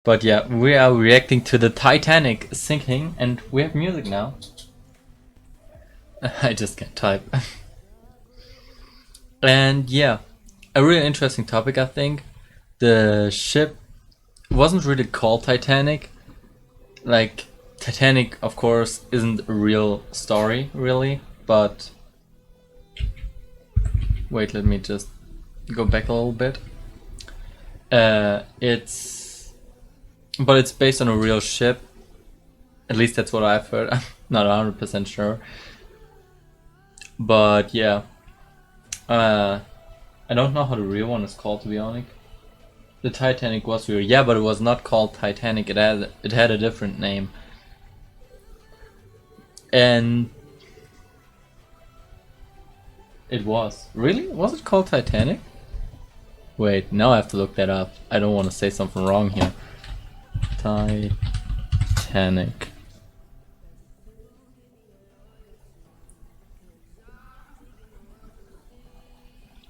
But yeah, we are reacting to the Titanic sinking, and we have music now. I just can't type. And yeah, a really interesting topic, I think. The ship wasn't really called Titanic. Like, Titanic, of course, isn't a real story, really, but... Wait, let me just go back a little bit. But it's based on a real ship. At least that's what I've heard. I'm not 100% sure. But yeah. I don't know how the real one is called, to be honest. The Titanic was real. Yeah, but it was not called Titanic. It had a different name. And it was. Really? Was it called Titanic? Wait, now I have to look that up. I don't want to say something wrong here. Titanic.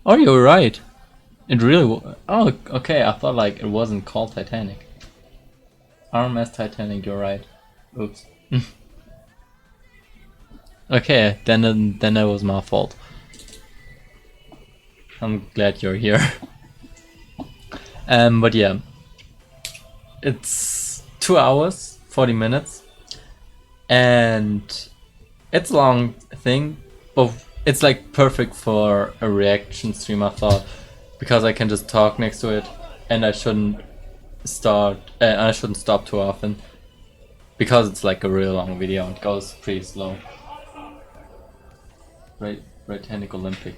Oh, you're right. It really oh, okay, I thought like it wasn't called Titanic. RMS Titanic, you're right. Oops. Okay, then that was my fault. I'm glad you're here. But yeah. It's 2 hours, 40 minutes. And it's a long thing, but it's like perfect for a reaction stream, I thought, because I can just talk next to it, and I shouldn't stop too often, because it's like a real long video and it goes pretty slow. Right, Titanic Olympic.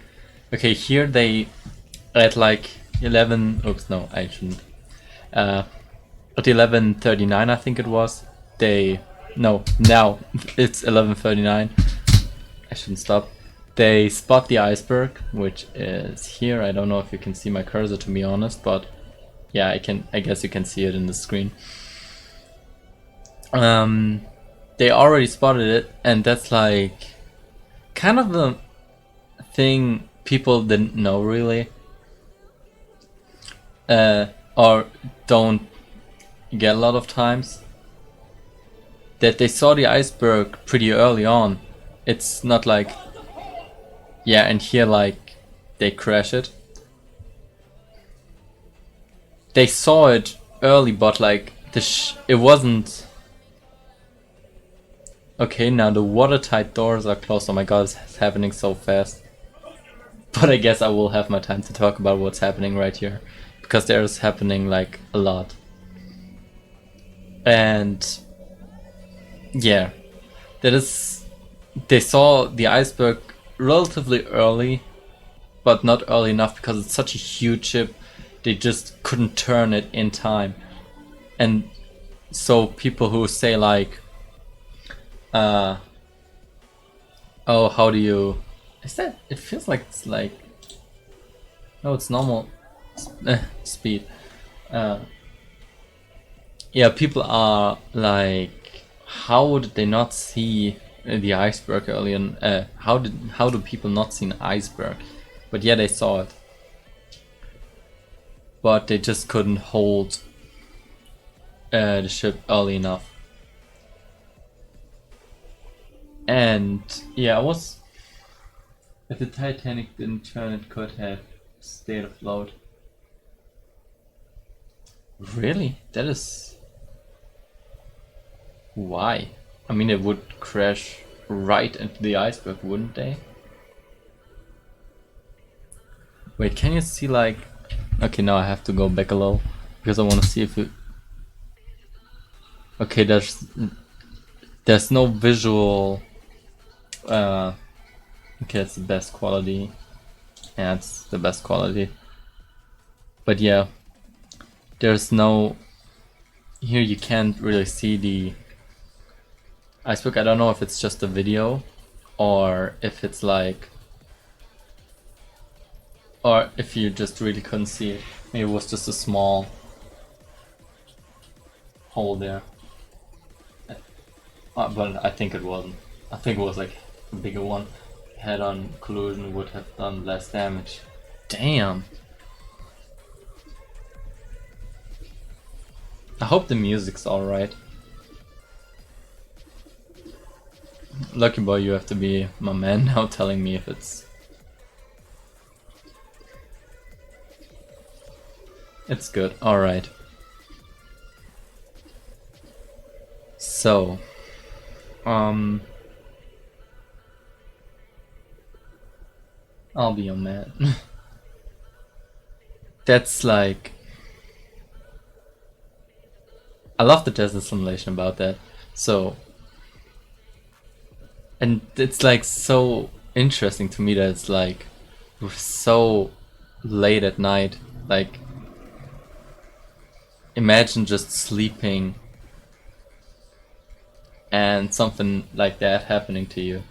Okay, here they at like 11. Oops, no, I shouldn't. At 11:39, I think it was. Now it's 11:39. I shouldn't stop. They spot the iceberg, which is here. I don't know if you can see my cursor, to be honest, but yeah, I guess you can see it in the screen. They already spotted it, and that's like kind of the thing people didn't know really, or don't get a lot of times, that they saw the iceberg pretty early on. It's not like, yeah, and here like they crash it. They saw it early, but like it wasn't. Okay, now the watertight doors are closed. Oh my god, it's happening so fast. But I guess I will have my time to talk about what's happening right here, because there is happening like a lot. And yeah, they saw the iceberg relatively early, but not early enough, because it's such a huge ship. They just couldn't turn it in time. And so people who say like, oh, how do you, is that, it feels like it's like, no, it's normal speed. Yeah, people are like, how did they not see the iceberg early on? How do people not see an iceberg? But yeah, they saw it, but they just couldn't hold the ship early enough. And yeah, if the Titanic didn't turn, it could have stayed afloat. Really? That is... Why? I mean, it would crash right into the iceberg, wouldn't they? Wait, can you see like... Okay, now I have to go back a little, because I want to see if it... Okay, there's no visual... Okay, it's the best quality. Yeah, it's the best quality. But yeah, there's no... Here you can't really see the iceberg. I don't know if it's just a video, or if it's like... Or if you just really couldn't see it. Maybe it was just a small hole there. But I think it wasn't. I think it was like a bigger one. Head-on collision would have done less damage. Damn. hope the music's alright. Lucky boy, you have to be my man now telling me if it's... It's good, alright. So... I'll be your man. That's like... I love the Tesla simulation about that. So... And it's like so interesting to me that it's like... We're so late at night. Like... Imagine just sleeping and something like that happening to you.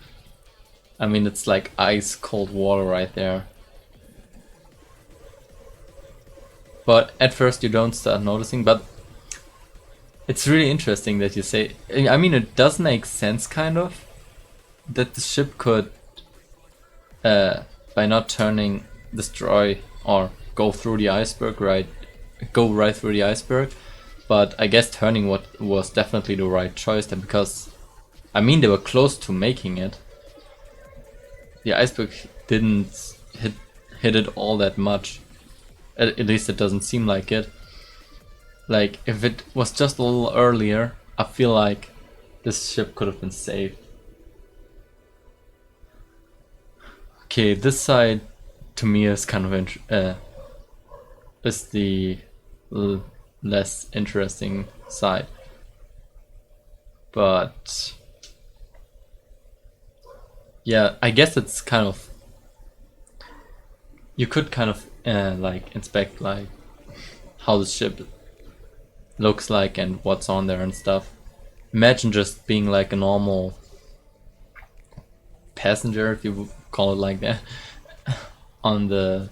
I mean, it's like ice cold water right there. But at first you don't start noticing, but it's really interesting that you say... I mean, it does make sense, kind of, that the ship could, by not turning, destroy or go through the iceberg, go right through the iceberg. But I guess turning was definitely the right choice then, because, I mean, they were close to making it. The iceberg didn't hit it all that much. At least it doesn't seem like it. Like, if it was just a little earlier, I feel like this ship could have been saved. Okay, this side to me is kind of is the less interesting side. But yeah, I guess it's kind of... You could kind of like inspect like how the ship looks like and what's on there and stuff. Imagine just being like a normal passenger, if you would call it like that, on the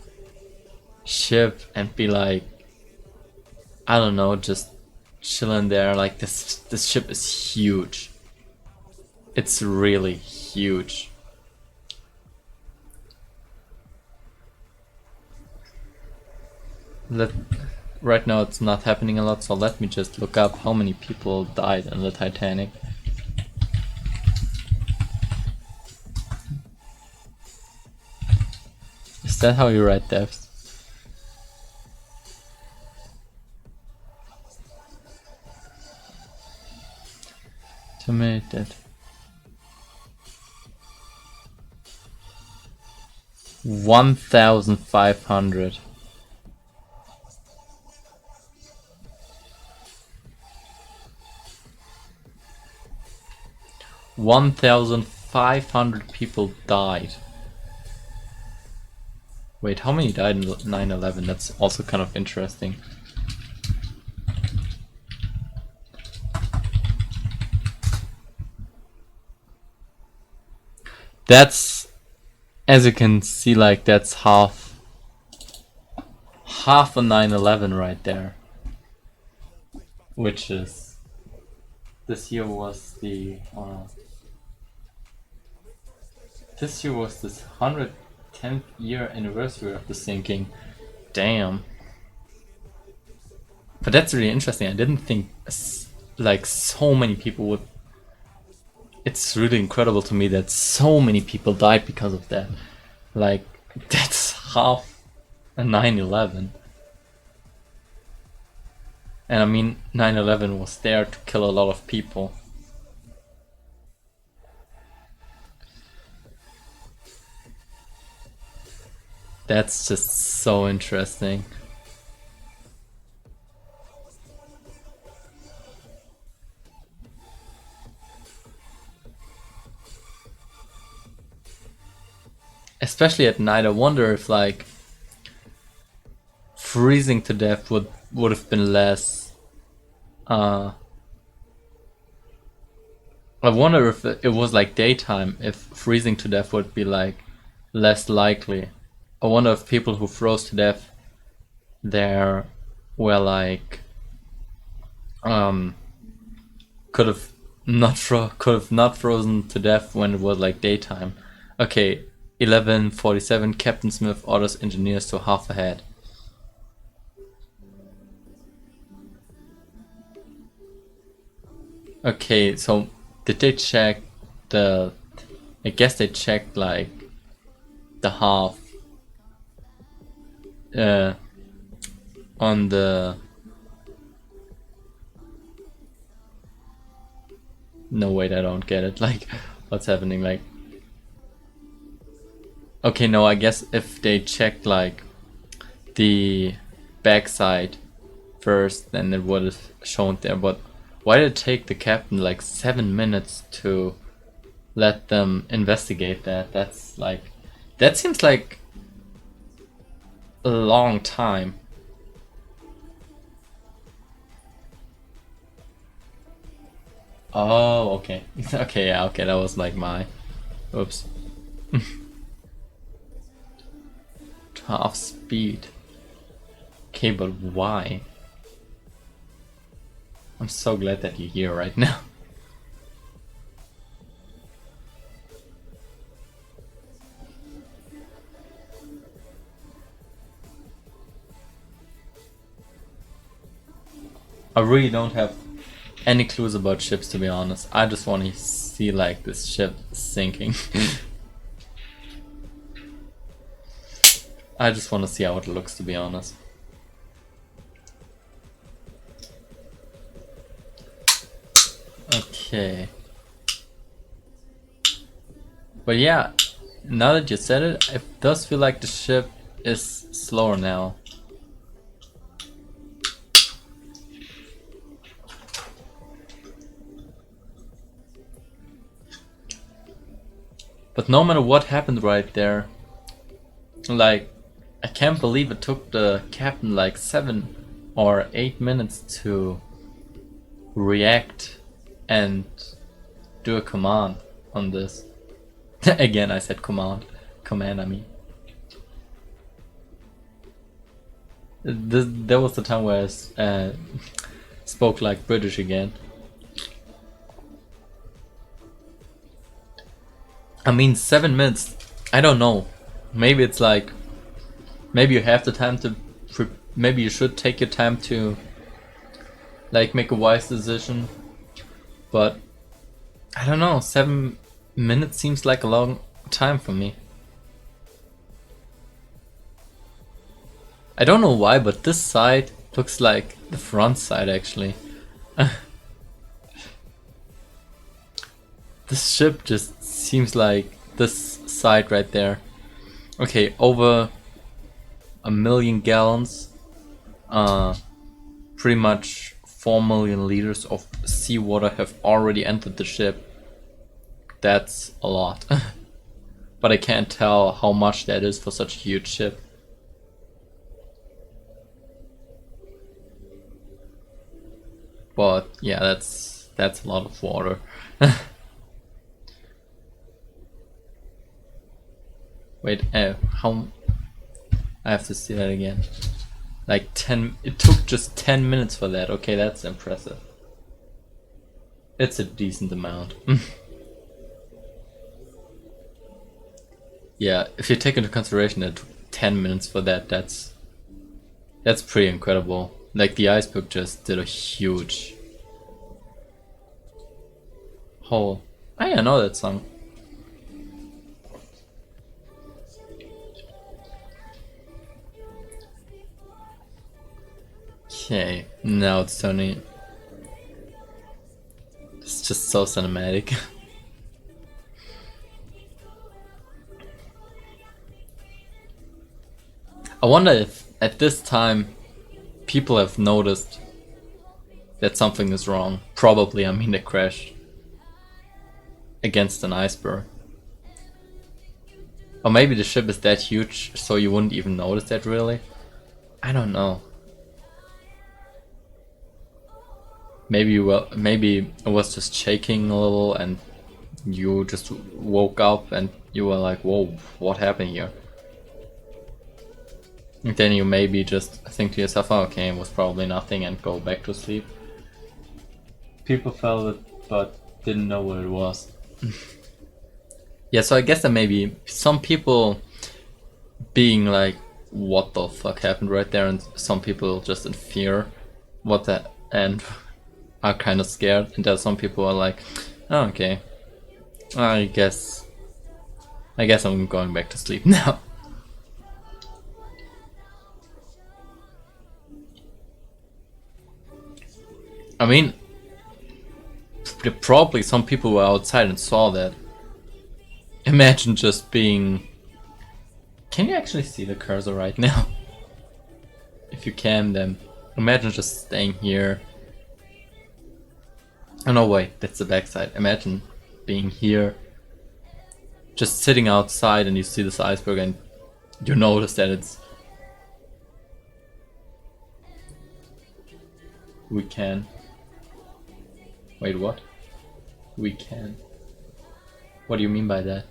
ship and be like, I don't know, just chilling there. Like this ship is huge. It's really huge. Right now it's not happening a lot, so let me just look up how many people died in the Titanic. Is that how you write deaths? Tomated. 1,500. 1,500 people died. Wait, how many died in 9/11? That's also kind of interesting. That's, as you can see, like that's half a 9/11 right there. Which is, this year was the this year was this 110th year anniversary of the sinking. Damn. But that's really interesting. I didn't think like so many people would... It's really incredible to me that so many people died because of that. Like, that's half a 9/11. And I mean, 9/11 was there to kill a lot of people. That's just so interesting. Especially at night, I wonder if like freezing to death would have been less. I wonder if it was like daytime, if freezing to death would be like less likely. I wonder if people who froze to death there were like could have not frozen to death when it was like daytime. Okay, 11:47, Captain Smith orders engineers to half ahead. Okay, so did they check the... I guess they checked like the half uh, on the... No, wait, I don't get it. Like, what's happening? Like, okay, no, I guess if they checked like the backside first, then it would have shown there. But why did it take the captain like 7 minutes to let them investigate that? That's like, that seems like a long time. Oh, okay. Okay, yeah, okay, that was like my... Oops. Half speed. Okay, but why? I'm so glad that you're here right now. I really don't have any clues about ships, to be honest. I just want to see like this ship sinking. I just want to see how it looks, to be honest. Okay. But yeah, now that you said it, it does feel like the ship is slower now. But no matter what happened right there, like, I can't believe it took the captain like 7 or 8 minutes to react and do a command on this. Again, I said command. Command, I mean. There was the time where I spoke like British again. I mean, 7 minutes, I don't know. Maybe it's like, maybe you have the time to, maybe you should take your time to like make a wise decision. But I don't know, 7 minutes seems like a long time for me. I don't know why, but this side looks like the front side actually. This ship just seems like this side right there. Okay, over 1,000,000 gallons. Pretty much 4 million liters of seawater have already entered the ship. That's a lot. But I can't tell how much that is for such a huge ship. But yeah, that's a lot of water. Wait, how? I have to see that again. Like 10, it took just 10 minutes for that. Okay, that's impressive. It's a decent amount. Yeah, if you take into consideration that it took 10 minutes for that, that's pretty incredible. Like the Iceberg just did a huge hole. I know that song. Okay, now it's turning. It's just so cinematic. I wonder if at this time people have noticed that something is wrong. Probably, I mean, they crashed against an iceberg. Or maybe the ship is that huge so you wouldn't even notice that really. I don't know. Maybe maybe it was just shaking a little and you just woke up and you were like, whoa, what happened here? And then you maybe just think to yourself, oh, okay, it was probably nothing, and go back to sleep. People felt it but didn't know what it was. Yeah, so I guess that maybe some people being like, what the fuck happened right there, and some people just in fear. What the... and are kind of scared, and there are some people who are like, oh, okay, I guess I'm going back to sleep now. I mean, probably some people were outside and saw that. Imagine just being... Can you actually see the cursor right now? If you can, then imagine just staying here. Oh no, wait, that's the backside. Imagine being here, just sitting outside, and you see this iceberg and you notice that it's... We can... Wait, what? We can... What do you mean by that?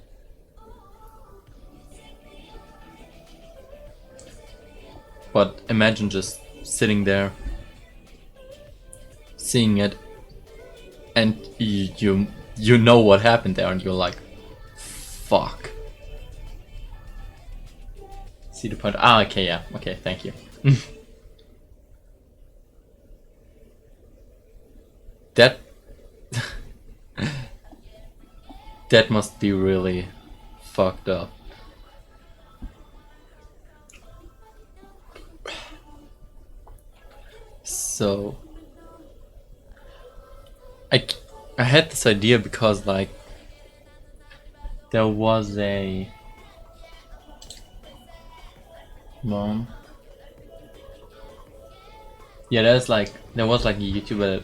But imagine just sitting there, seeing it, and you know what happened there, and you're like, fuck. See the point? Ah, okay, yeah, okay, thank you. That that must be really fucked up. So I had this idea because like there was a mom. Yeah, there was like a YouTuber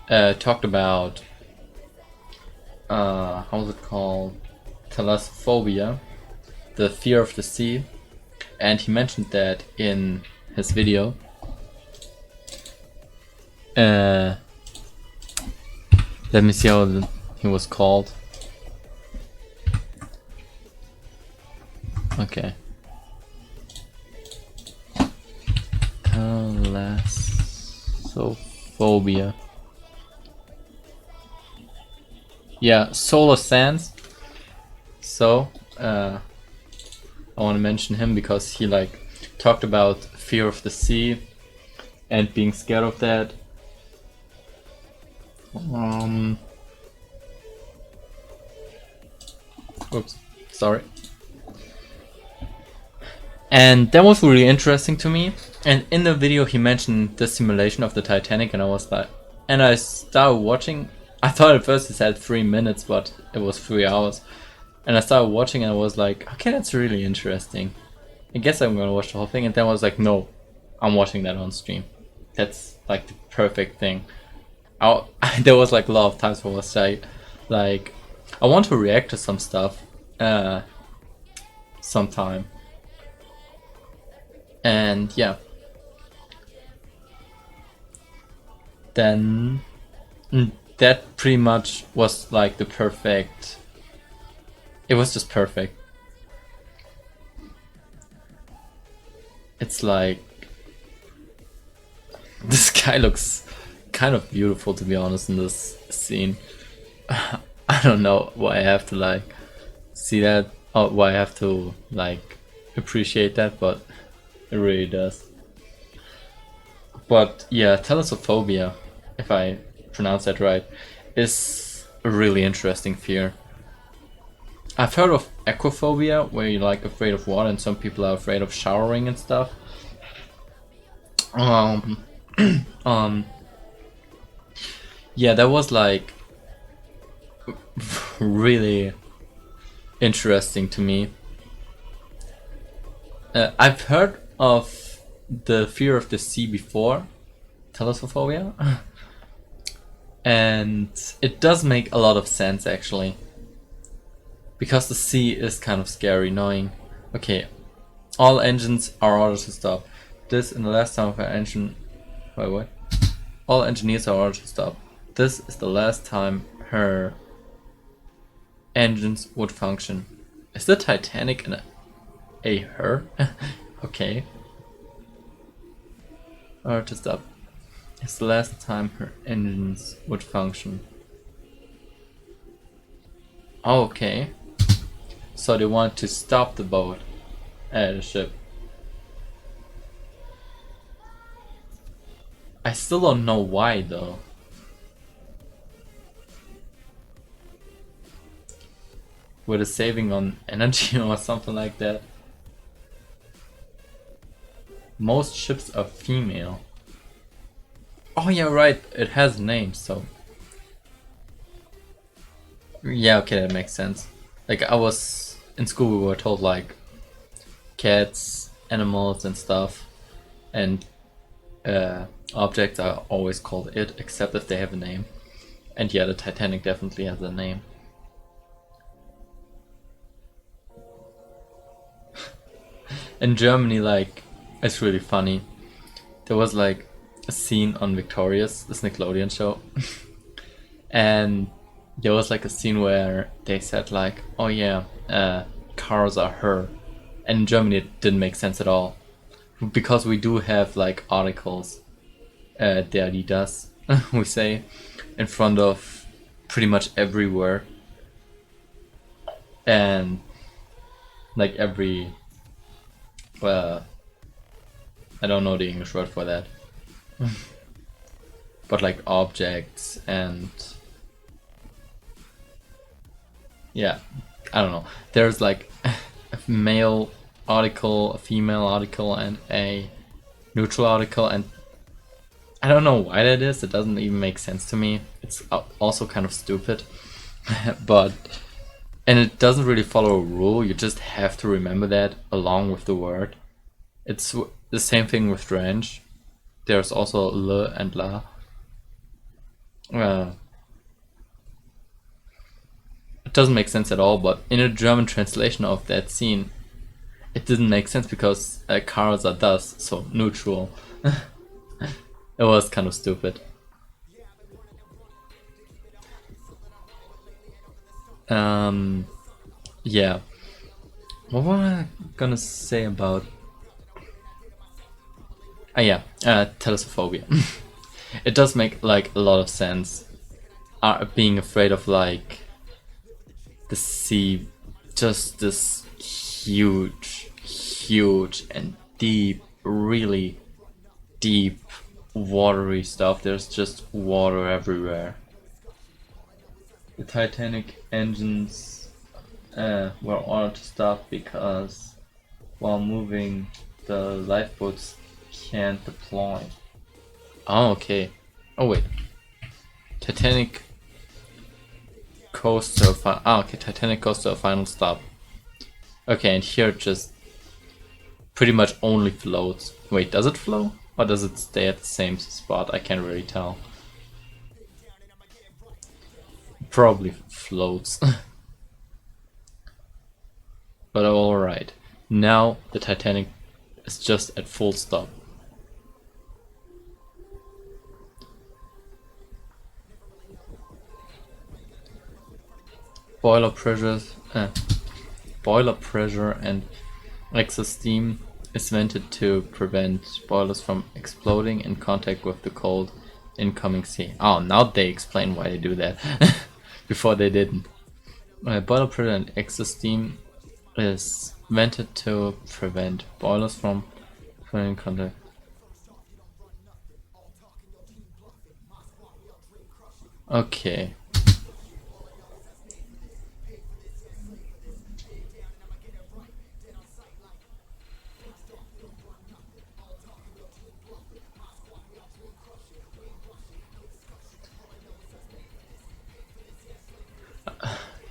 that talked about how was it called? Thalassophobia, the fear of the sea. And he mentioned that in his video. Let me see how he was called. Okay. Thalassophobia. Yeah, Solar Sands. So, I want to mention him because he like talked about fear of the sea and being scared of that. Oops, sorry. And that was really interesting to me. And in the video he mentioned the simulation of the Titanic, and I was like, and I started watching. I thought at first he said 3 minutes, but it was 3 hours. And I started watching and I was like, okay, that's really interesting. I guess I'm gonna watch the whole thing. And then I was like, no, I'm watching that on stream. That's like the perfect thing. There was like a lot of times where I was like, I want to react to some stuff sometime. And yeah. Then that pretty much was like the perfect... It was just perfect. It's like... The sky looks kind of beautiful, to be honest, in this scene. I don't know why I have to like see that, or why I have to like appreciate that, but it really does. But yeah, thalassophobia, if I pronounce that right, is a really interesting fear. I've heard of aquaphobia, where you're like afraid of water, and some people are afraid of showering and stuff. Yeah, that was like really interesting to me. I've heard of the fear of the sea before, thalassophobia, and it does make a lot of sense actually. Because the sea is kind of scary, knowing, okay, all engines are ordered to stop. This in the last time of an engine... Wait, what? All engineers are ordered to stop. This is the last time her engines would function. Is the Titanic a her? Okay. Ordered to stop. It's the last time her engines would function. Okay. So they want to stop the boat, the ship. I still don't know why though. With a saving on energy or something like that. Most ships are female. Oh yeah, right, it has names, so... Yeah, okay, that makes sense. Like, I was... In school we were told, like, cats, animals and stuff, and objects are always called it, except if they have a name. And yeah, the Titanic definitely has a name. In Germany, like, it's really funny. There was like a scene on Victorious, this Nickelodeon show, and there was like a scene where they said like, oh yeah, cars are her. And in Germany it didn't make sense at all. Because we do have like articles, der, die, das, we say, in front of pretty much every word. And like every, well, I don't know the English word for that. But like objects and yeah, I don't know. There's like a male article, a female article, and a neutral article, and I don't know why that is. It doesn't even make sense to me. It's also kind of stupid, but and it doesn't really follow a rule. You just have to remember that along with the word. It's the same thing with French. There's also le and la. It doesn't make sense at all, but in a German translation of that scene, it didn't make sense because cars are thus, so neutral. It was kind of stupid. Yeah. What was I gonna say about... Ah yeah, thalassophobia. It does make like a lot of sense. Being afraid of like the sea, just this huge and deep, really deep, watery stuff. There's just water everywhere. The Titanic engines were ordered to stop because while moving, the lifeboats can't deploy. Oh, okay. Oh wait. Titanic goes to Titanic goes to a final stop. Okay, and here it just pretty much only floats. Wait, does it float? Or does it stay at the same spot? I can't really tell. Probably floats. But alright. Now the Titanic is just at full stop. Boiler pressure and excess steam is vented to prevent boilers from exploding in contact with the cold incoming sea. Oh, now they explain why they do that. Before they didn't. Boiler pressure and excess steam is vented to prevent boilers from coming in contact. Okay.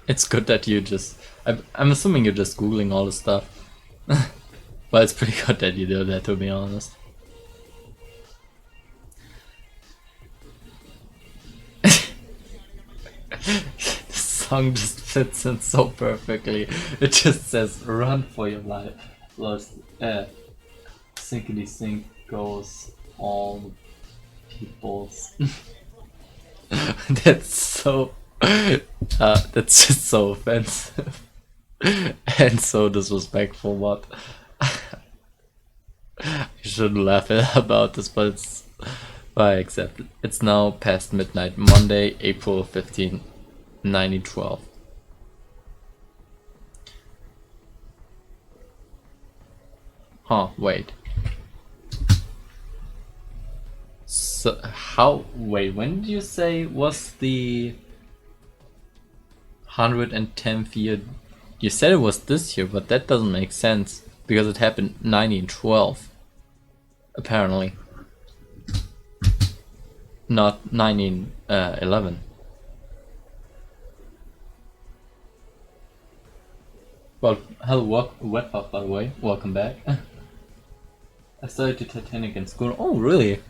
It's good that you just... I'm assuming you're just googling all the stuff. But it's pretty good that you do that, to be honest. The song just fits in so perfectly. It just says, run for your life. Plus, sinkity sink goes all people's... That's so... that's just so offensive. And so disrespectful, but... I shouldn't laugh about this, but it's... I accept it. It's now past midnight, Monday, April 15, 1912. Huh, wait. So how? Wait, when did you say was the 110th year? You said it was this year, but that doesn't make sense because it happened 1912. Apparently, not 1911. Well, hello, Webhop, by the way. Welcome back. I studied Titanic in school. Oh, really?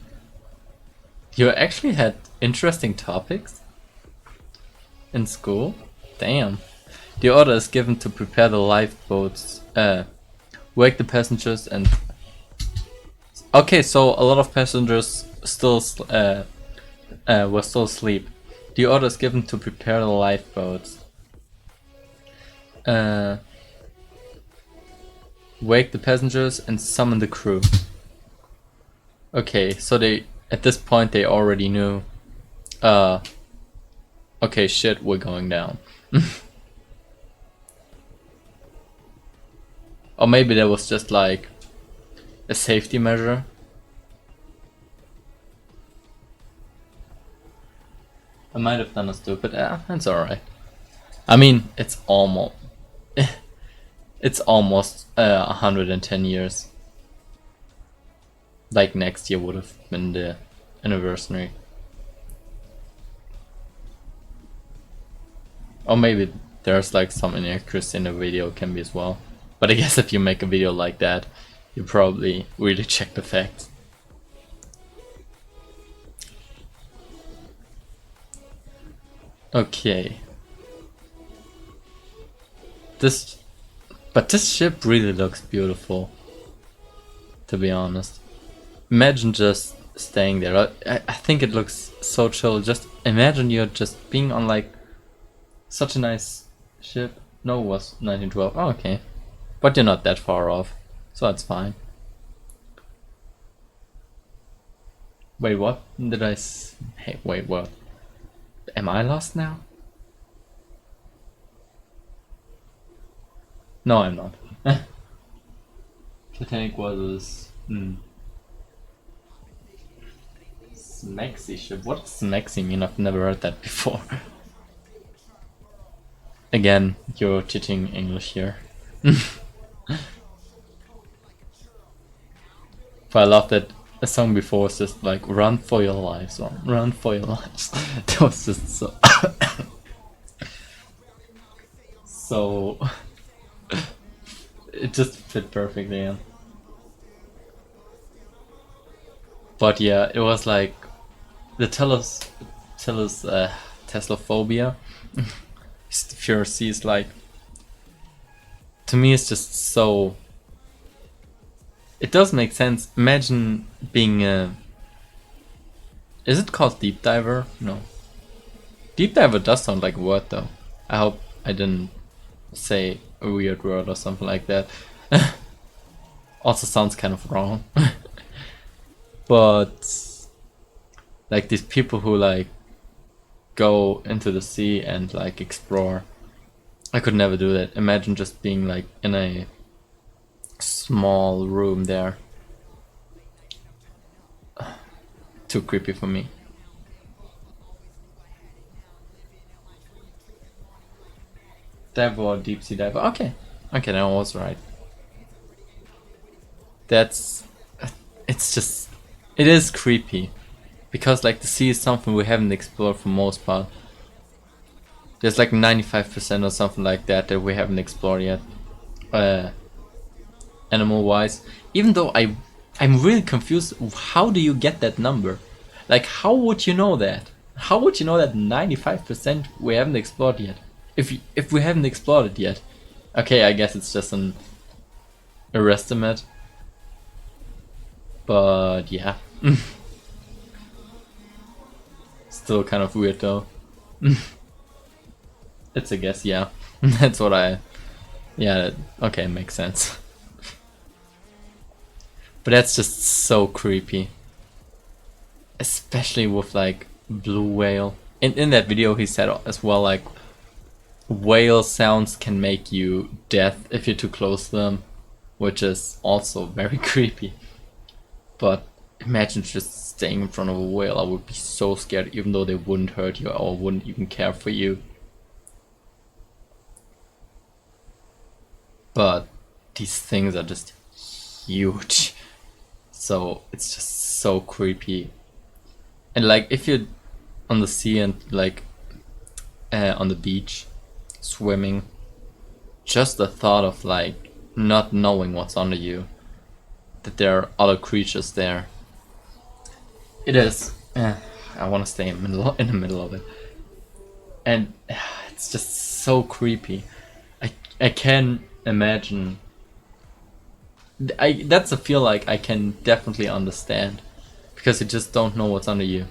You actually had interesting topics in school? Damn. The order is given to prepare the lifeboats, wake the passengers and... Okay, so a lot of passengers still were still asleep. The order is given to prepare the lifeboats. Wake the passengers and summon the crew. Okay, so they at this point they already knew. Okay, shit, we're going down. Or maybe that was just like a safety measure. I might have done a stupid. That's alright. I mean, it's almost 110 years. Like next year would have been the anniversary. Or maybe there's like some inaccuracy in the video, can be as well. But I guess if you make a video like that, you probably really check the facts. Okay. This ship really looks beautiful, to be honest. Imagine just staying there. I think it looks so chill. Just imagine you're just being on like such a nice ship. No, it was 1912. Oh, okay. But you're not that far off, so that's fine. Wait, what? Did I hey, wait, what? Am I lost now? No, I'm not. Titanic was Smexy ship. What does Smexy mean? I've never heard that before. Again, you're teaching English here. But I love that a song before was just like "Run for your lives" or "Run for your lives." That was just so so. It just fit perfectly in. But yeah, it was like the Teslaphobia. Fear sees like, to me it's just so, it does make sense. Imagine being a, is it called deep diver? No, deep diver does sound like a word though. I hope I didn't say a weird word or something like that. Also sounds kind of wrong. But like these people who like go into the sea and like explore, I could never do that. Imagine just being like in a small room there. Too creepy for me. Diver or deep sea diver. Okay, that was right. It's just, it is creepy because like the sea is something we haven't explored for most part. There's like 95% or something like that that we haven't explored yet, animal wise. Even though I'm really confused. How do you get that number? Like, how would you know that? How would you know that 95% we haven't explored yet? If we haven't explored it yet. Okay, I guess it's just an estimate. But yeah. Still kind of weird though. It's a guess, yeah. That's what yeah, okay, makes sense. But that's just so creepy. Especially with like blue whale. In that video he said as well, like whale sounds can make you deaf if you're too close to them, which is also very creepy. But Imagine just staying in front of a whale. I would be so scared, even though they wouldn't hurt you or wouldn't even care for you. But these things are just huge. So it's just so creepy. And like if you're on the sea and like on the beach swimming, just the thought of like not knowing what's under you, that there are other creatures there. It is. I want to stay in the middle of it, and it's just so creepy. I can imagine. That's a feel like I can definitely understand, because you just don't know what's under you.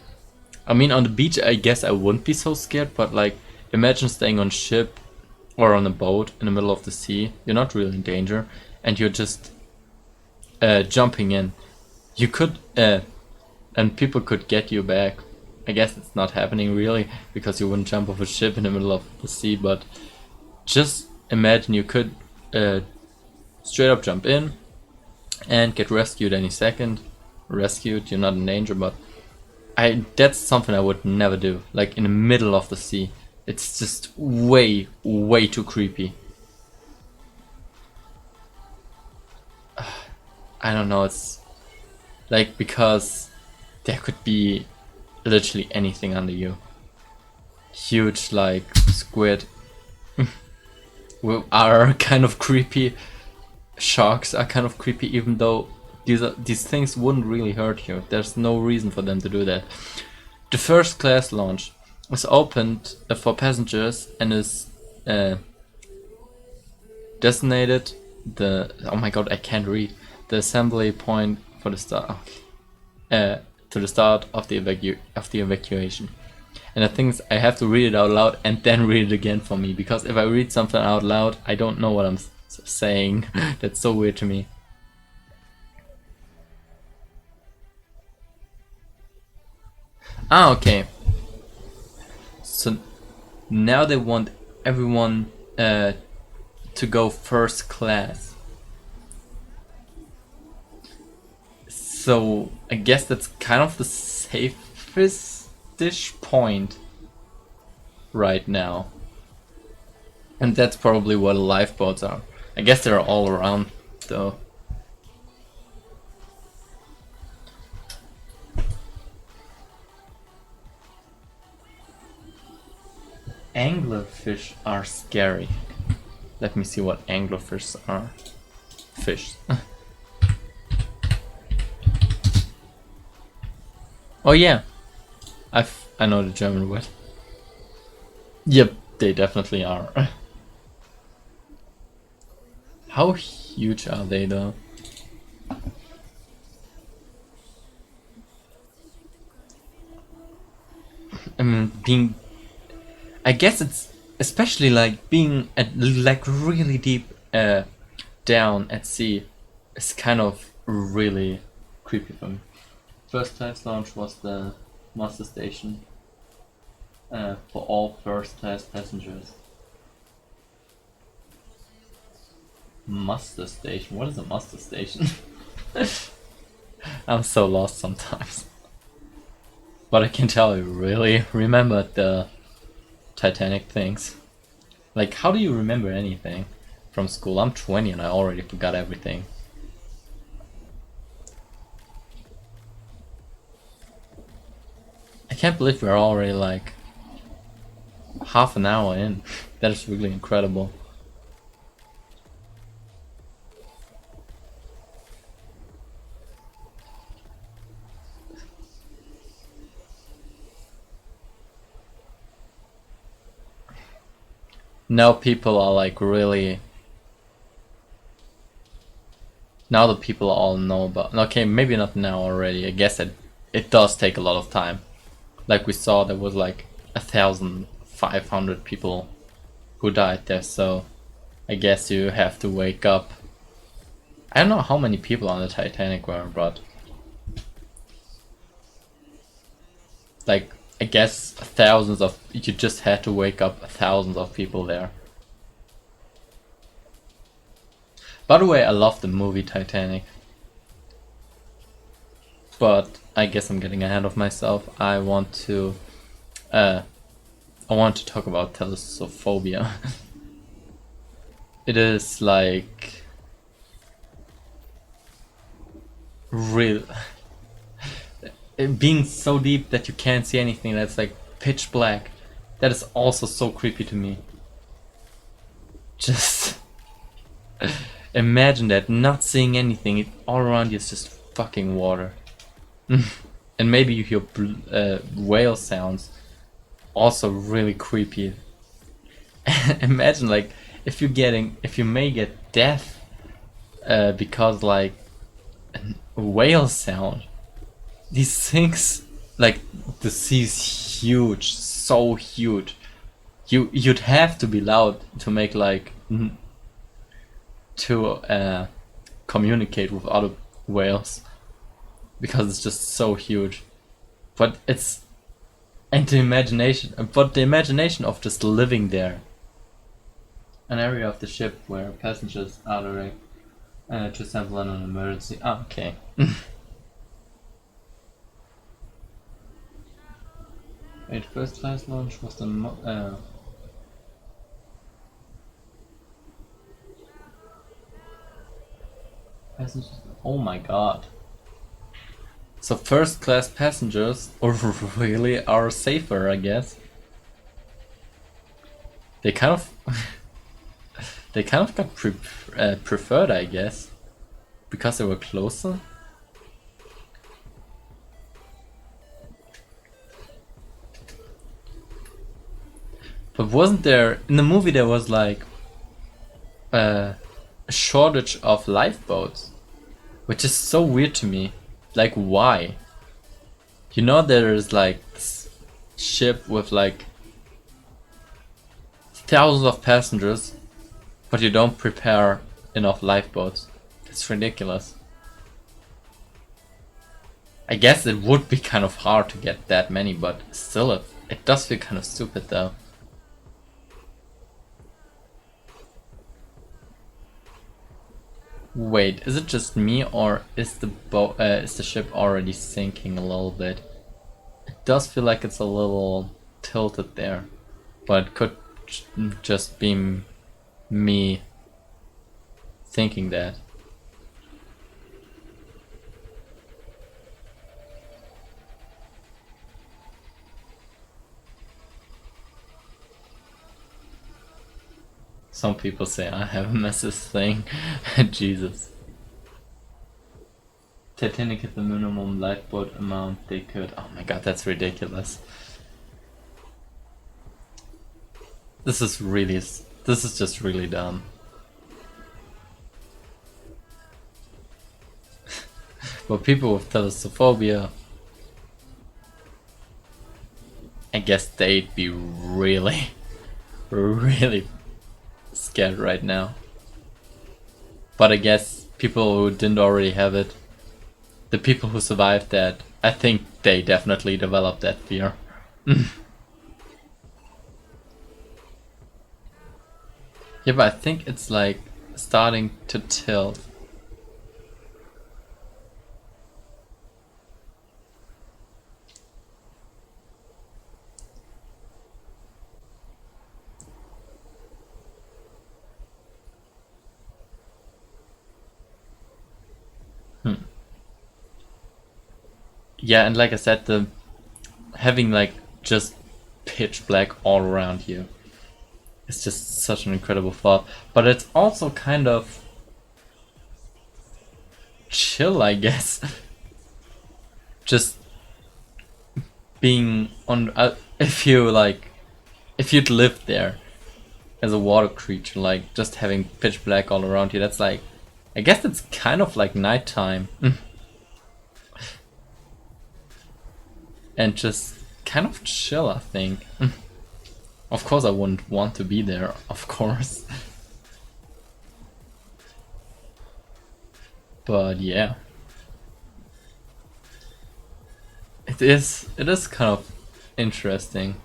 I mean, on the beach, I guess I wouldn't be so scared, but like, imagine staying on ship or on a boat in the middle of the sea. You're not really in danger, and you're just jumping in. You could, and people could get you back. I guess it's not happening really, because you wouldn't jump off a ship in the middle of the sea, but just imagine you could straight up jump in and get rescued any second. Rescued, you're not in danger, but that's something I would never do. Like in the middle of the sea. It's just way too creepy. I don't know, it's like, because there could be literally anything under you. Huge like squid are kind of creepy. Sharks are kind of creepy, even though these things wouldn't really hurt you. There's no reason for them to do that. The first class lounge is opened for passengers and is designated oh my god, I can't read, the assembly point for the start to the start of the evacuation. And the thing is, I have to read it out loud and then read it again for me, because if I read something out loud, I don't know what I'm saying. That's so weird to me. Okay. So now they want everyone to go first class. So I guess that's kind of the safest-ish point right now. And that's probably what lifeboats are. I guess they're all around though. Anglerfish are scary. Let me see what anglerfish are. Fish. Oh yeah, I know the German word. Yep, they definitely are. How huge are they though? I mean, I guess it's especially like being at like really deep down at sea is kind of really creepy for me. First class lounge was the muster station for all first class passengers. Muster station? What is a muster station? I'm so lost sometimes. But I can tell you really remembered the Titanic things. Like, how do you remember anything from school? I'm 20 and I already forgot everything. I can't believe we're already like half an hour in. That is really incredible. Now people are like really... Now the people all know about... Okay, maybe not now already. I guess it does take a lot of time. Like we saw, there was like 1,500 people who died there, so I guess you have to wake up. I don't know how many people on the Titanic were, but like, I guess thousands of... You just had to wake up thousands of people there. By the way, I love the movie Titanic. But I guess I'm getting ahead of myself. I want to talk about thalassophobia. It is like real being so deep that you can't see anything, that's like pitch black. That is also so creepy to me. Just imagine that, not seeing anything, all around you is just fucking water. And maybe you hear whale sounds, also really creepy. Imagine like if you may get death because like a whale sound. These things, like the sea's huge, so huge. You'd have to be loud to make like to communicate with other whales, because it's just so huge. But it's but the imagination of just living there. An area of the ship where passengers are direct to sample in an emergency. Ah, okay. Wait, first class launch was the passengers. Oh my god. So first class passengers really are safer, I guess. They kind of got preferred, I guess, because they were closer. But wasn't there in the movie, there was like a shortage of lifeboats, which is so weird to me. Like, why? You know, there is like this ship with like thousands of passengers, but you don't prepare enough lifeboats. That's ridiculous. I guess it would be kind of hard to get that many, but still it does feel kind of stupid though. Wait, is it just me, or is the ship already sinking a little bit? It does feel like it's a little tilted there, but it could just be me thinking that. Some people say I have a massive thing. Jesus. Titanic hit the minimum lifeboat amount they could. Oh my god, that's ridiculous. This is just really dumb. But people with thalassophobia, I guess they'd be really, really scared right now. But I guess people who didn't already have it, the people who survived that, I think they definitely developed that fear. Yeah, but I think it's like starting to tilt. Yeah, and like I said, the having like just pitch black all around you, it's just such an incredible thought. But it's also kind of chill, I guess. Just being on if you'd lived there as a water creature, like just having pitch black all around you, that's like, I guess that's kind of like nighttime. And just kind of chill, I think. Of course I wouldn't want to be there, of course. But yeah. It is kind of interesting.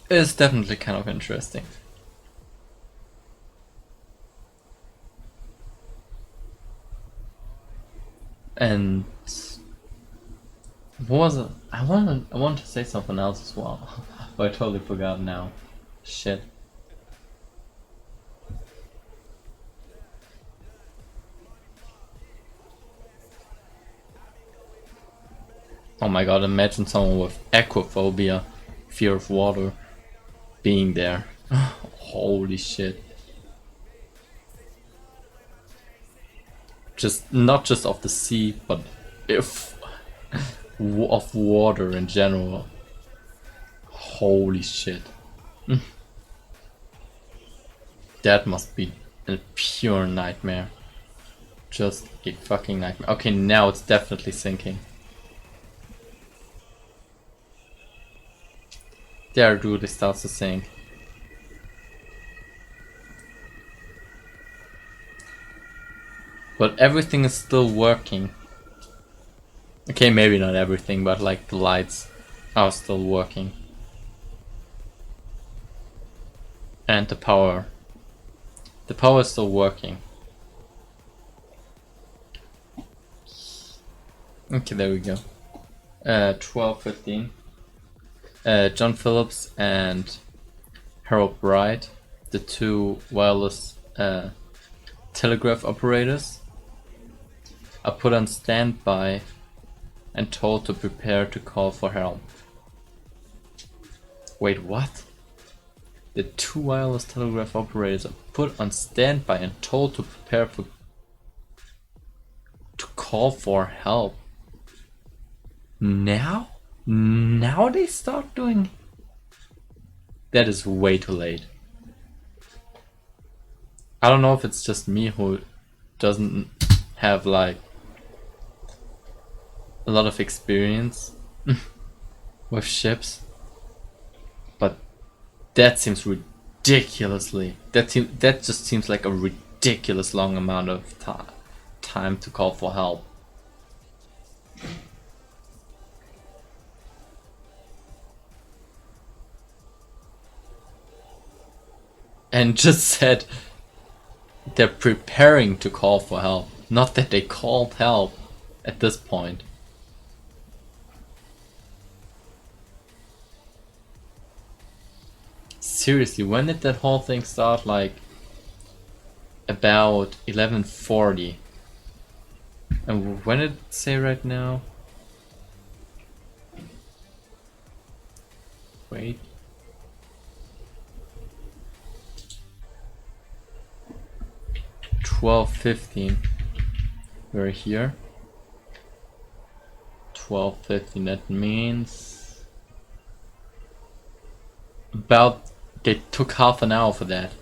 It is definitely kind of interesting. And what was it? I want to say something else as well, but I totally forgot now. Shit. Oh my god, imagine someone with aquaphobia, fear of water, being there. Holy shit. Just, not just of the sea, but if of water in general. Holy shit. That must be a pure nightmare. Just a fucking nightmare. Okay, now it's definitely sinking. There, dude, it starts to sink. But everything is still working. Okay, maybe not everything, but like the lights are still working. And the power. The power is still working. Okay, there we go. 12:15. John Phillips and Harold Bright, the two wireless telegraph operators, are put on standby and told to prepare to call for help. Wait, what? The two wireless telegraph operators are put on standby and told to prepare to call for help. Now? Now they start doing? That is way too late. I don't know if it's just me who doesn't have like a lot of experience with ships, but that seems ridiculously. That just seems like a ridiculous long amount of time to call for help. And just said they're preparing to call for help, not that they called help at this point. Seriously, when did that whole thing start? Like about 11:40. And when did it say right now? Wait. $12:15. We're here. 12:15. That means about, they took half an hour for that.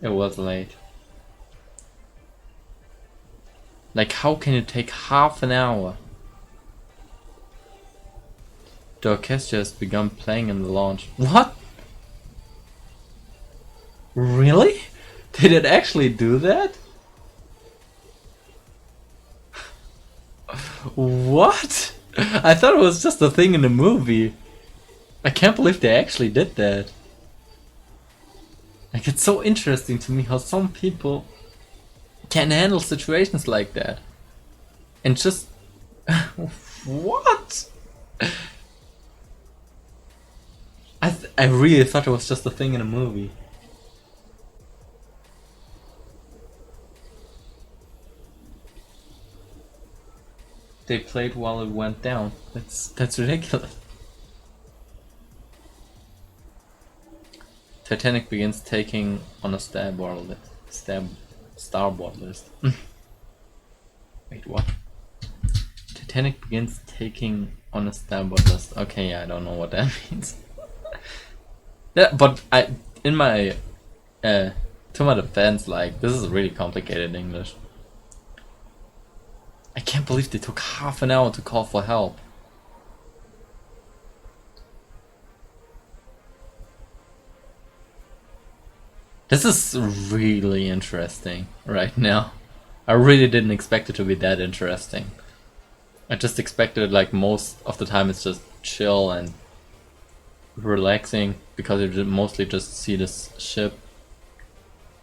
It was late. Like, how can it take half an hour? The orchestra has begun playing in the lounge. What? Really? Did it actually do that? What? I thought it was just a thing in the movie. I can't believe they actually did that. Like, it's so interesting to me how some people can handle situations like that. And just... What? I really thought it was just a thing in a movie. They played while it went down. That's ridiculous. Titanic begins taking on a starboard list. Wait, what? Titanic begins taking on a starboard list. Okay, yeah, I don't know what that means. Yeah, but in my to my defense, like, this is really complicated English. I can't believe they took half an hour to call for help. This is really interesting right now. I really didn't expect it to be that interesting. I just expected, like, most of the time it's just chill and relaxing because you mostly just see this ship.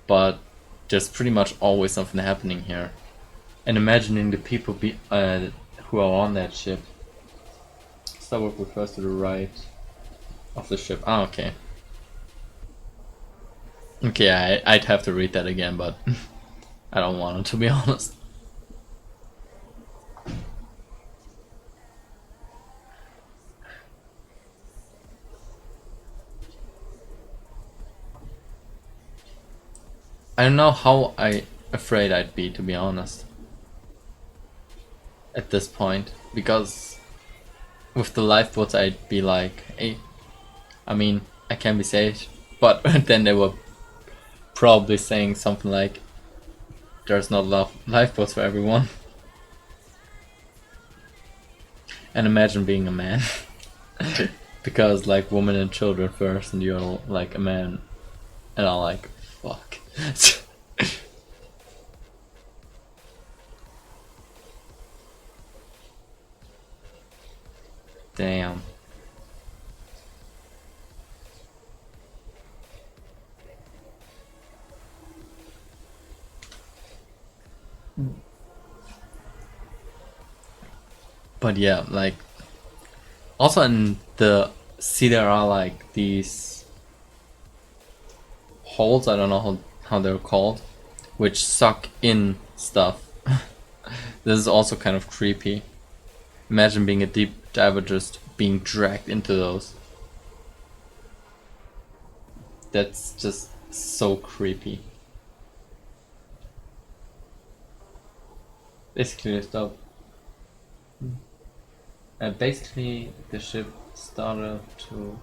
But there's pretty much always something happening here. And imagining the people who are on that ship. Starboard refers to the right of the ship. Ah, okay. Okay, I'd have to read that again, but I don't want to be honest. I don't know how afraid I'd be, to be honest, at this point, because with the lifeboats I'd be like, hey, I mean, I can be saved, but then they were probably saying something like, there's not enough lifeboats for everyone. And imagine being a man. Because like women and children first, and you're like a man, and I'm like, fuck. Damn. But yeah, like, also in the sea there are like these holes, I don't know how they're called, which suck in stuff. This is also kind of creepy. Imagine being a deep diver just being dragged into those. That's just so creepy. Basically, stop. Basically, the ship started to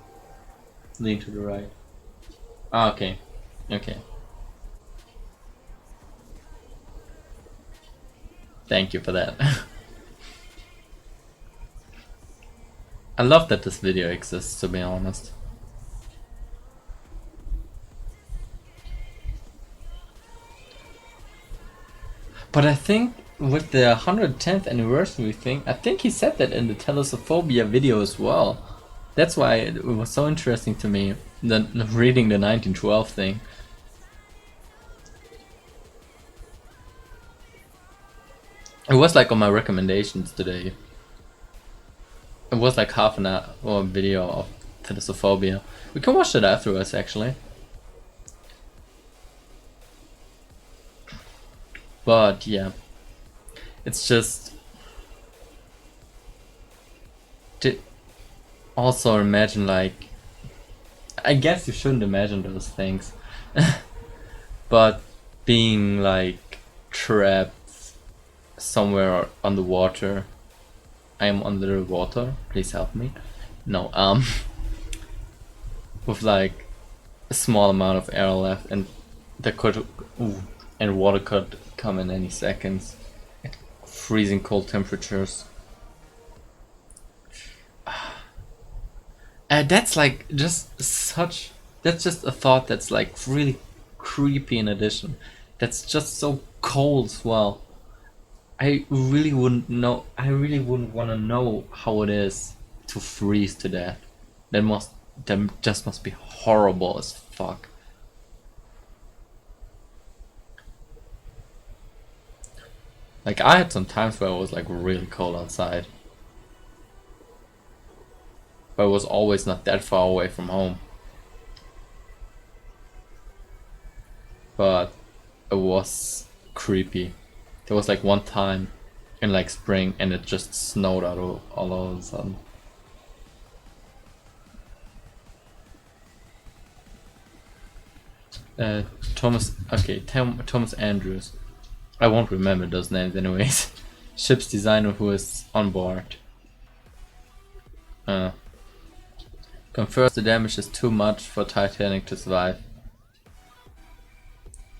lean to the right. Ah, okay. Okay. Thank you for that. I love that this video exists, to be honest. But I think with the 110th anniversary thing, I think he said that in the Thalassophobia video as well. That's why it was so interesting to me, reading the 1912 thing. It was like on my recommendations today. It was like half an hour video of Thalassophobia. We can watch it afterwards, actually. But yeah, it's just to also imagine, like, I guess you shouldn't imagine those things, but being like trapped somewhere underwater. I am under the water, please help me. No, with like a small amount of air left, and there could and water could come in any seconds. Freezing cold temperatures. That's like just such. That's just a thought that's like really creepy in addition. That's just so cold as well. I really wouldn't know. I really wouldn't want to know how it is to freeze to death. That just must be horrible as fuck. Like, I had some times where it was like really cold outside, but it was always not that far away from home. But it was creepy. There was like one time in like spring, and it just snowed out all of a sudden. Thomas, okay, Thomas Andrews. I won't remember those names anyways. Ship's designer who is on board. Confirms the damage is too much for Titanic to survive.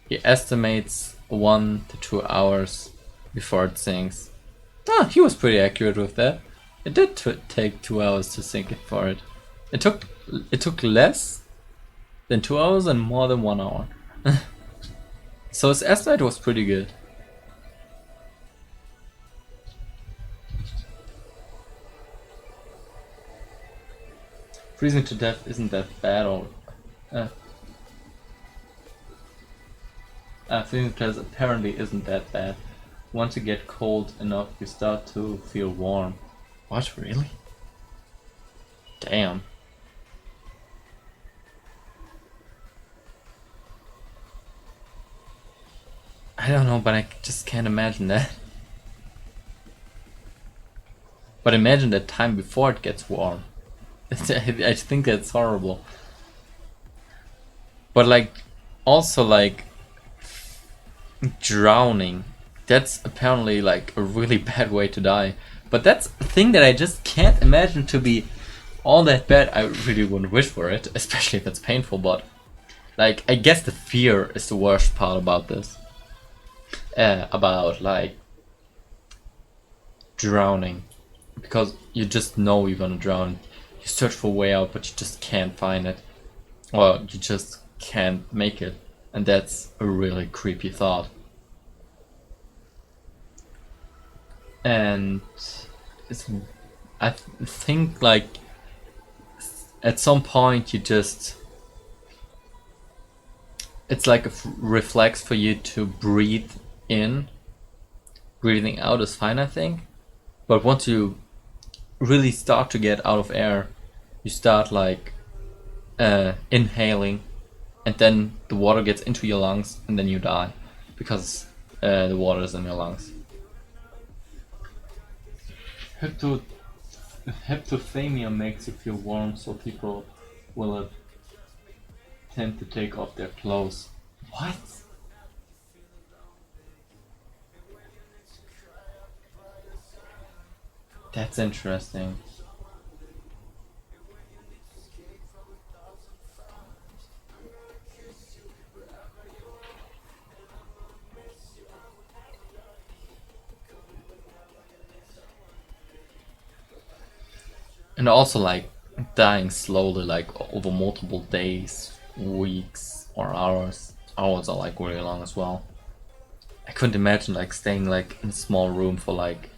He estimates 1 to 2 hours before it sinks. Ah, he was pretty accurate with that. It did take 2 hours to sink it for it. It took less than 2 hours and more than 1 hour. So his estimate was pretty good. Freezing to death isn't that bad, or Freezing temperatures apparently isn't that bad. Once you get cold enough, you start to feel warm. What, really? Damn. I don't know, but I just can't imagine that. But imagine that time before it gets warm. I think that's horrible. But like, also like, drowning. That's apparently like a really bad way to die. But that's a thing that I just can't imagine to be all that bad. I really wouldn't wish for it, especially if it's painful, but like, I guess the fear is the worst part about this. About like drowning. Because you just know you're gonna drown. You search for a way out, but you just can't find it. Or you just can't make it. And that's a really creepy thought. And it's, I think like at some point you just, it's like a reflex for you to breathe in. Breathing out is fine, I think. But once you really start to get out of air, you start like inhaling, and then the water gets into your lungs, and then you die because the water is in your lungs. Hypothermia makes you feel warm, so people will tend to take off their clothes. What? That's interesting. And also like dying slowly, like over multiple days, weeks, or hours. Hours are like really long as well. I couldn't imagine like staying like in a small room for like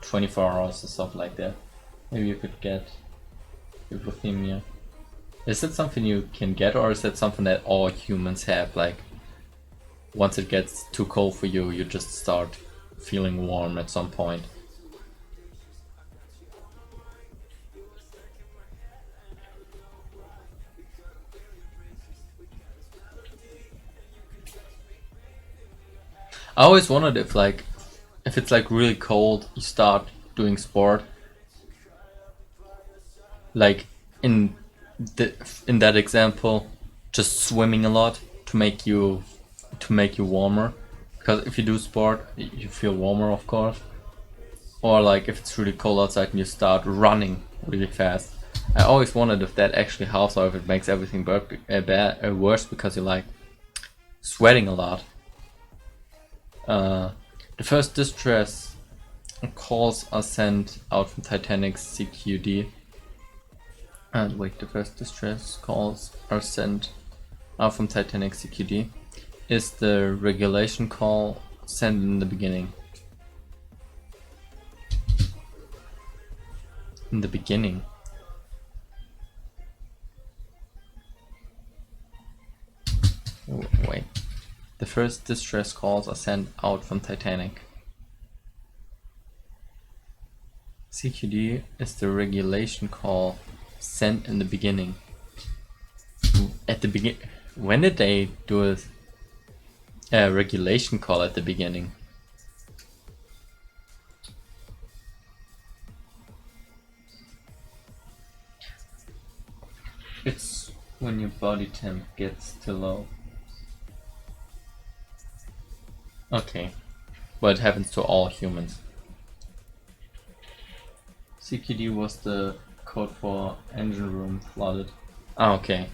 24 hours or stuff like that. Maybe you could get hypothermia. Is it something you can get, or is it something that all humans have? Like, once it gets too cold for you, you just start feeling warm at some point. I always wondered if like, if it's like really cold, you start doing sport. Like in in that example, just swimming a lot to make you warmer. Because if you do sport, you feel warmer, of course. Or like if it's really cold outside and you start running really fast. I always wondered if that actually helps or if it makes everything worse because you're like sweating a lot. The first distress calls are sent out from Titanic's CQD. And wait, the first distress calls are sent out from Titanic CQD. Is the regulation call sent in the beginning? In the beginning? Wait. The first distress calls are sent out from Titanic. CQD is the regulation call sent in the beginning. At the begin, when did they do a regulation call at the beginning? It's when your body temp gets too low. Okay, but it happens to all humans. CQD was the code for engine room flooded. Ah, okay.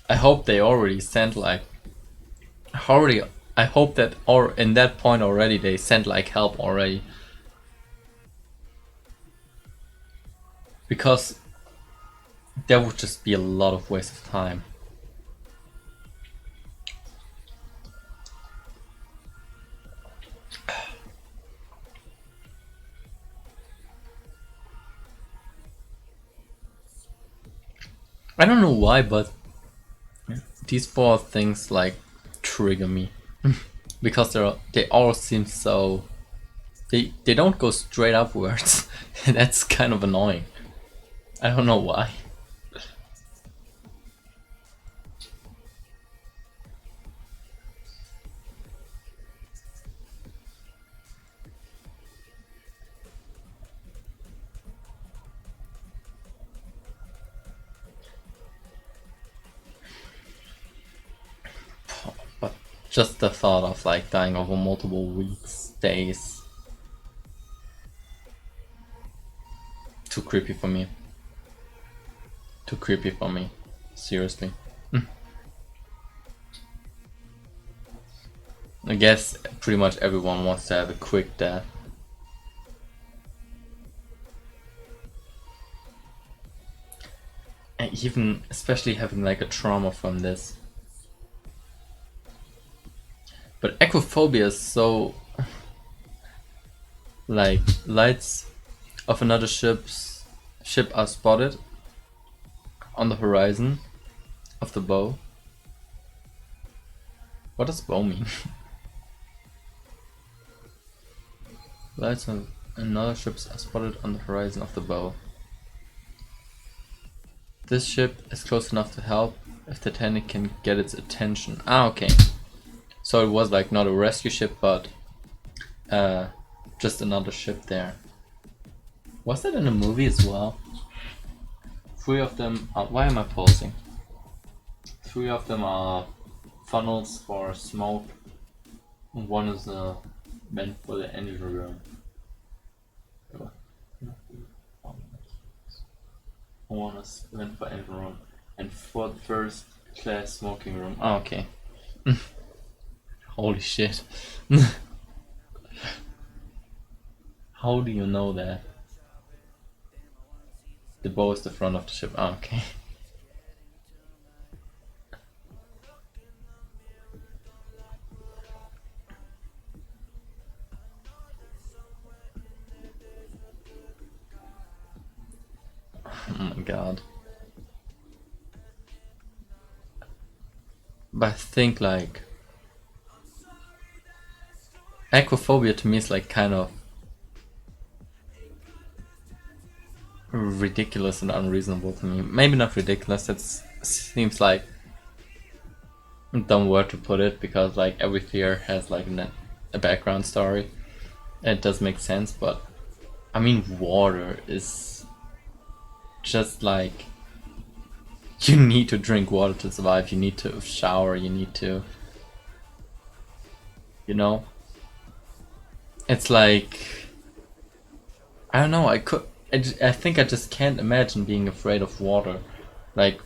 I hope they already sent like I hope that or in that point already they sent like help already. Because there would just be a lot of waste of time. I don't know why, but these four things like trigger me because they all seem so they don't go straight upwards. That's kind of annoying. I don't know why. But just the thought of like dying over multiple weeks, days, too creepy for me. Too creepy for me. Seriously. I guess pretty much everyone wants to have a quick death. And even, especially having like a trauma from this. But aquaphobia is so... like, lights of another ship are spotted on the horizon of the bow. What does bow mean? Lights of another ships are spotted on the horizon of the bow. This ship is close enough to help if Titanic can get its attention. Ah, okay. So it was like not a rescue ship, but just another ship there. Was that in a movie as well? 3 of them are... Why am I pausing? 3 of them are funnels for smoke. And 1 is meant for the engine room. 1 is meant for engine room. And for the first class smoking room. Oh, okay. Holy shit. How do you know that? The bow is the front of the ship. Oh, okay. Oh my god. But I think like aquaphobia to me is like kind of ridiculous and unreasonable to me. Maybe not ridiculous, that seems like a dumb word to put it, because like every fear has like a background story. It does make sense, but I mean water is just like, you need to drink water to survive, you need to shower, you need to, you know? It's like, I don't know, I think I just can't imagine being afraid of water. Like,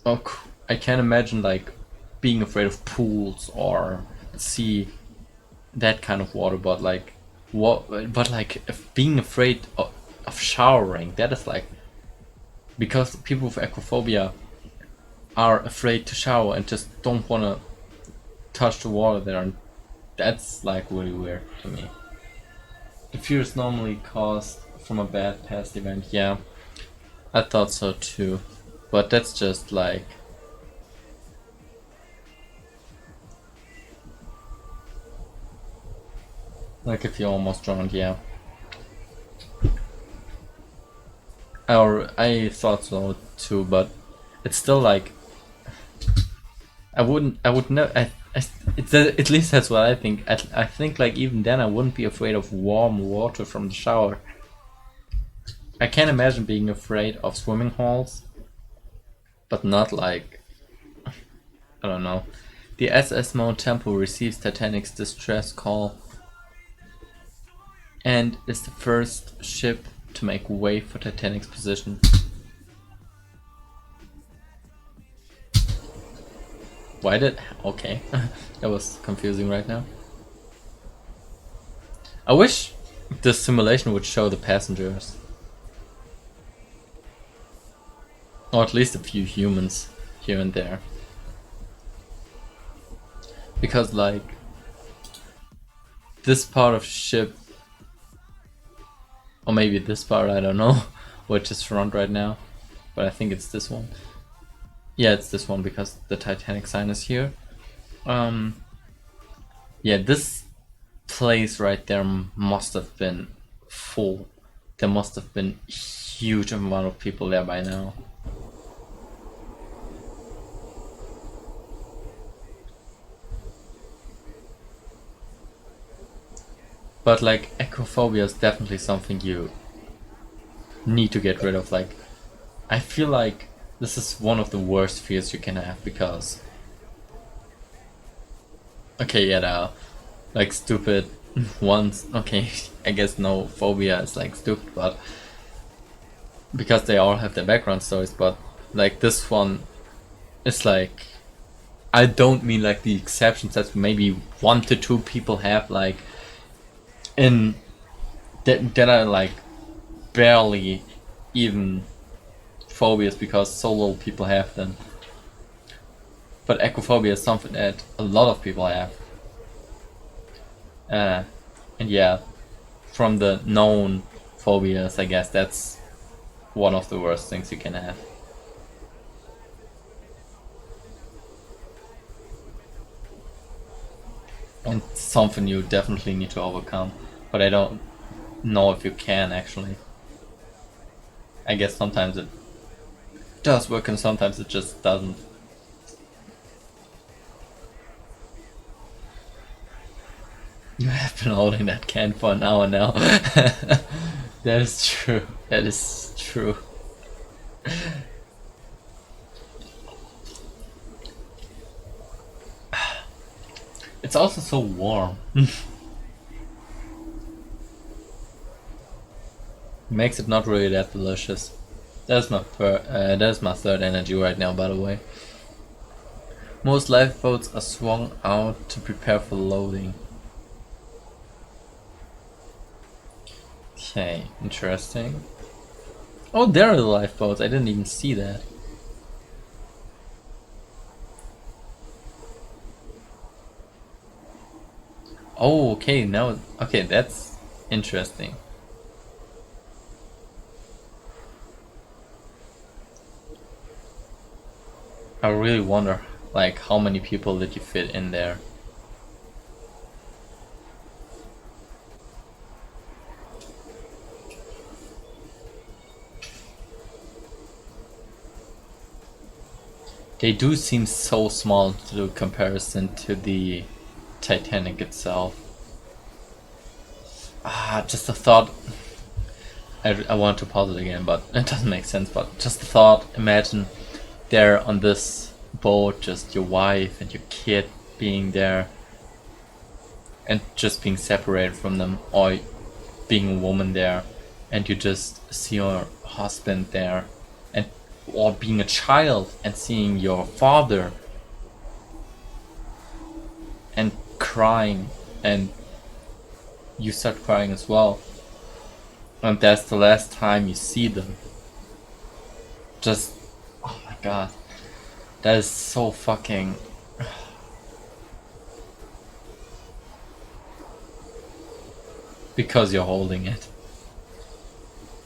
oh, I can't imagine like being afraid of pools or sea, that kind of water, but like, but like being afraid of showering, that is like, because people with aquaphobia are afraid to shower and just don't want to touch the water there, and that's like really weird to me. The fear is normally caused from a bad past event. Yeah, I thought so too, but that's just like, if you almost drowned. Yeah, or I thought so too, but it's still like, I would never. At least that's what I think. I think like even then I wouldn't be afraid of warm water from the shower. I can't imagine being afraid of swimming holes, but not like, I don't know. The SS Mount Temple receives Titanic's distress call and is the first ship to make way for Titanic's position. Why did... Okay, that was confusing right now. I wish the simulation would show the passengers. Or at least a few humans here and there. Because like, this part of ship, or maybe this part, I don't know which is front right now, but I think it's this one. Yeah, it's this one because the Titanic sign is here. Yeah, this place right there must have been full. There must have been huge amount of people there by now. But like acrophobia is definitely something you need to get rid of. Like, I feel like this is one of the worst fears you can have because, okay, yeah, there are like stupid ones. Okay, I guess no phobia is like stupid, but because they all have their background stories. But like this one is like, I don't mean like the exceptions that maybe 1 to 2 people have, like in that are like barely even phobias because so little people have them. But acrophobia is something that a lot of people have. And yeah, from the known phobias, I guess that's one of the worst things you can have. And something you definitely need to overcome. But I don't know if you can actually. I guess sometimes it does work and sometimes it just doesn't. You have been holding that can for an hour now. That is true. That is true. It's also so warm. Makes it not really that delicious. That's my third energy right now, by the way. Most lifeboats are swung out to prepare for loading. Okay, interesting. Oh, there are the lifeboats. I didn't even see that. Oh, okay, now, okay, that's interesting. I really wonder, like, how many people did you fit in there? They do seem so small to comparison to the Titanic itself. Just a thought. I want to pause it again, but it doesn't make sense. But just a thought. Imagine there on this boat, just your wife and your kid being there, and just being separated from them, or being a woman there, and you just see your husband there, and or being a child and seeing your father and crying, and you start crying as well, and that's the last time you see them. Just, oh my god, that is so fucking. Because you're holding it.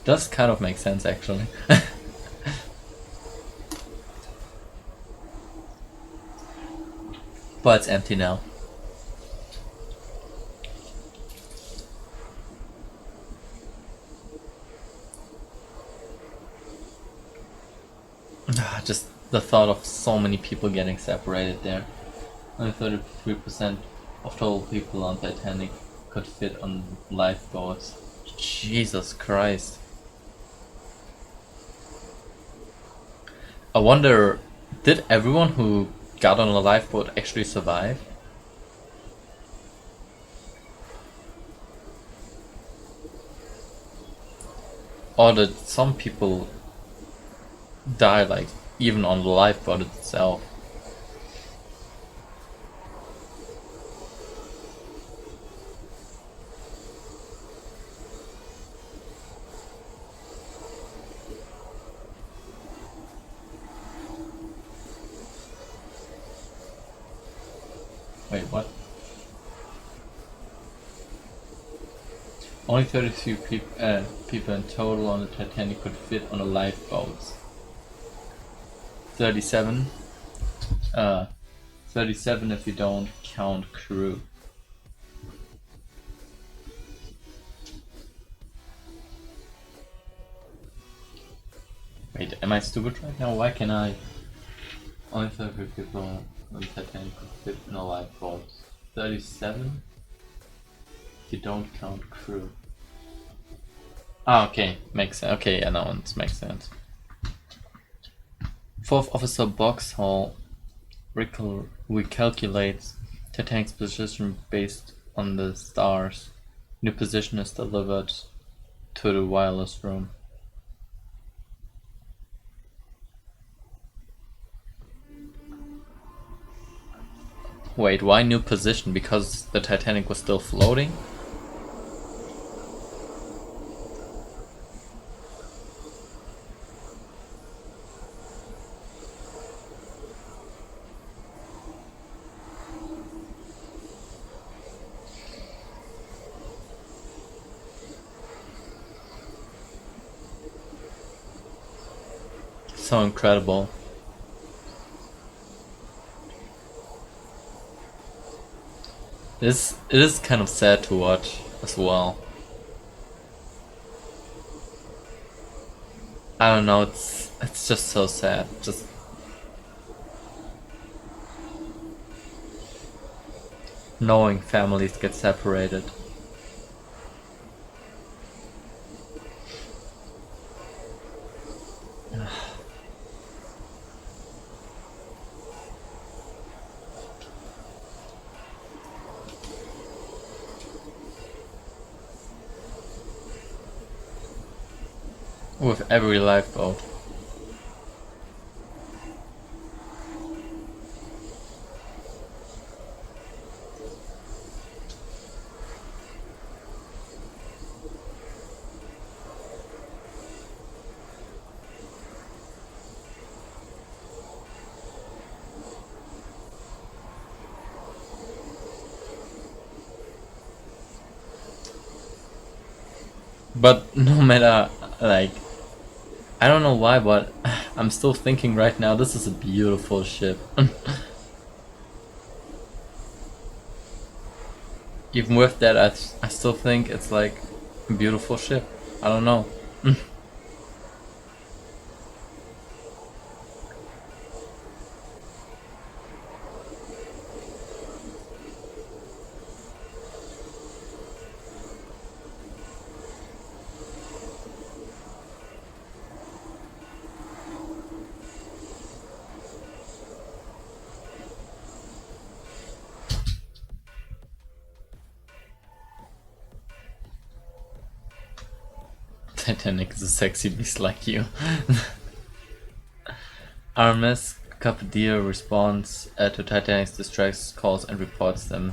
Does kind of make sense actually. But it's empty now. Just the thought of so many people getting separated there. Only 33% of total people on Titanic could fit on lifeboats. Jesus Christ. I wonder, did everyone who got on a lifeboat actually survive? Or did some people die, like, even on the lifeboat itself? Wait, what? Only 33 people in total on the Titanic could fit on the lifeboats. 37. 37 if you don't count crew. Wait, am I stupid right now? Why can I only 30 people on Titanic could fit in a lifeboat? 37 if you don't count crew. Ah, okay, makes sense. Okay, yeah, no, it makes sense. Fourth officer Boxhall recalculates Titanic's position based on the stars. New position is delivered to the wireless room. Wait, why new position? Because the Titanic was still floating? So incredible. It is kind of sad to watch as well. I don't know, it's just so sad. Just knowing families get separated. With every lifeboat. But no matter, like, I don't know why, but I'm still thinking right now, this is a beautiful ship. Even with that, I still think it's like a beautiful ship. I don't know. Titanic is a sexy beast like you. RMS Cappadia responds to Titanic's distress calls and reports them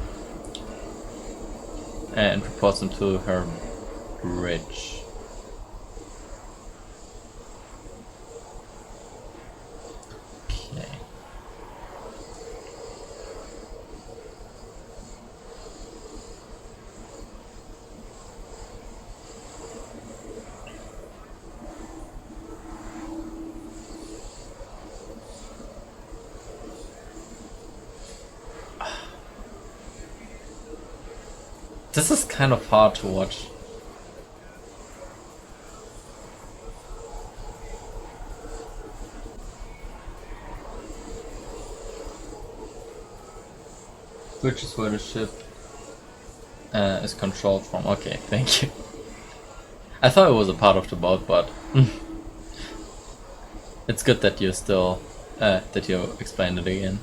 to her bridge. Okay. This is kind of hard to watch. Which is where the ship is controlled from. Okay, thank you. I thought it was a part of the boat, but it's good that you still that you explained it again.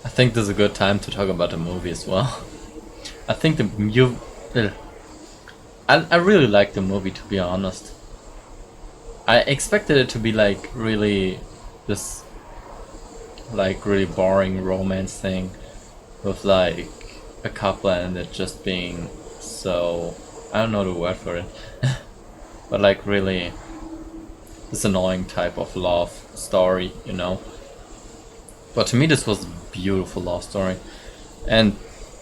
I think this is a good time to talk about the movie as well. I think I really like the movie, to be honest. I expected it to be like really this like really boring romance thing with like a couple and it just being so, I don't know the word for it, but like really this annoying type of love story, you know. But to me this was a beautiful love story, and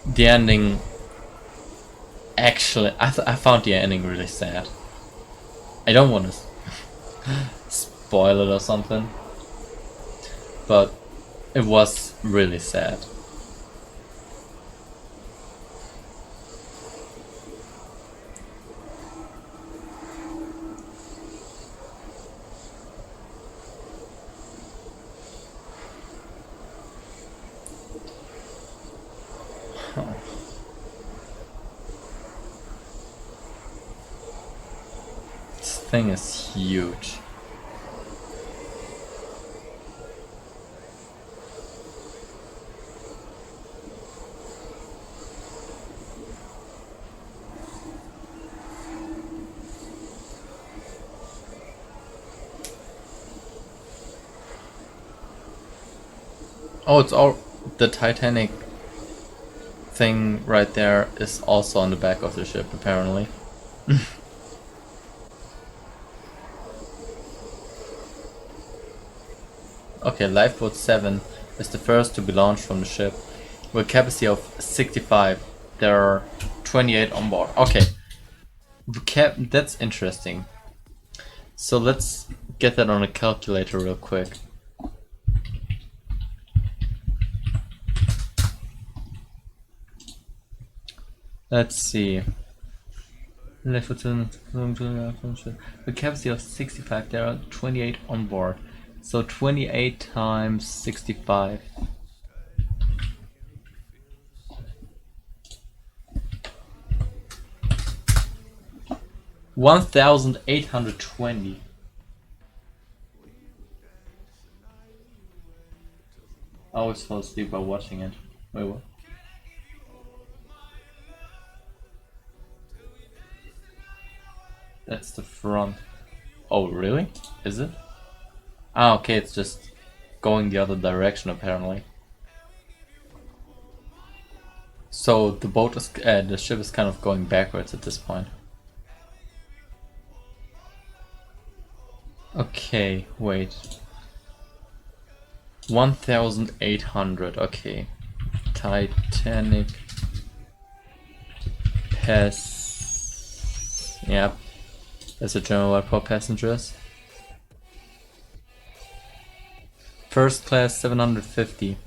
the ending, actually I found the ending really sad. I don't want to spoil it or something, but it was really sad. This thing is huge. Oh, it's all the Titanic thing right there is also on the back of the ship, apparently. Okay, Lifeboat 7 is the first to be launched from the ship with a capacity of 65. There are 28 on board. Okay, that's interesting. So let's get that on a calculator real quick. Let's see. With a capacity of 65, there are 28 on board. So 28 times 65. $1,820. I always fall asleep while watching it. Wait, what? That's the front. Oh, really? Is it? Ah, okay, it's just going the other direction apparently. So the boat is, the ship is kind of going backwards at this point. Okay, wait. 1,800. Okay. Titanic pass. Yep. That's a general word for passengers. First class 750.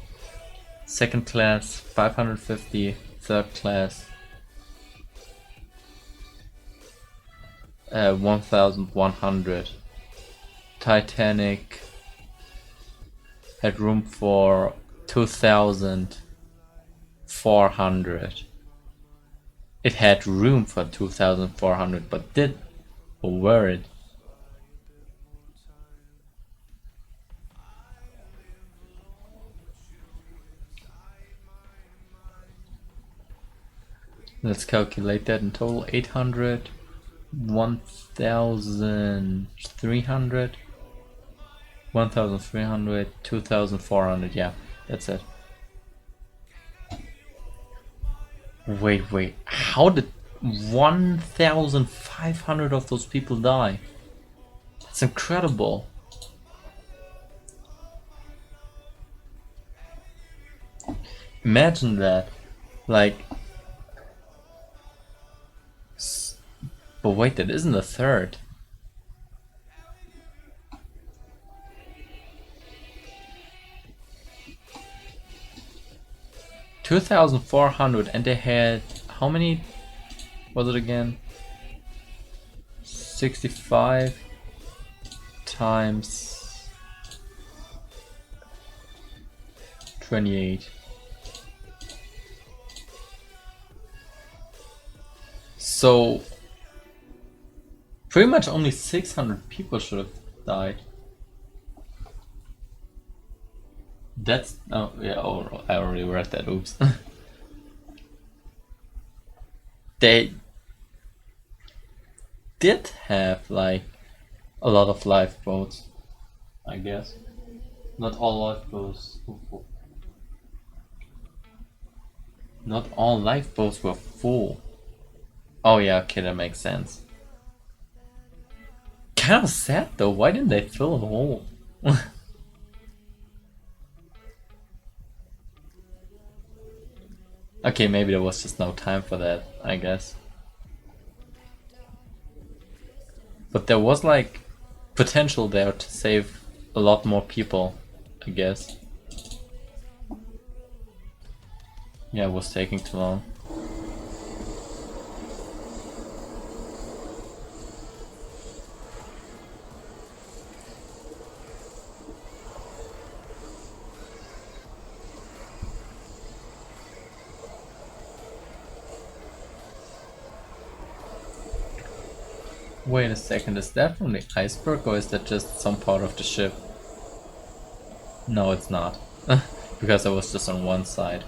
Second class 550. Third class 1,100. Titanic had room for 2,400. It had room for 2,400, but did or were it? Let's calculate that in total. 800, 1,300, 1,300, 2,400. Yeah, that's it. Wait. How did 1,500 of those people die? That's incredible. Imagine that. Like, but wait, that isn't a third. $2,400, and they had how many was it again? 65 times 28. So pretty much only 600 people should have died. That's, oh yeah, oh, I already read that, oops. They did have like a lot of lifeboats, I guess. Not all lifeboats. Not all lifeboats were full. Oh yeah, okay, that makes sense. Kind of sad though. Why didn't they fill the hole? Okay, maybe there was just no time for that, I guess. But there was like potential there to save a lot more people, I guess. Yeah, it was taking too long. Wait a second, is that from the iceberg or is that just some part of the ship? No, it's not. Because I was just on one side.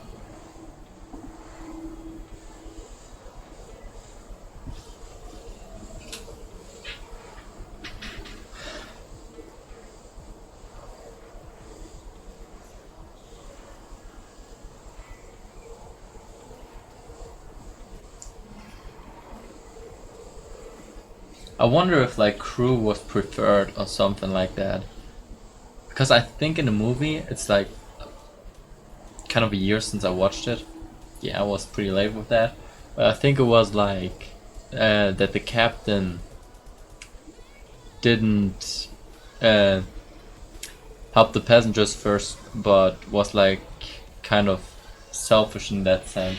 I wonder if like crew was preferred or something like that. Because I think in the movie it's like kind of a year since I watched it. Yeah, I was pretty late with that. But I think it was like that the captain didn't help the passengers first, but was like kind of selfish in that sense.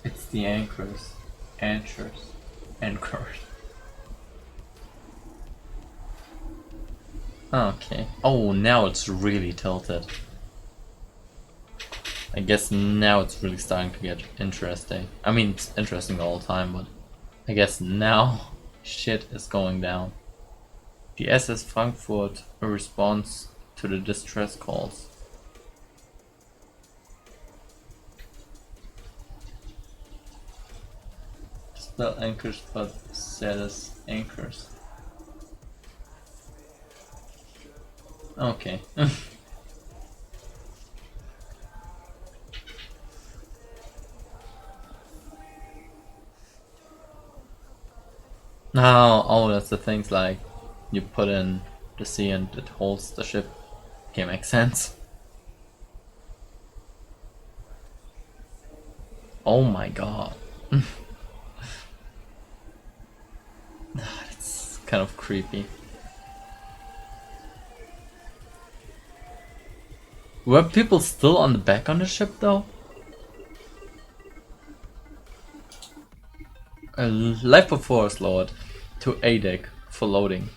It's the anchors. Anchors. Okay. Oh, now it's really tilted. I guess now it's really starting to get interesting. I mean, it's interesting all the time, but I guess now shit is going down. The SS Frankfurt responds to the distress calls. Spell anchors, but says anchors. Okay. Now, oh, that's the things like you put in the sea and it holds the ship. Okay, makes sense. Oh my god. It's kind of creepy. Were people still on the back on the ship though? Lifeboat 4 is lowered to A deck for loading.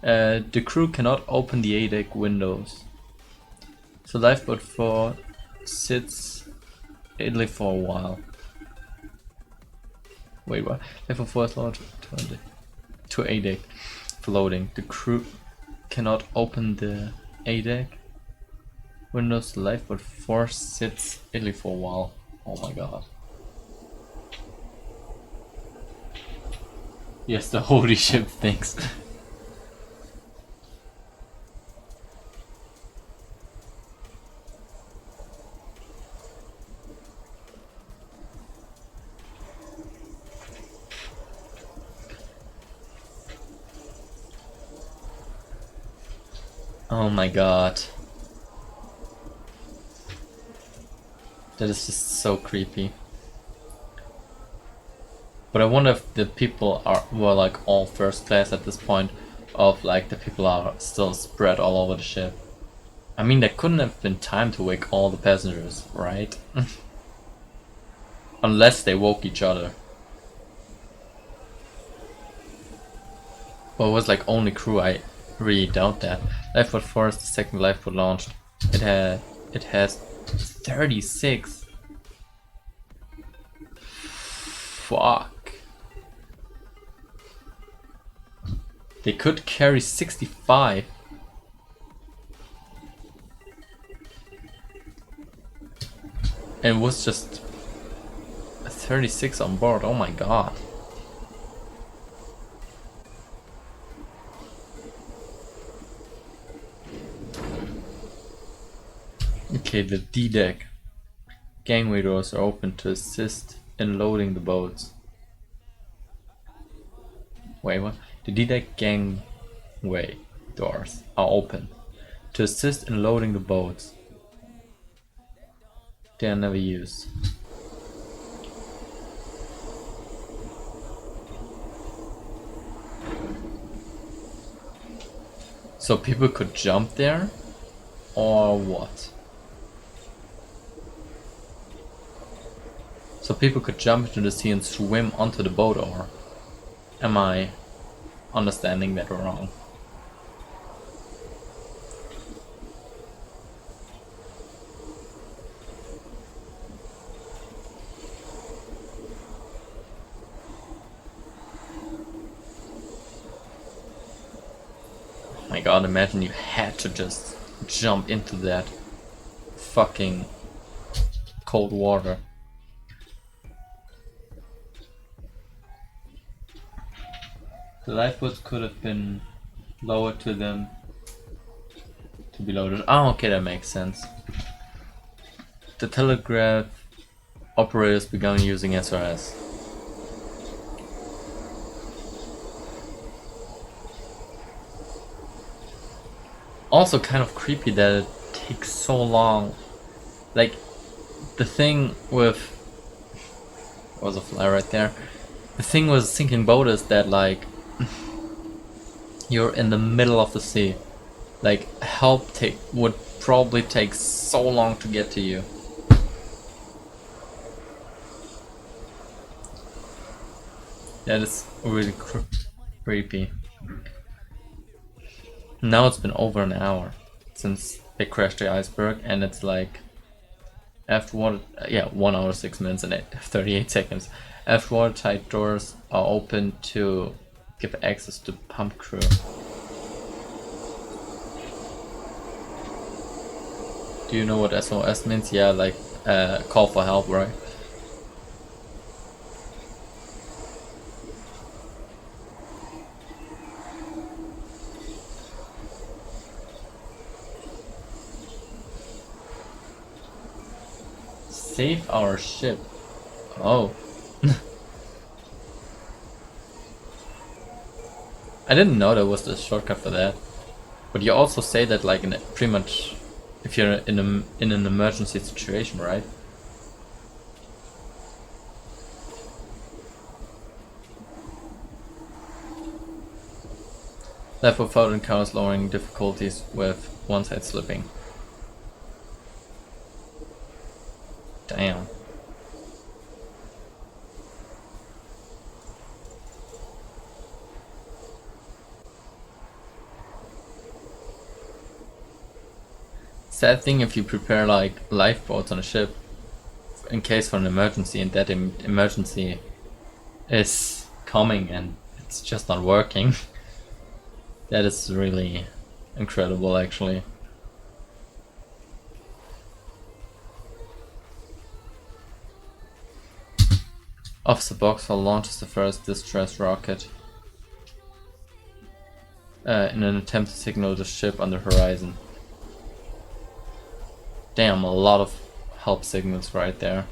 The crew cannot open the A deck windows. So Lifeboat 4 sits idly for a while. Wait, what? Lifeboat 4 is lowered to A deck for loading. The crew cannot open the A deck windows. Lifeboat 4 sits idly for a while. Oh my god. Yes, the holy ship thinks. Oh my god. That is just so creepy. But I wonder if the people were like all first class at this point, of like the people are still spread all over the ship. I mean, there couldn't have been time to wake all the passengers, right? Unless they woke each other. Well, it was like only crew, I really doubt that. Lifeboat 4 is the second lifeboat launched. It has 36. Fuck. They could carry 65. And it was just 36 on board. Oh my god. Okay, the D-deck gangway doors are open to assist in loading the boats. Wait, what? The D-deck gangway doors are open to assist in loading the boats. They are never used. So people could jump there? Or what? So people could jump into the sea and swim onto the boat, or am I understanding that wrong? Oh my god, imagine you had to just jump into that fucking cold water. The lifeboats could have been lowered to them to be loaded. Oh, okay, that makes sense. The telegraph operators began using SRS. Also kind of creepy that it takes so long. Like, the thing with... was a fly right there. The thing with sinking boat is that, like, you're in the middle of the sea. Like, help would probably take so long to get to you. That is really creepy. Now it's been over an hour since they crashed the iceberg, and it's like after water, 1 hour 6 minutes and 38 seconds. After watertight doors are open to give access to pump crew. Do you know what SOS means? Yeah, like call for help, right? Save our ship. Oh. I didn't know there was a shortcut for that. But you also say that like in pretty much if you're in an emergency situation, right? Left without encounters lowering difficulties with one side slipping. Damn. Sad thing if you prepare like lifeboats on a ship in case for an emergency, and that emergency is coming and it's just not working. That is really incredible, actually. Officer Boxhall launches the first distress rocket in an attempt to signal the ship on the horizon. Damn, a lot of help signals right there.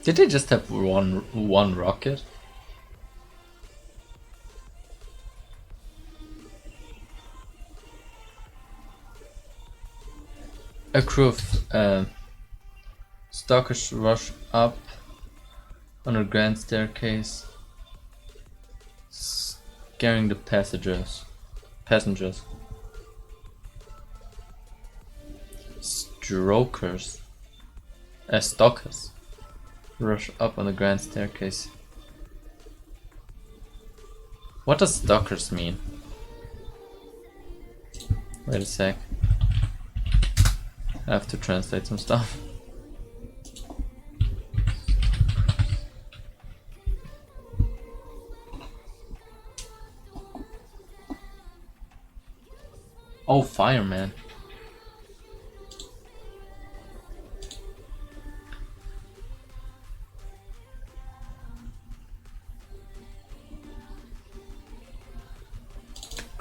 Did they just have one rocket? A crew of stalkers rush up on a grand staircase, scaring the passengers. Stalkers rush up on the grand staircase. What does stalkers mean? Wait a sec. I have to translate some stuff. Oh, fireman.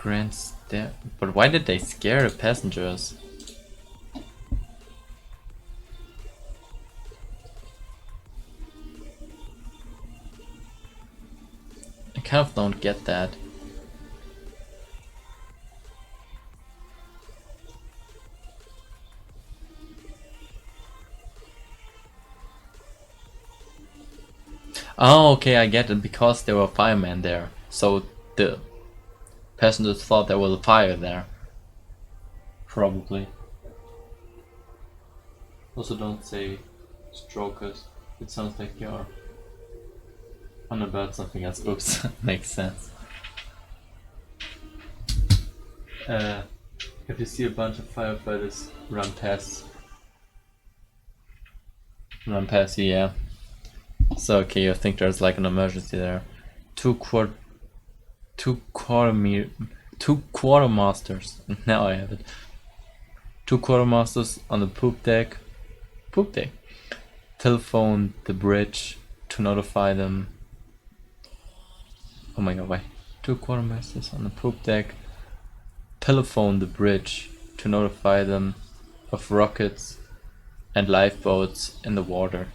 Grand stair. But why did they scare the passengers? I kind of don't get that. Oh, okay, I get it, because there were firemen there. So the passengers thought there was a fire there. Probably. Also, don't say strokers. It sounds like you're on about something else. Oops, makes sense. If you see a bunch of firefighters run past you, yeah. So okay, you think there's like an emergency there. Two quartermasters. Now I have it. Two quartermasters on the poop deck. Telephone the bridge to notify them. Oh my god, wait. Two quartermasters on the poop deck. Telephone the bridge to notify them of rockets and lifeboats in the water.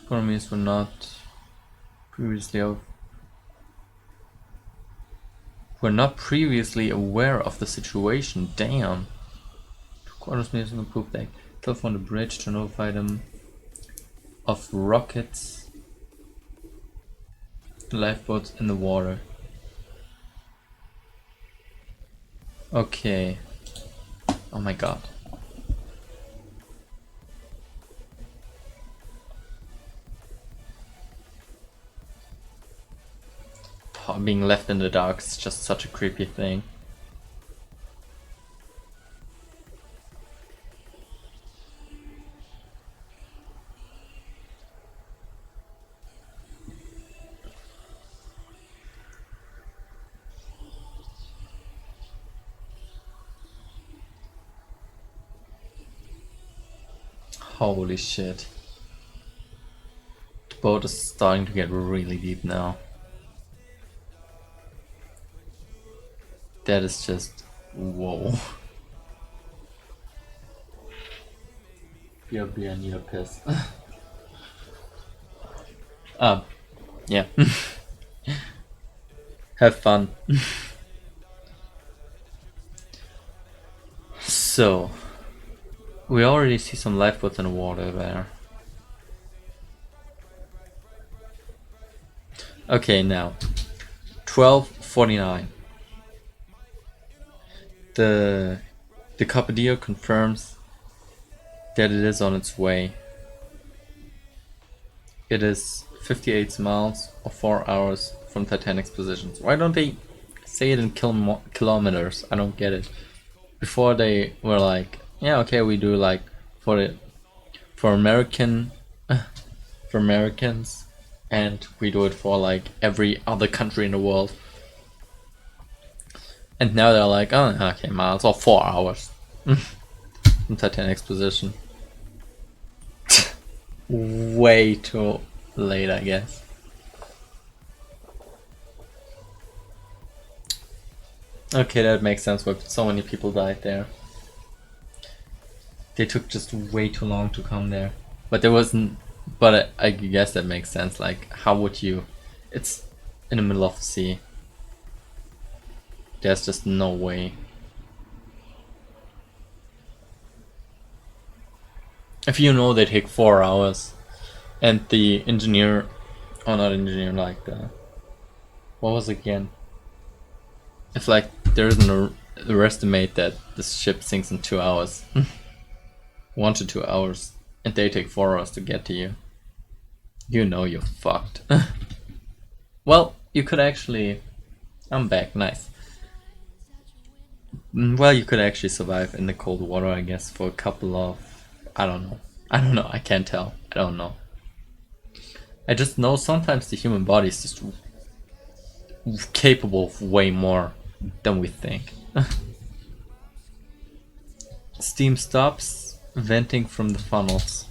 Quartermasters were not previously aware of the situation. Damn. Quartermasters on the poop deck. Telephone the bridge to notify them of rockets, lifeboats in the water. Okay. Oh my god. Being left in the dark is just such a creepy thing. Holy shit. The boat is starting to get really deep now. That is just... whoa. Beer, I need a piss. Yeah. Have fun. So, we already see some lifeboats in the water there. Okay, now 12:49. The Carpathia confirms that it is on its way. It is 58 miles or 4 hours from Titanic's positions. Why don't they say it in kilometers? I don't get it. Before they were like, yeah, okay, we do like for Americans, and we do it for like every other country in the world. And now they're like, oh, okay, miles or 4 hours from Titanic's position. Way too late, I guess. Okay, that makes sense why so many people died there. They took just way too long to come there. But there wasn't... But I guess that makes sense. Like, how would you... It's in the middle of the sea. There's just no way. If you know they take 4 hours, and the engineer, or not engineer, like the... What was it again? If like there's an estimate that this ship sinks in 2 hours. 1 to 2 hours. And they take 4 hours to get to you. You know you're fucked. Well, you could actually... I'm back, nice. Well, you could actually survive in the cold water, I guess, for a couple of... I don't know, I can't tell. I don't know. I just know sometimes the human body is just capable of way more than we think. Steam stops venting from the funnels.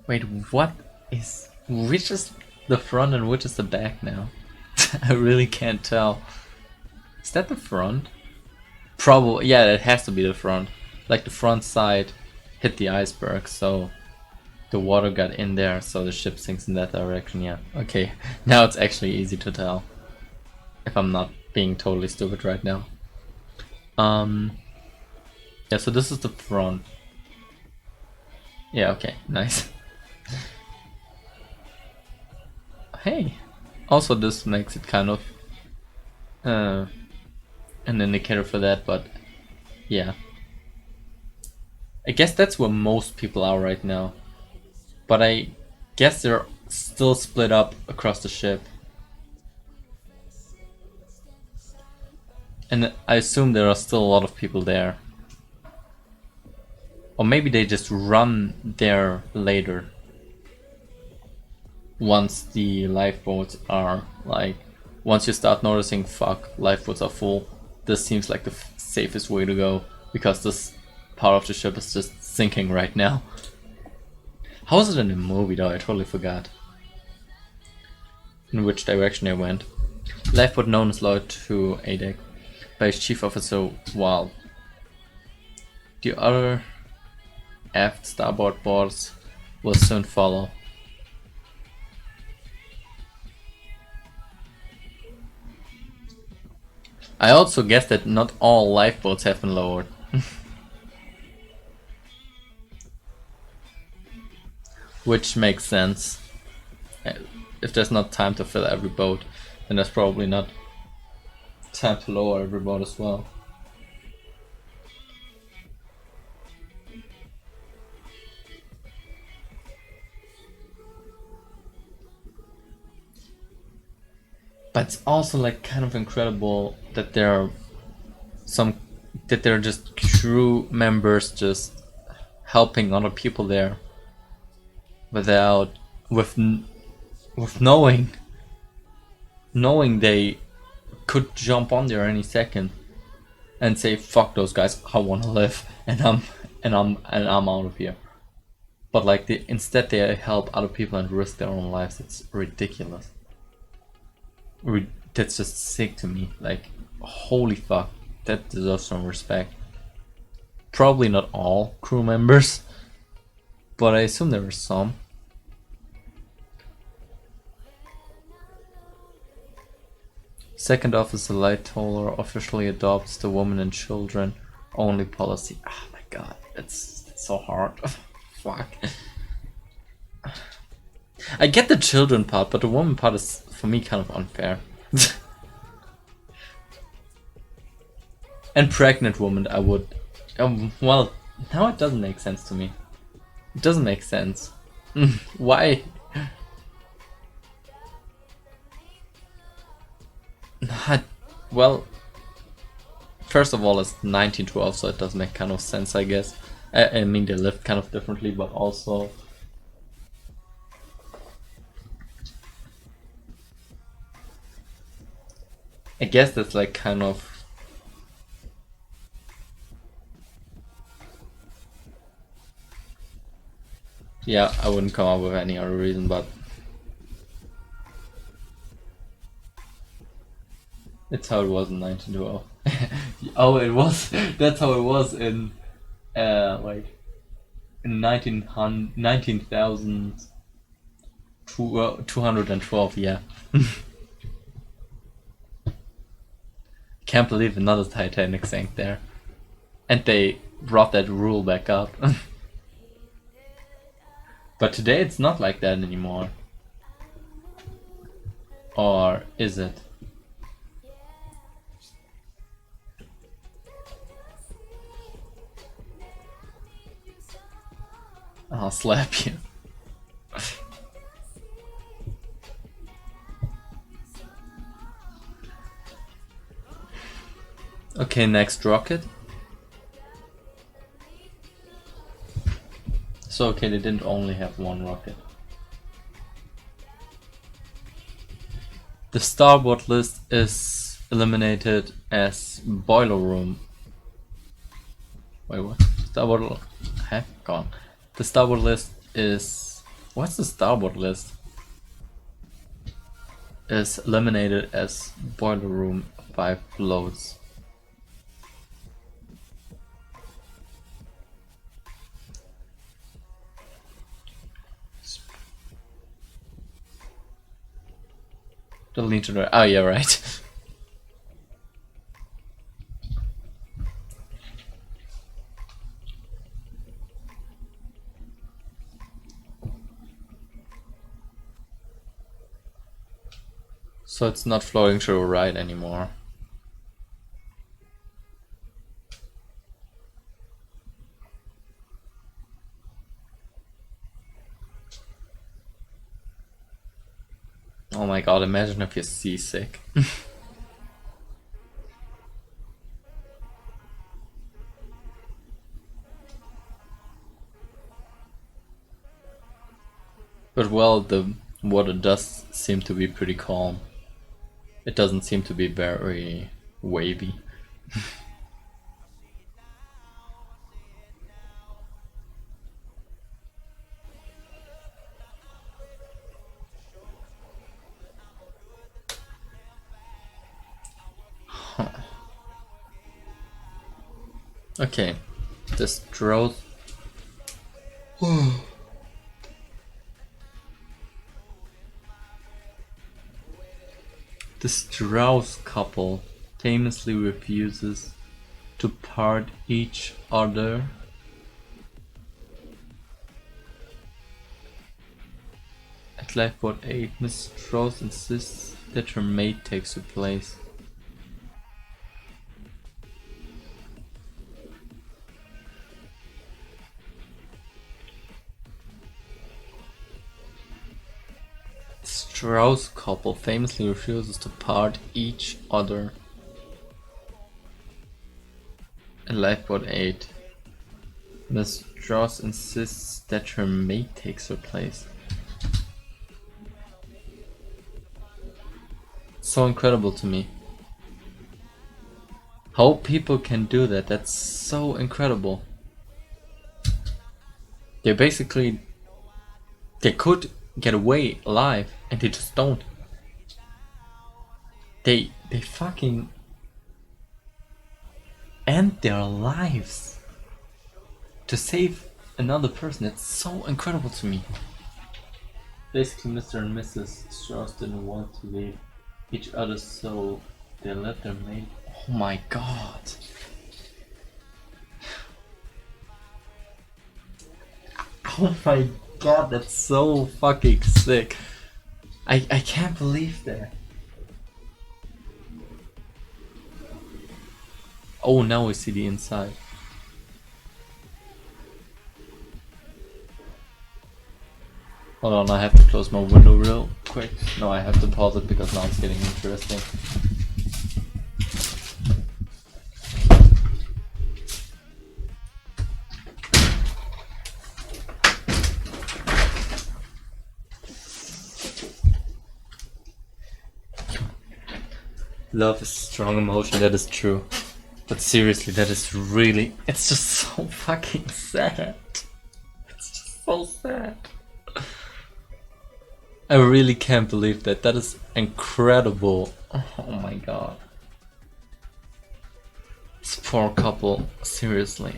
Wait, what is... which is the front and which is the back now? I really can't tell. Is that the front? Probably, yeah, it has to be the front. Like the front side hit the iceberg, so the water got in there, so the ship sinks in that direction, yeah. Okay, now it's actually easy to tell. If I'm not being totally stupid right now. Yeah, so this is the front. Yeah, okay, nice. Hey, also this makes it kind of an indicator for that, but yeah. I guess that's where most people are right now. But I guess they're still split up across the ship. And I assume there are still a lot of people there. Or maybe they just run there later. Once the lifeboats are like... once you start noticing, fuck, lifeboats are full. This seems like the safest way to go. Because this part of the ship is just sinking right now. How was it in the movie though? I totally forgot. In which direction they went. Lifeboat known as loyal to ADEC by his chief officer Wild. The other aft starboard boards will soon follow. I also guess that not all lifeboats have been lowered. Which makes sense. If there's not time to fill every boat, then there's probably not time to lower every boat as well. But it's also like kind of incredible that there are that there are just crew members just helping other people there without with knowing they could jump on there any second and say fuck those guys, I want to live and I'm out of here. But like instead they help other people and risk their own lives. It's ridiculous. That's just sick to me. Like, holy fuck, that deserves some respect. Probably not all crew members, but I assume there are some. Second officer Lightoller officially adopts the women and children only policy. Oh my god, it's so hard. Fuck. I get the children part, but the woman part is, for me, kind of unfair. And pregnant woman, I would... well, now it doesn't make sense to me. It doesn't make sense. Why? Well, first of all, it's 1912, so it does make kind of sense, I guess. I mean, they lived kind of differently, but also... I guess that's like kind of... yeah, I wouldn't come up with any other reason, but... it's how it was in 1912. Oh, it was... that's how it was in... like... in 19,212, yeah. Can't believe another Titanic sank there. And they brought that rule back up. But today it's not like that anymore. Or is it? I'll slap you. Okay, next rocket. So okay, they didn't only have one rocket. The starboard list is eliminated as boiler room. Wait, what? Starboard. Gone. The starboard list is. What's the starboard list? Is eliminated as boiler room 5 floats. Delete to. Oh yeah, right. So it's not floating through right anymore. Oh my god, imagine if you're seasick. But well, the water does seem to be pretty calm. It doesn't seem to be very wavy. Huh. Okay, this drought. The Strauss couple famously refuses to part each other. At Lifeboat 8, Miss Strauss insists that her mate takes her place. Strauss couple famously refuses to part each other. In Lifeboat 8, Miss Strauss insists that her mate takes her place. So incredible to me. How people can do that, that's so incredible. They could get away alive and they just don't. They fucking end their lives to save another person. It's so incredible to me. Basically, Mr. and Mrs. Strauss didn't want to leave each other, so they let their mate. Oh my god. Oh my god, that's so fucking sick. I can't believe that. Oh, now we see the inside. Hold on, I have to close my window real quick. No, I have to pause it because now it's getting interesting. Love is a strong emotion, that is true. But seriously, that is really... It's just so fucking sad. It's just so sad. I really can't believe that. That is incredible. Oh my god. This poor couple, seriously.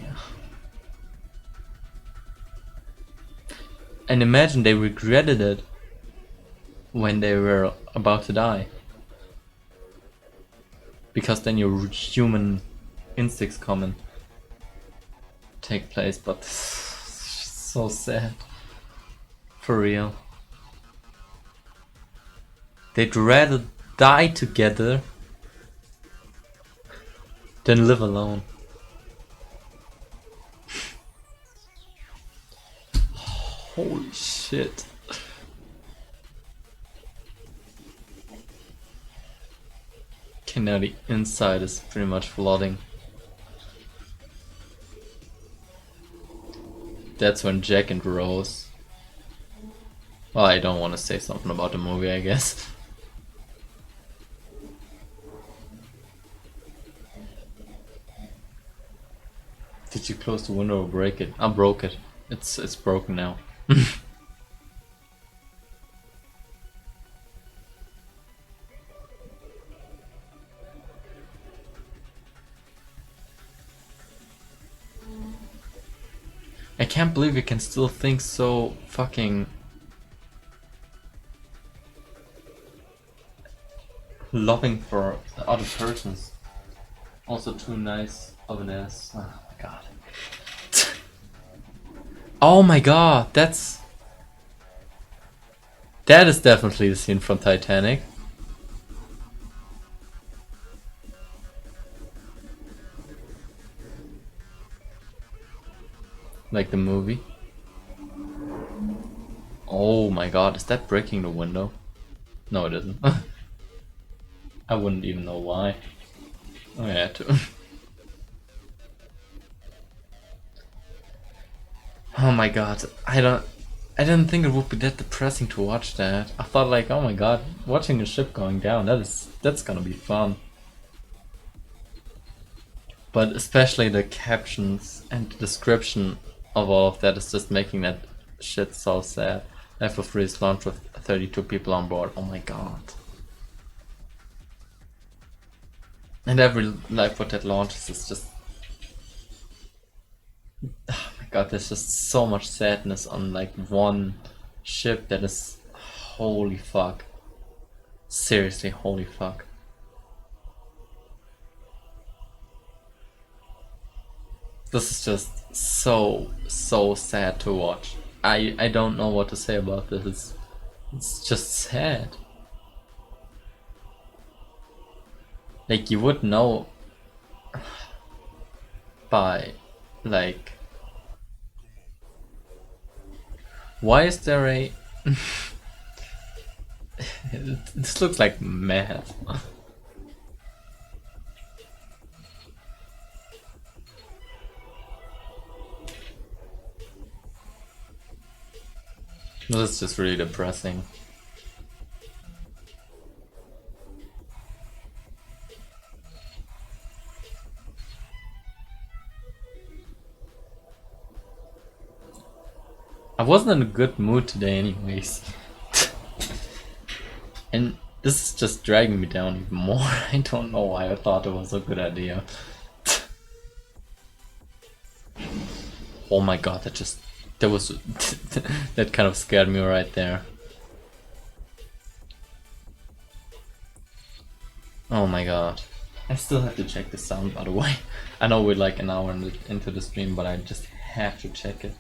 And imagine they regretted it when they were about to die. Because then your human instincts come and take place, but so sad. For real. They'd rather die together than live alone. Holy shit. Okay, now the inside is pretty much flooding. That's when Jack and Rose... Well, I don't want to say something about the movie, I guess. Did you close the window or break it? I broke it. It's broken now. I can't believe you can still think so fucking loving for other persons. Also too nice of an ass. Oh my god. Oh my god, that is definitely the scene from Titanic. Like the movie. Oh my god, is that breaking the window? No, it isn't. I wouldn't even know why. Oh, I had to. Oh my god, I didn't think it would be that depressing to watch that. I thought like, oh my god, watching a ship going down, that's gonna be fun. But especially the captions and the description of all of that is just making that shit so sad. F-3 is launched with 32 people on board. Oh my god. And every lifeboat that launches is just... Oh my god, there's just so much sadness on like one ship that is... Holy fuck. Seriously, holy fuck. This is just so sad to watch. I don't know what to say about this. It's just sad. Like you would know by like why is there a this looks like math. This is just really depressing. I wasn't in a good mood today anyways. And this is just dragging me down even more. I don't know why I thought it was a good idea. Oh my god, that was that kind of scared me right there. Oh my god. I still have to check the sound by the way. I know we're like an hour into the stream, but I just have to check it.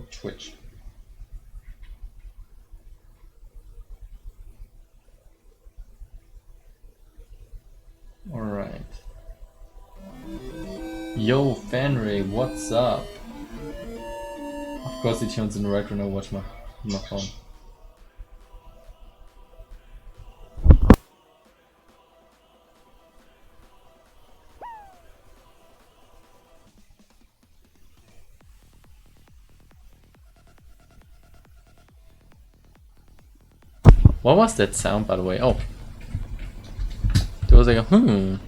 Twitch. Alright. Yo, Fanray, what's up? Of course, he tunes in right when I watch my phone. What was that sound, by the way? Oh. There was like a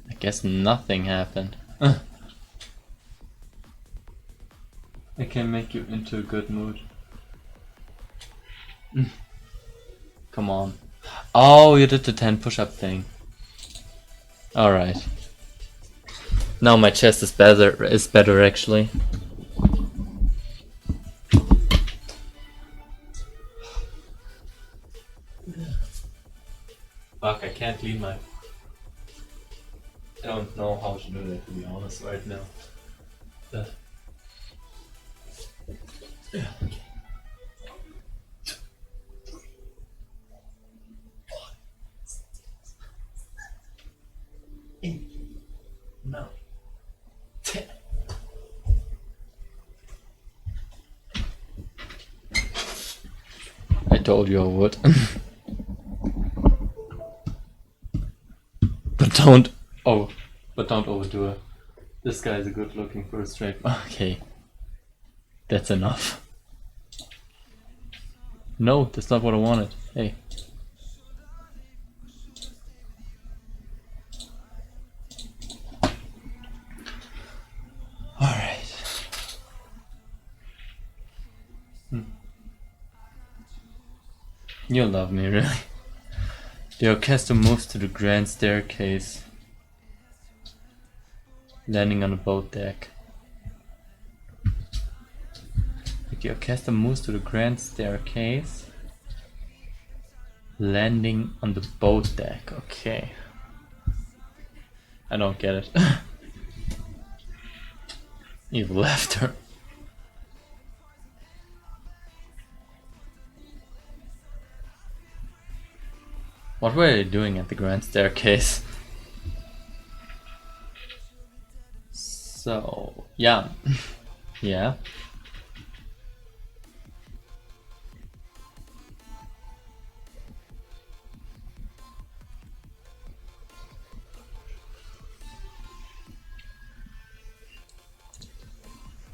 I guess nothing happened. It can make you into a good mood. Come on. Oh, you did the 10 push-up thing. Alright. Now my chest is better actually. Fuck, I can't clean my... I don't know how to do that, to be honest, right now. Yeah. No. I told you I would. But don't overdo it. This guy is good looking for a straight. Okay. That's enough. No, that's not what I wanted. Hey. Alright. You love me, really. The orchestra moves to the grand staircase, landing on the boat deck. The orchestra moves to the grand staircase, landing on the boat deck. Okay. I don't get it. Evil laughter. What were they doing at the grand staircase? So, yeah. Yeah.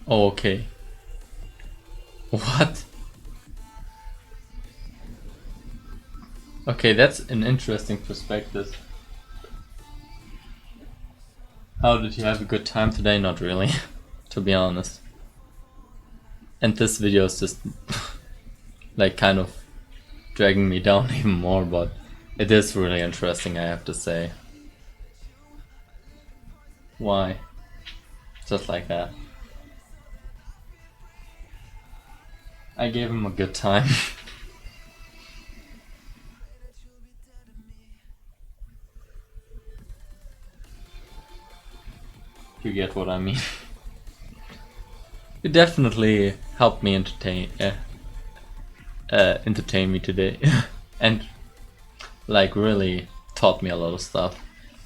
Oh, okay. What? Okay, that's an interesting perspective. How did you have a good time today? Not really, to be honest. And this video is just like kind of dragging me down even more, but it is really interesting, I have to say. Why? Just like that. I gave him a good time. You get what I mean. You definitely helped me entertain me today. And like really taught me a lot of stuff.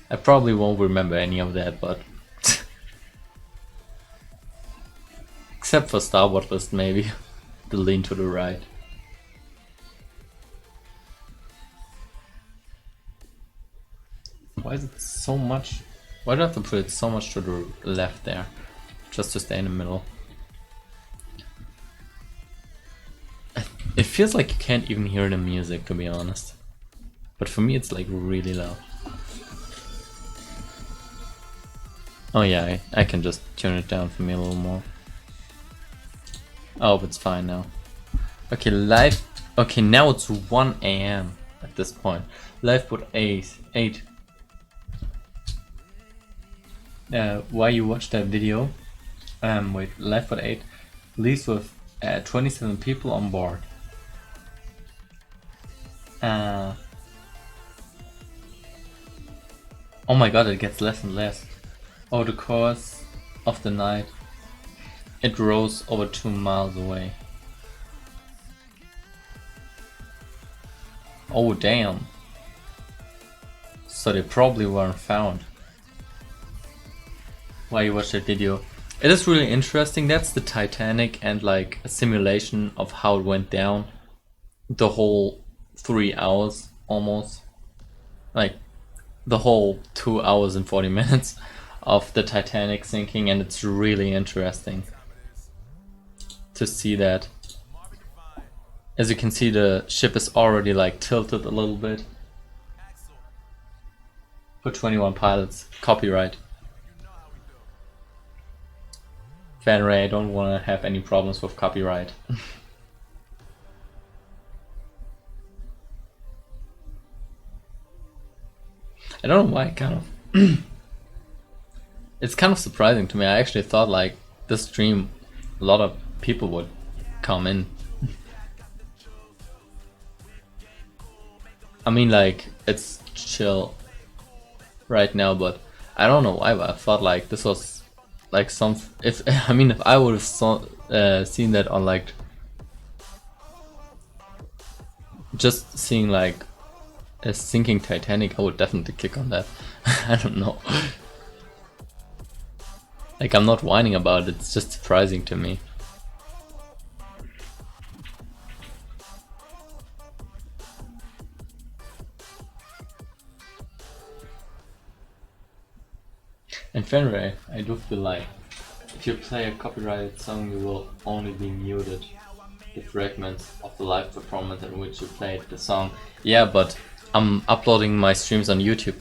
I probably won't remember any of that, but except for starboard list maybe. The lean to the right. Why is it so much? Why do I have to put it so much to the left there? Just to stay in the middle. It feels like you can't even hear the music, to be honest. But for me it's like really loud. Oh yeah, I can just turn it down for me a little more. Oh, it's fine now. Okay, okay, now it's 1 AM at this point. Lifeboat 8. Why you watched that video? Wait, Lifeboat 8 leaves with 27 people on board. Oh my god, it gets less and less. Over the course of the night, it rose over 2 miles away. Oh damn. So they probably weren't found. Why you watch that video? It is really interesting. That's the Titanic and like a simulation of how it went down. The whole 3 hours almost. Like the whole 2 hours and 40 minutes of the Titanic sinking, and it's really interesting to see that. As you can see, the ship is already like tilted a little bit. For 21 pilots, copyright. Fanray, I don't want to have any problems with copyright. I don't know why, kind of. It's kind of surprising to me. I actually thought like this stream, a lot of people would come in. I mean, like, it's chill right now, but I don't know why, but I thought like this was like some. If I mean, if I would have seen that on like just seeing like a sinking Titanic, I would definitely click on that. I don't know. Like, I'm not whining about it, it's just surprising to me. And Fenray, I do feel like if you play a copyrighted song, you will only be muted the fragments of the live performance in which you played the song. Yeah, but I'm uploading my streams on YouTube.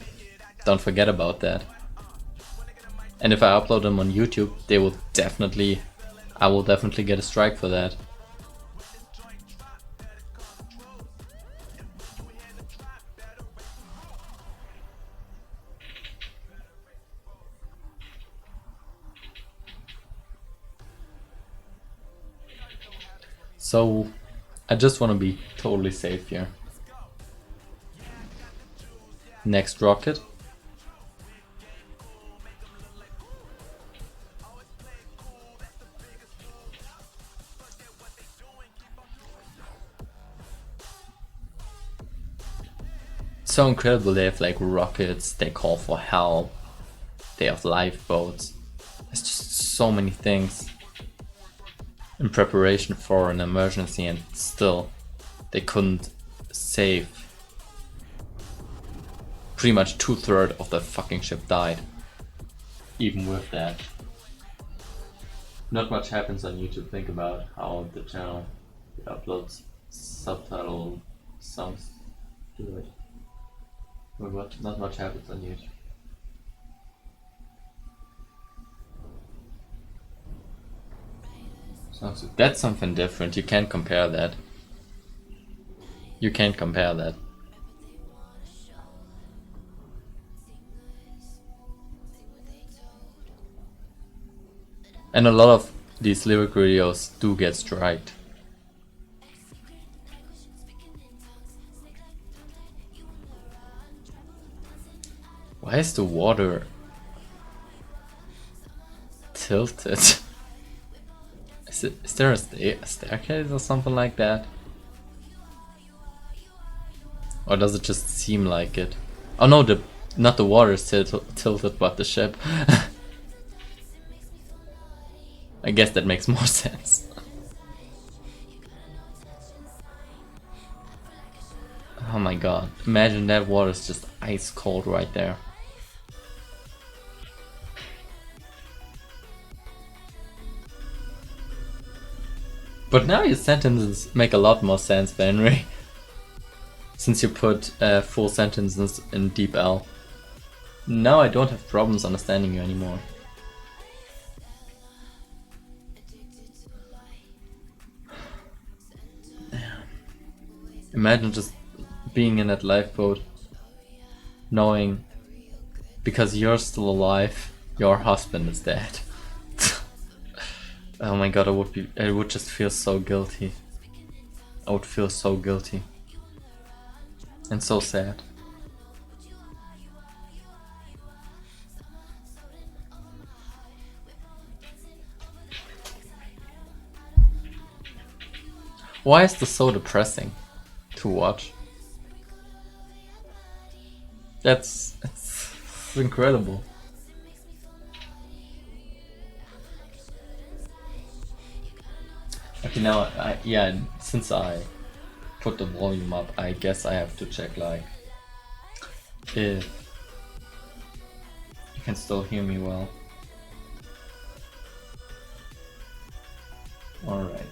Don't forget about that. And if I upload them on YouTube, I will definitely get a strike for that. So I just want to be totally safe here. Next rocket. So incredible. They have like rockets, they call for help, they have lifeboats. There's just so many things in preparation for an emergency, and still they couldn't save. Pretty much 2/3 of the fucking ship died. Even with that. Not much happens on YouTube. Think about how the channel uploads subtitle songs to it. But not much happens on YouTube. So that's something different. You can't compare that. You can't compare that. And a lot of these lyric videos do get striked. Why is the water tilted? Is there a staircase or something like that? Or does it just seem like it? Oh no, not the water is tilted, but the ship. I guess that makes more sense. Oh my god, imagine that water is just ice cold right there. But now your sentences make a lot more sense, Henry. Since you put full sentences in deep L. Now I don't have problems understanding you anymore. Imagine just being in that lifeboat, knowing because you're still alive, your husband is dead. Oh my god, I would just feel so guilty. I would feel so guilty. And so sad. Why is this so depressing to watch? It's incredible. Okay, now yeah, since I put the volume up, I guess I have to check like if you can still hear me well. Alright.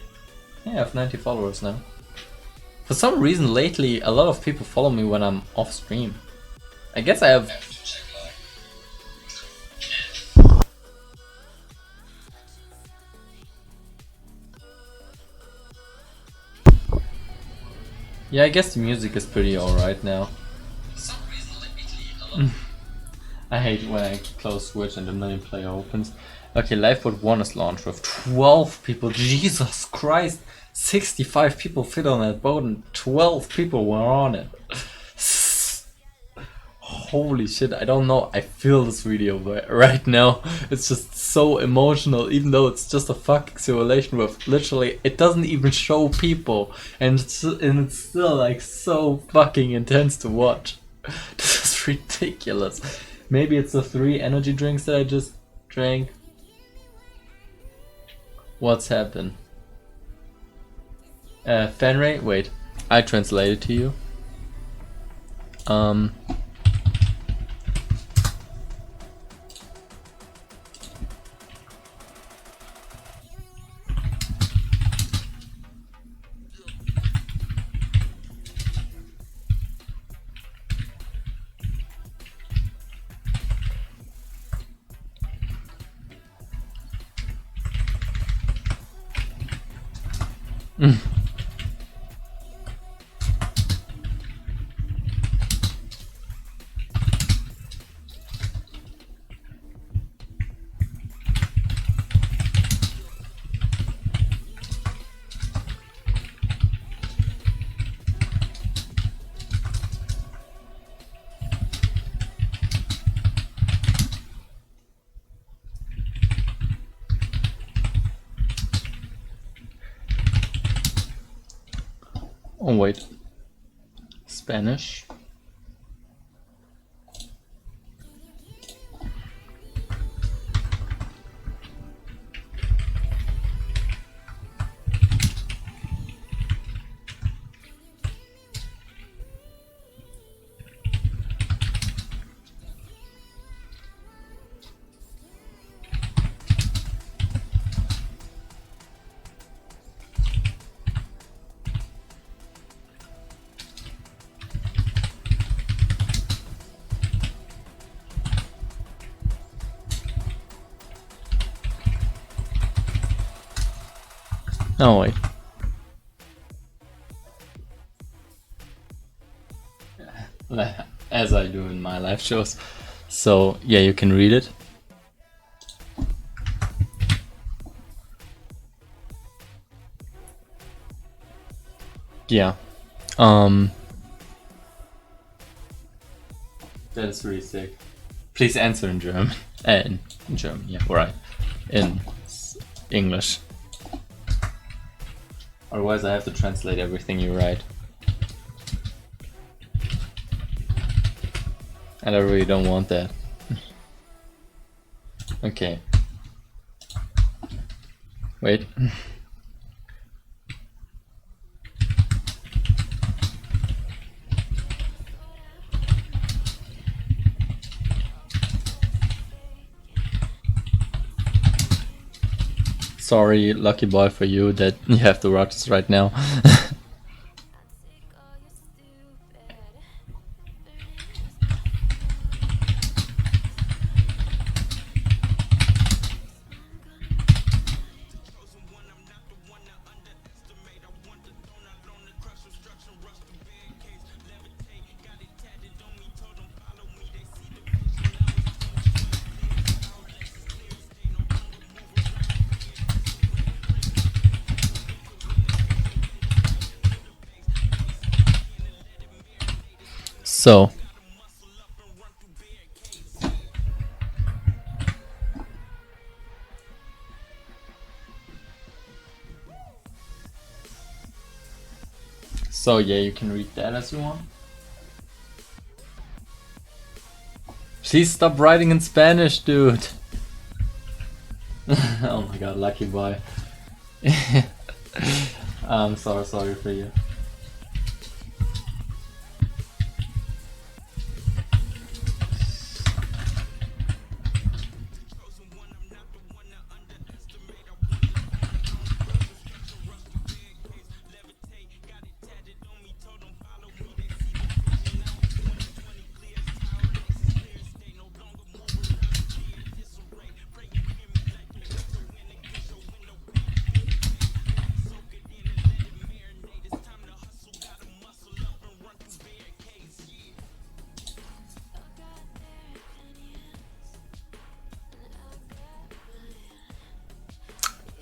Yeah, I have 90 followers now. For some reason lately a lot of people follow me when I'm off stream. I guess I have to check like yeah, I guess the music is pretty alright now. For some reason lately I hate when I close Switch and the million player opens. Okay, Lifeboat 1 is launched with 12 people. Jesus Christ! 65 people fit on that boat and 12 people were on it. Holy shit, I don't know. I feel this video right now. It's just so emotional, even though it's just a fucking simulation with literally, it doesn't even show people. And it's still like so fucking intense to watch. This is ridiculous. Maybe it's the 3 energy drinks that I just drank. What's happened? Fenray, wait, I translated to you. Oh wait, Spanish. Oh wait. As I do in my live shows. So yeah, you can read it. Yeah. That is really sick. Please answer in German. In German, yeah, right. In English. Otherwise I have to translate everything you write. And I really don't want that. Okay. Wait. Sorry, lucky boy, for you that you have to watch this right now. So. So yeah, you can read that as you want. Please stop writing in Spanish, dude. Oh my god, lucky boy. I'm so sorry for you.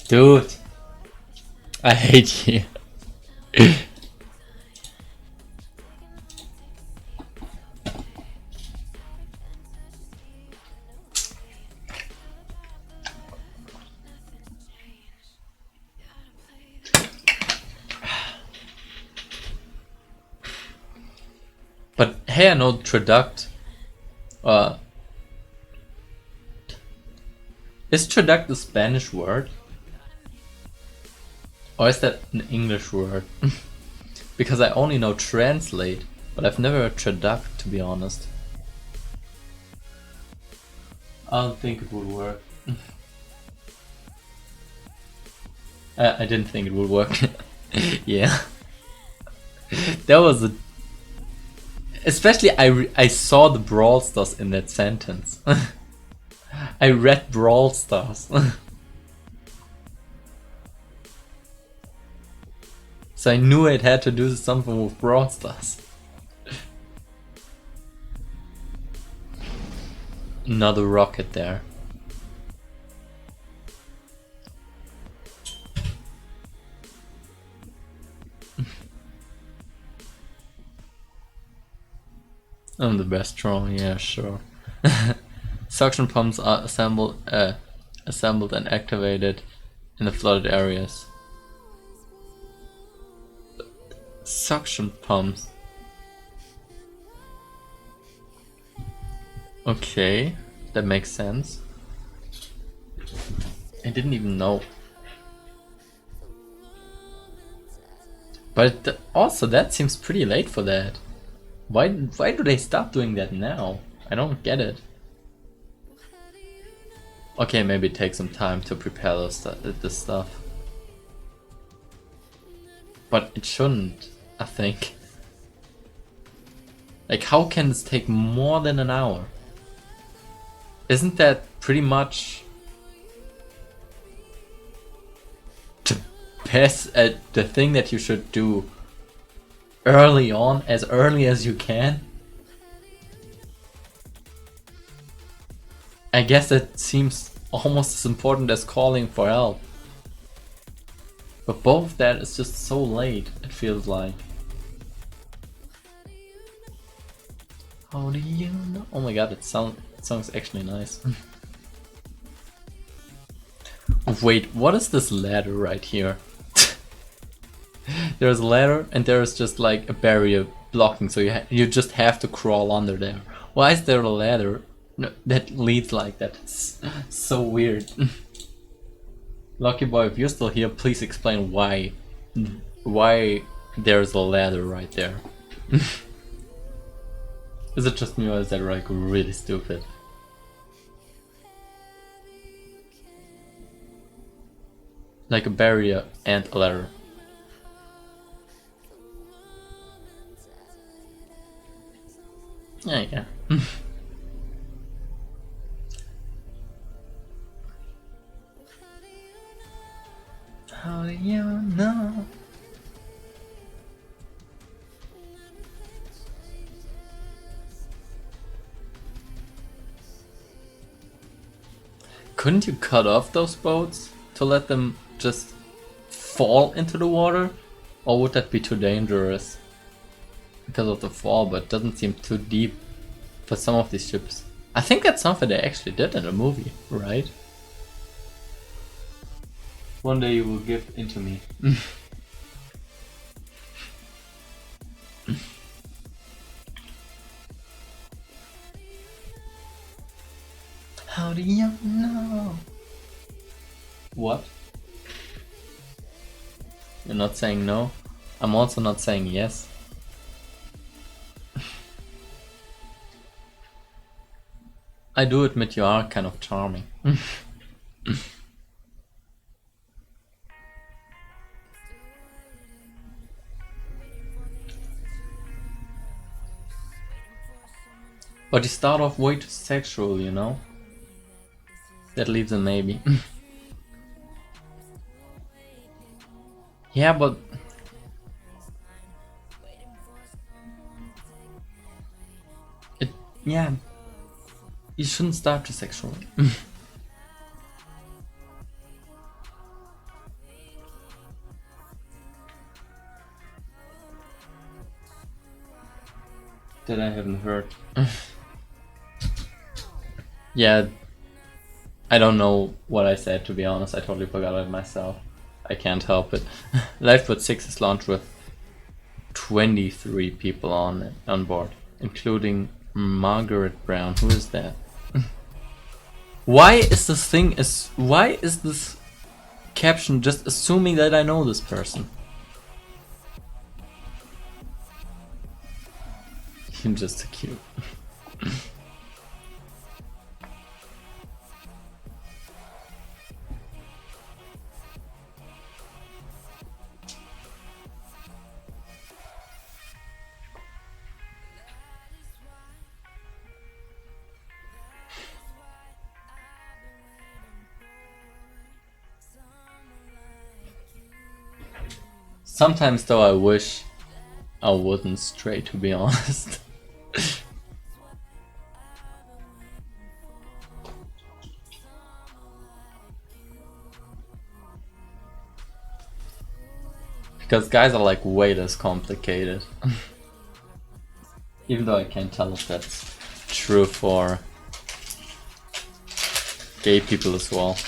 Dude, I hate you. But hey, I know traduct. Is traduct a Spanish word? Or is that an English word? Because I only know translate, but I've never heard traduct, to be honest. I don't think it would work. I didn't think it would work. Yeah. That was a... Especially I saw the Brawl Stars in that sentence. I read Brawl Stars. So I knew it had to do something with Brawl Stars. Another rocket there. I'm the best troll, yeah, sure. Suction pumps are assembled and activated in the flooded areas. Suction pumps. Okay, that makes sense. I didn't even know. But also, that seems pretty late for that. Why do they stop doing that now? I don't get it. Okay, maybe it takes some time to prepare this stuff. But it shouldn't, I think. Like, how can this take more than an hour? Isn't that pretty much to pass at the thing that you should do early on, as early as you can? I guess that seems almost as important as calling for help. But both that is just so late, it feels like. How do you know? Oh my god, it sounds actually nice. Wait, what is this ladder right here? There's a ladder and there's just like a barrier blocking, so you just have to crawl under there. Why is there a ladder that leads like that? It's so weird. Lucky boy, if you're still here, please explain why there's a ladder right there. Is it just me or is that like really stupid? Like a barrier and a ladder. Yeah. How do you know? Couldn't you cut off those boats to let them just fall into the water? Or would that be too dangerous? Because of the fall, but it doesn't seem too deep for some of these ships. I think that's something they actually did in the movie, right? One day you will give in to me. How do you know? What? You're not saying no? I'm also not saying yes. I do admit you are kind of charming. But you start off way too sexual, you know? That leaves a maybe. Yeah, but... Yeah. You shouldn't start too sexual. That I haven't heard. Yeah, I don't know what I said, to be honest. I totally forgot it myself. I can't help it. Lifeboat 6 is launched with 23 people on board, including Margaret Brown. Who is that? Why is this caption just assuming that I know this person? You're just so cute. Sometimes though I wish I wouldn't stray, to be honest. Because guys are like way less complicated. Even though I can't tell if that's true for gay people as well.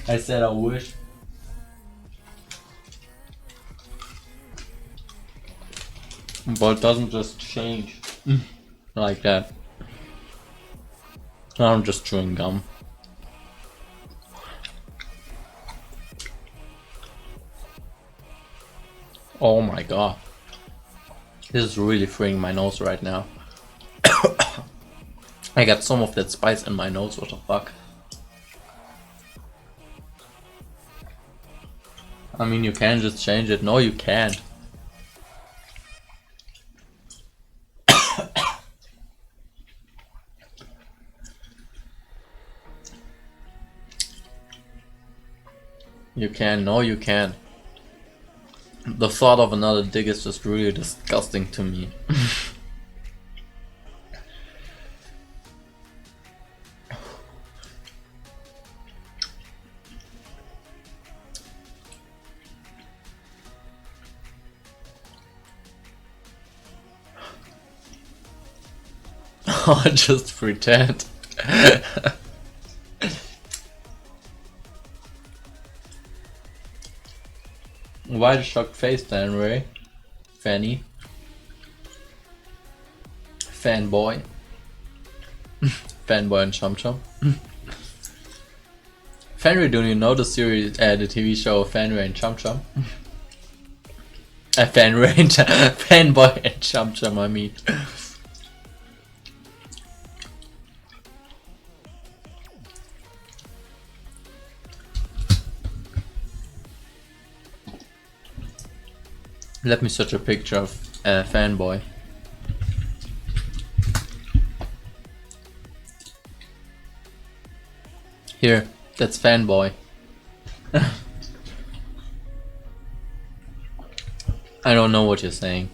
I said I wish. But it doesn't just change like that. I'm just chewing gum. Oh my god. This is really freeing my nose right now. I got some of that spice in my nose, what the fuck. I mean, you can just change it. No, you can't. You can, no you can. The thought of another dick is just really disgusting to me. Oh, just pretend. Why the shocked face then, Ray? Fanny? Fanboy? Fanboy and Chum Chum? Fenry, do you know the series, the TV show Fenry and Chum Chum? Fenry and Fanboy and Chum Chum, I mean. Let me search a picture of Fanboy. Here, that's Fanboy. I don't know what you're saying.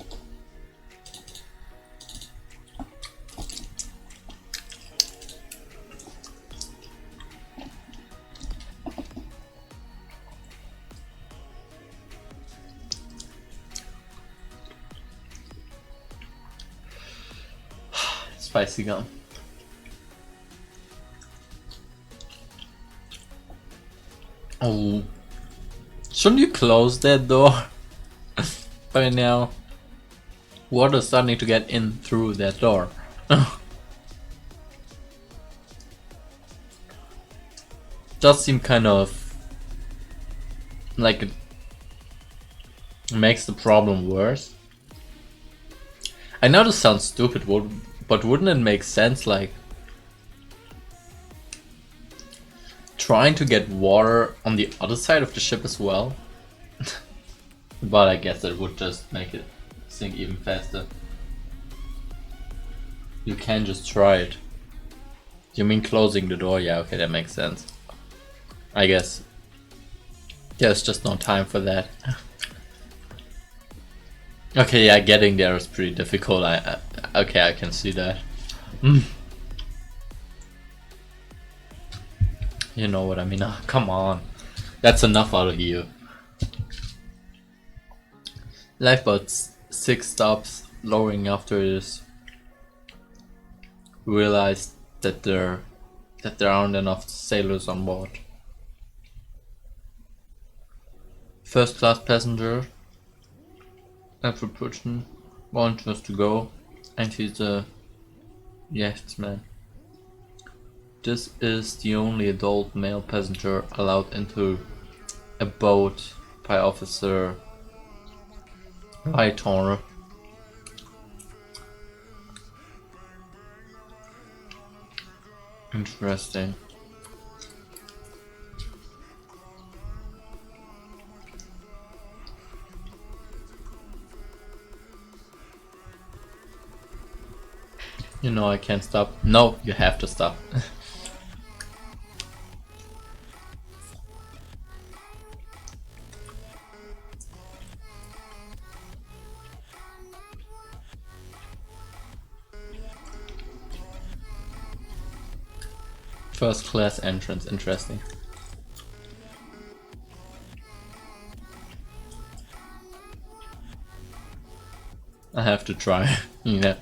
Spicy gum. Oh, shouldn't you close that door by now? Water's starting to get in through that door. Does seem kind of like it makes the problem worse. I know this sounds stupid, but wouldn't it make sense, like trying to get water on the other side of the ship as well? But I guess it would just make it sink even faster. You can just try it. You mean closing the door? Yeah, okay, that makes sense. I guess there's just no time for that. Okay, yeah, getting there is pretty difficult. Okay, I can see that. You know what I mean? Oh, come on, that's enough out of you. Lifeboats 6 stops lowering after this. Realized that there aren't enough sailors on board. First class passenger. Every person wants us to go, and he's a yachtsman. This is the only adult male passenger allowed into a boat by Officer Lightoner. Interesting. You know I can't stop. No, you have to stop. First class entrance, interesting. I have to try, yeah.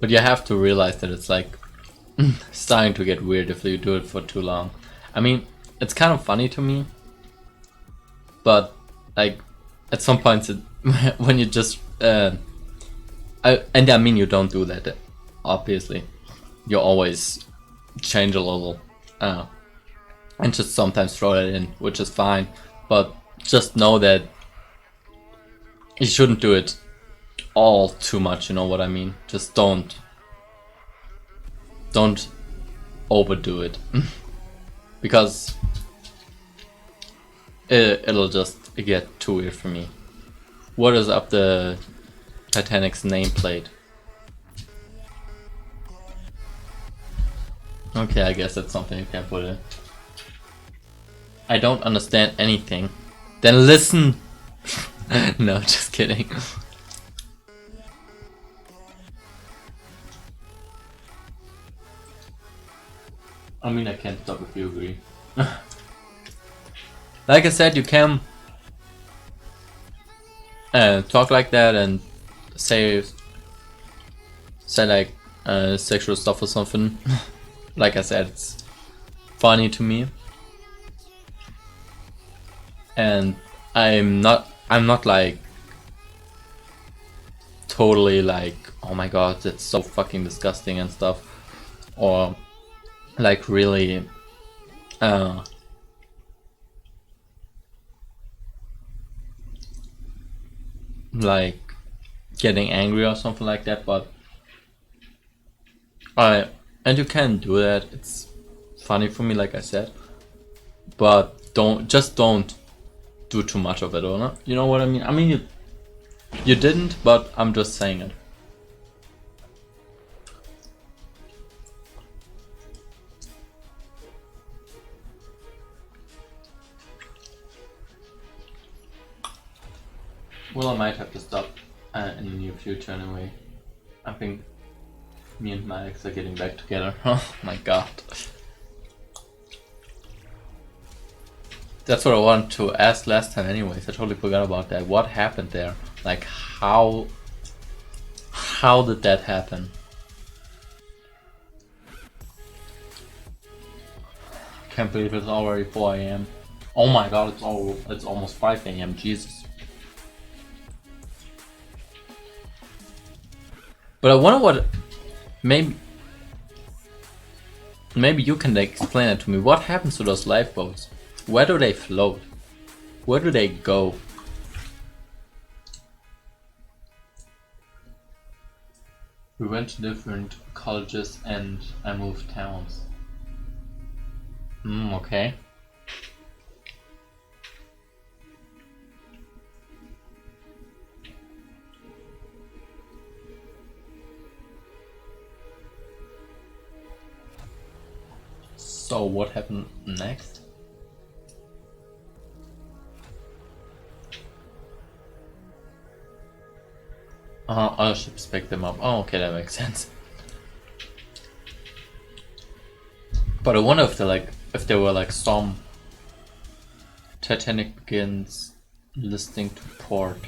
But you have to realize that it's like starting to get weird if you do it for too long. I mean, it's kind of funny to me, but like at some points when you just and I mean you don't do that, obviously. You always change a little and just sometimes throw it in, which is fine, but just know that you shouldn't do it all too much, you know what I mean? Just don't overdo it because it'll just get too weird for me. What is up the Titanic's nameplate? Okay, I guess that's something you can put in. I don't understand anything. Then listen! No, just kidding. I mean, I can't stop if you agree. Like I said, you can talk like that and say like sexual stuff or something. Like I said, it's funny to me, and I'm not like totally like, oh my god, that's so fucking disgusting and stuff, or like really like getting angry or something like that, but and you can do that. It's funny for me, like I said, but don't do too much of it, or not. You know what I mean? I mean, you didn't, but I'm just saying it. Well, I might have to stop in the near future anyway. I think me and my ex are getting back together. Oh my god. That's what I wanted to ask last time anyways. I totally forgot about that. What happened there? Like how did that happen? Can't believe it's already 4 AM. Oh my god, it's almost 5 AM, Jesus. But I wonder what maybe you can explain it to me. What happens to those lifeboats? Where do they float? Where do they go? We went to different colleges and I moved towns. Okay. So what happened next? Other ships picked them up. Oh, okay, that makes sense. But I wonder if there were like some Titanic begins listing to port.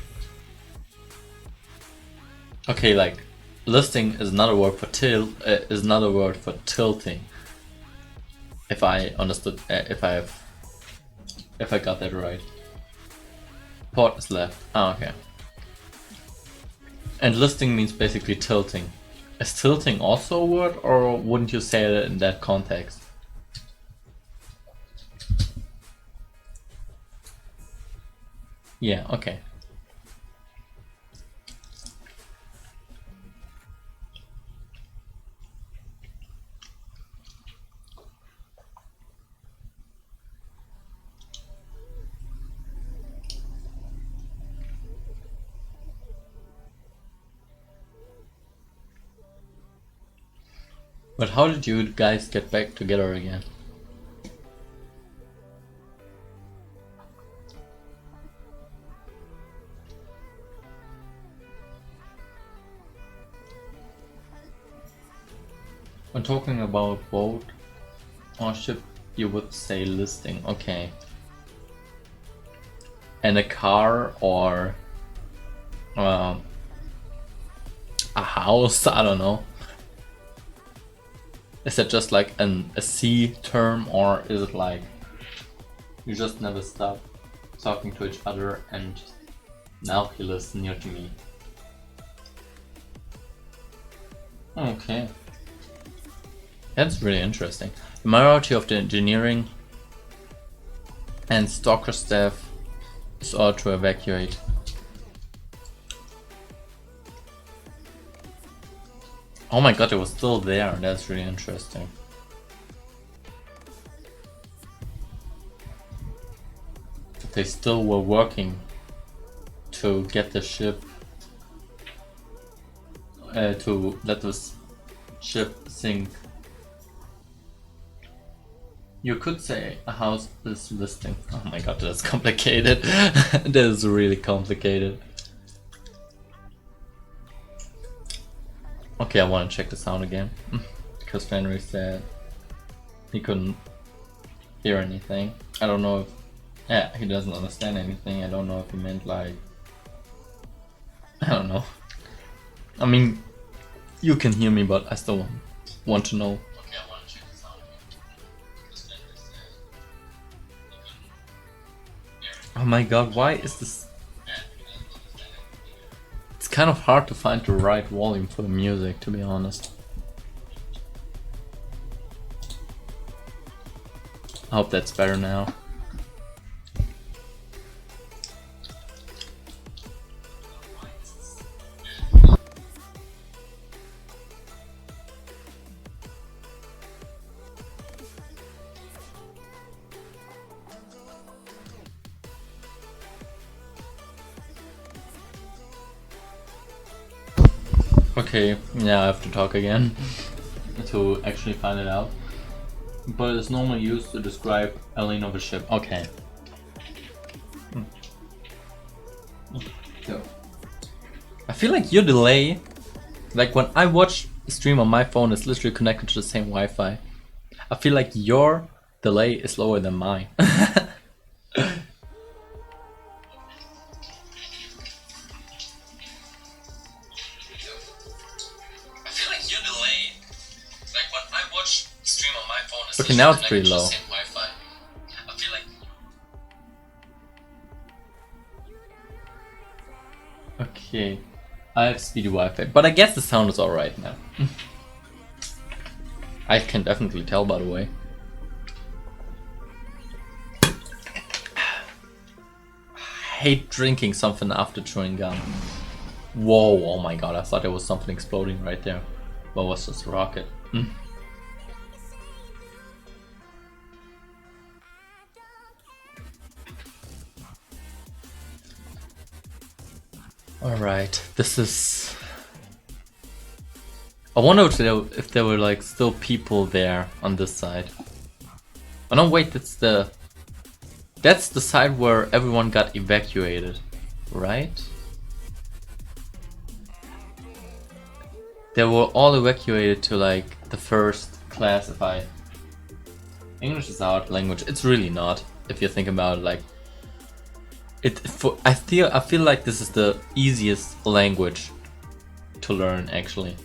Okay, like listing is another word for tilting. If I understood, if I got that right. Port is left. Oh, okay. And listing means basically tilting. Is tilting also a word, or wouldn't you say it in that context? Yeah, okay. But how did you guys get back together again? When talking about boat or ship, you would say listing, okay. And a car or a house, I don't know. Is it just like a sea term, or is it like you just never stop talking to each other and now he lives near to me? Okay. That's really interesting. The majority of the engineering and stalker staff is all to evacuate. Oh my god, it was still there. That's really interesting. They still were working to get the ship, to let this ship sink. You could say a house is listing. Oh my god, that's complicated. That is really complicated. Okay, I want to check the sound again. Because Henry said he couldn't hear anything. I don't know if... Yeah, he doesn't understand anything. I don't know if he meant like... I don't know. I mean, you can hear me, but I still want to know. Okay, I want to check the sound again. Because Henry said he couldn't hear anything. Oh my god, why is this... It's kind of hard to find the right volume for the music, to be honest. I hope that's better now. Okay, yeah, I have to talk again to actually find it out. But it's normally used to describe a lane of a ship. Okay. So, I feel like your delay, like when I watch a stream on my phone, is literally connected to the same Wi-Fi. I feel like your delay is lower than mine. Okay, now it's pretty low. I feel like... Okay, I have speedy Wi-Fi, but I guess the sound is alright now. I can definitely tell, by the way. I hate drinking something after chewing gum. Whoa, oh my god, I thought there was something exploding right there. What was this, a rocket? Alright, this is... I wonder if there were like still people there on this side. Oh no, wait, that's the side where everyone got evacuated, right? They were all evacuated to like the first class. If English is a hard language. It's really not, if you think about it. Like, I feel like this is the easiest language to learn, actually.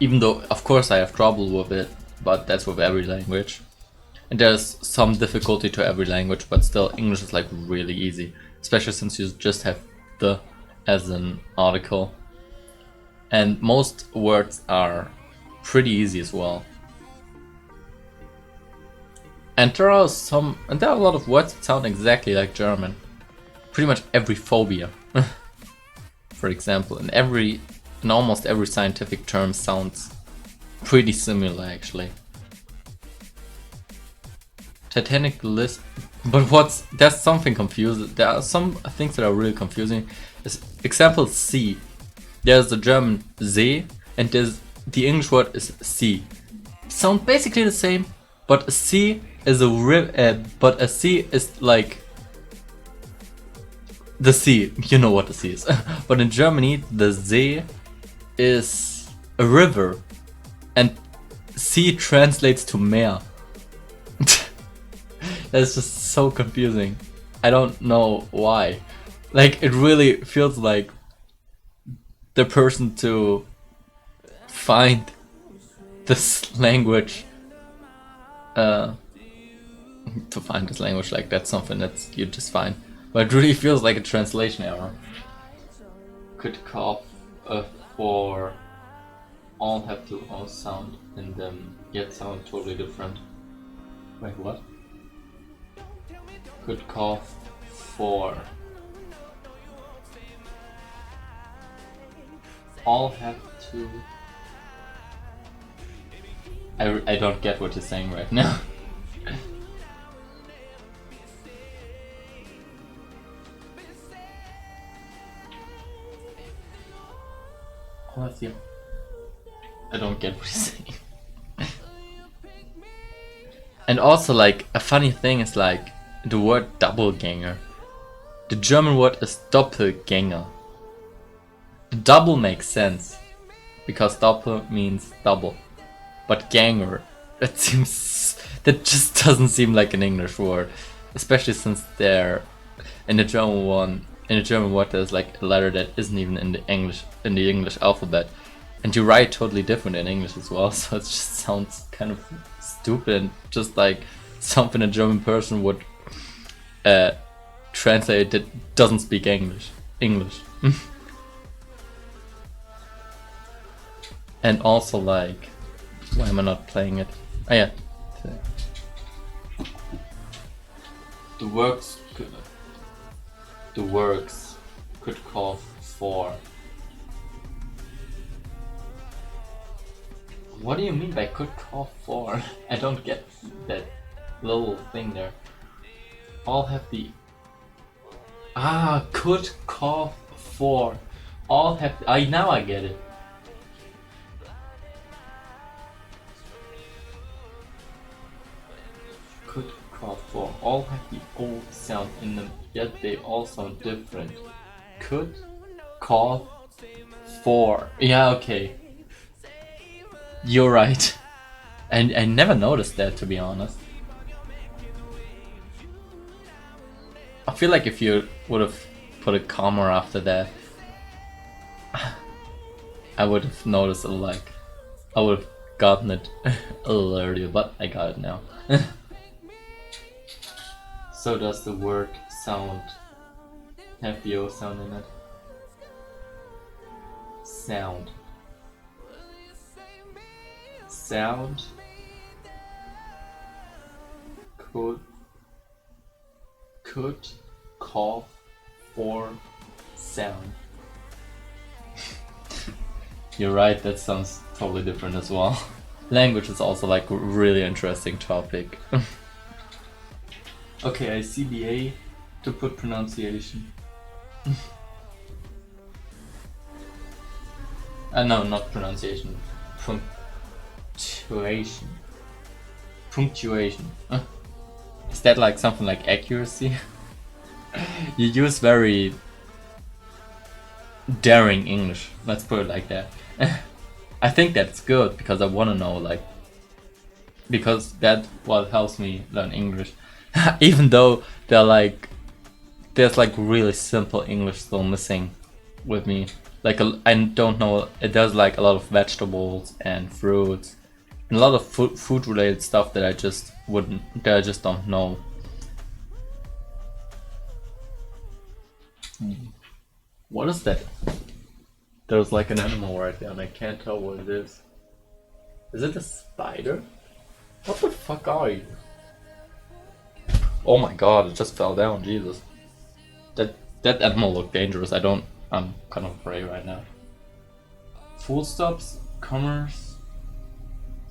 Even though, of course, I have trouble with it, but that's with every language. And there's some difficulty to every language, but still, English is like really easy, especially since you just have the as an article. And most words are pretty easy as well. And there are a lot of words that sound exactly like German. Pretty much every phobia, for example, and almost every scientific term sounds pretty similar, actually. Titanic list, but there's something confusing. There are some things that are really confusing. Example sea. There's the German See, and the English word is sea. Sound basically the same, but a sea is but a sea is like the sea. You know what the sea is. But in Germany, the See is a river, and sea translates to Meer. That's just so confusing. I don't know why. Like, it really feels like the person to find this language, to find this language, like, that's something that's you just find. But it really feels like a translation error. Could cough for all have to all sound in them, yet sound totally different. Wait, what? Could cough for all have to. I don't get what you're saying right now. Oh, I see. I don't get what you're saying. And also, like, a funny thing is, like, the word doppelganger. The German word is Doppelgänger. The double makes sense, because doppel means double. But ganger, that just doesn't seem like an English word. Especially since they're, in the German word there's like a letter that isn't even in the English alphabet. And you write totally different in English as well, so it just sounds kind of stupid and just like something a German person would translate that doesn't speak English. And also, like, why am I not playing it? Oh yeah. The works could call for. What do you mean by could call for? I don't get that little thing there. All have the. Could call for. All have. Now I get it. Could call for. All have the old sound in them, yet they all sound different. Could call for. Yeah, okay. You're right. And I never noticed that, to be honest. I feel like if you would have put a comma after that, I would have noticed it, like, I would have gotten it a little earlier, but I got it now. So does the word sound have the O sound in it? Sound. Sound could call for sound. You're right, that sounds totally different as well. Language is also like a really interesting topic. Okay, I see the A to put pronunciation. No, not pronunciation. Punctuation. Punctuation. Is that like something like accuracy? You use very daring English, let's put it like that. I think that's good because I want to know, like, because that what helps me learn English. Even though there's like really simple English still missing with me. Like I don't know, there's like a lot of vegetables and fruits and a lot of food related stuff that I just don't know. What is that? There's like an animal right there and I can't tell what it is. Is it a spider? What the fuck are you? Oh my god, it just fell down, Jesus. That animal looked dangerous. I'm kind of afraid right now. Full stops, commerce,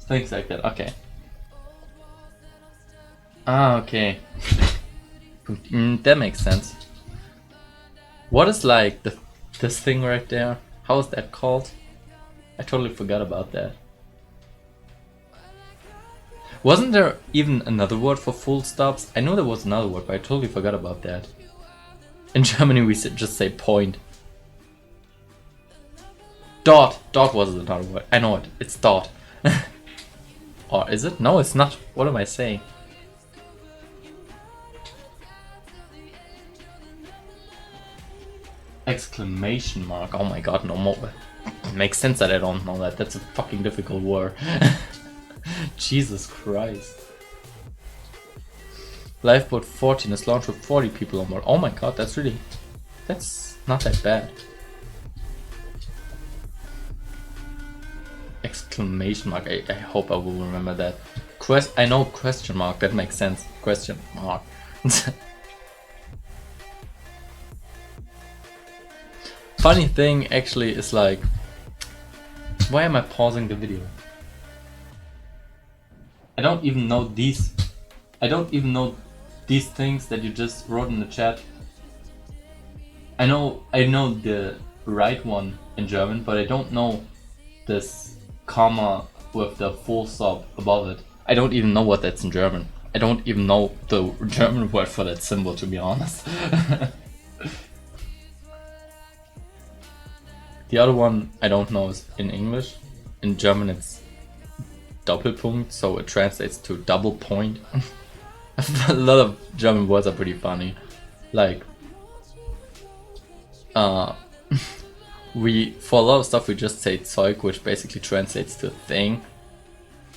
things like that. Okay. Okay. That makes sense. What is like this thing right there? How is that called? I totally forgot about that. Wasn't there even another word for full stops? I know there was another word, but I totally forgot about that. In Germany we just say point. Dot. Dot was another word. I know it. It's dot. Or is it? No, it's not. What am I saying? Exclamation mark. Oh my god, no more. It makes sense that I don't know that. That's a fucking difficult word. Jesus Christ. Lifeboat 14 is launched with 40 people on board. Oh my god, that's not that bad. Exclamation mark. I hope I will remember that. I know question mark. That makes sense. Question mark. Funny thing actually is like, why am I pausing the video? I don't even know these things that you just wrote in the chat. I know the right one in German, but I don't know this comma with the full stop above it. I don't even know what that's in German. I don't even know the German word for that symbol, to be honest. The other one I don't know is in English. In German it's Doppelpunkt, so it translates to double point. A lot of German words are pretty funny. Like, for a lot of stuff we just say Zeug, which basically translates to thing.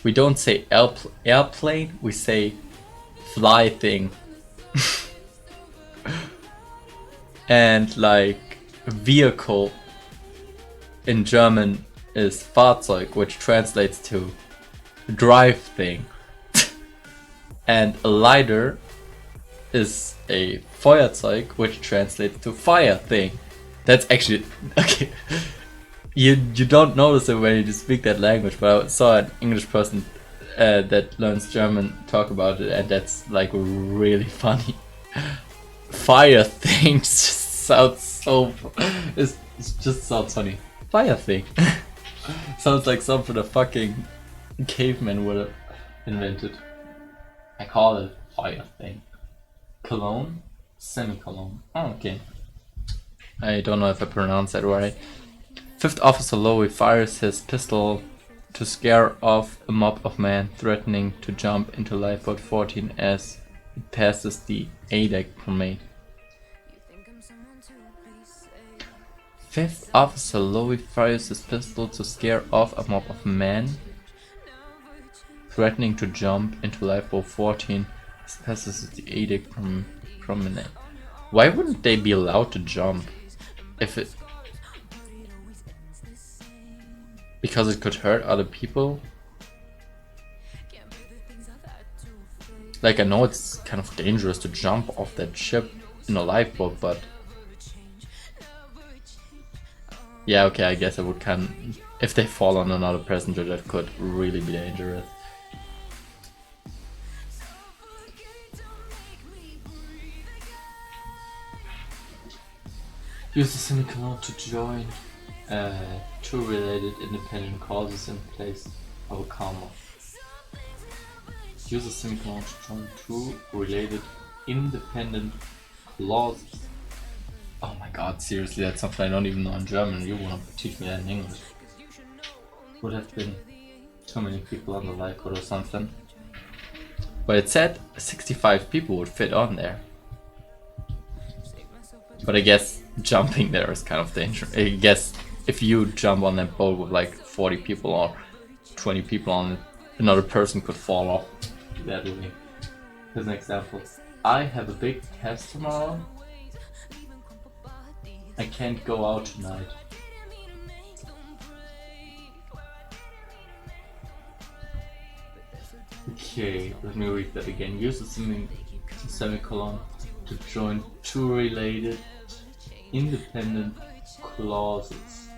We don't say airplane, we say fly thing. And like vehicle in German is Fahrzeug, which translates to drive thing. And a lighter is a Feuerzeug, which translates to fire thing. That's actually okay. You don't notice it when you speak that language, but I saw an English person that learns German talk about it, and that's like really funny. Fire thing just sounds so. It just sounds funny. Fire thing. Sounds like something a fucking caveman would have invented. I call it fire thing. Cologne? Semicolon. Oh, okay. I don't know if I pronounced that right. Fifth Officer Lowy fires his pistol to scare off a mob of men threatening to jump into Lifeboat 14 as it passes the A-deck promenade. Fifth Officer Lowy fires his pistol to scare off a mob of men threatening to jump into Lifeboat 14 as it passes the A-deck promenade. Why wouldn't they be allowed to jump? If it... Because it could hurt other people? Like, I know it's kind of dangerous to jump off that ship in a lifeboat, but... Yeah, okay, I guess I would if they fall on another passenger, that could really be dangerous. Use the semicolon to join two related independent clauses in place of a comma. Use a semicolon to join two related independent clauses. Oh my god, seriously, that's something I don't even know in German. You wanna teach me that in English? Would have been too many people on the Lifeboat or something. But it said 65 people would fit on there. But I guess jumping there is kind of dangerous. I guess if you jump on that boat with like 40 people or 20 people on it, another person could fall off that way. Here's an example. I have a big test tomorrow. I can't go out tonight. Okay, let me read that again. Use the semicolon to join two related independent clauses.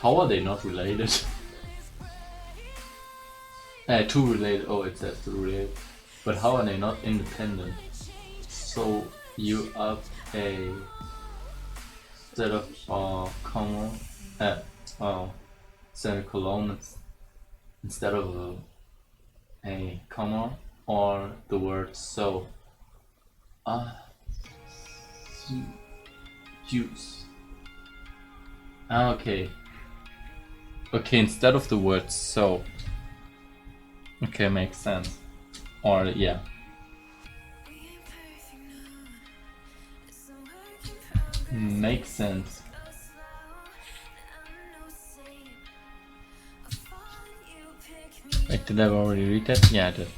How are they not related? Two related. Oh, it says two related. But how are they not independent? So you have a set of comma, semicolon. instead of a comma or the word so. Juice. Okay. Okay, instead of the word so. Okay, makes sense. Or yeah. Makes sense. Wait, did I already read that? Yeah, I did.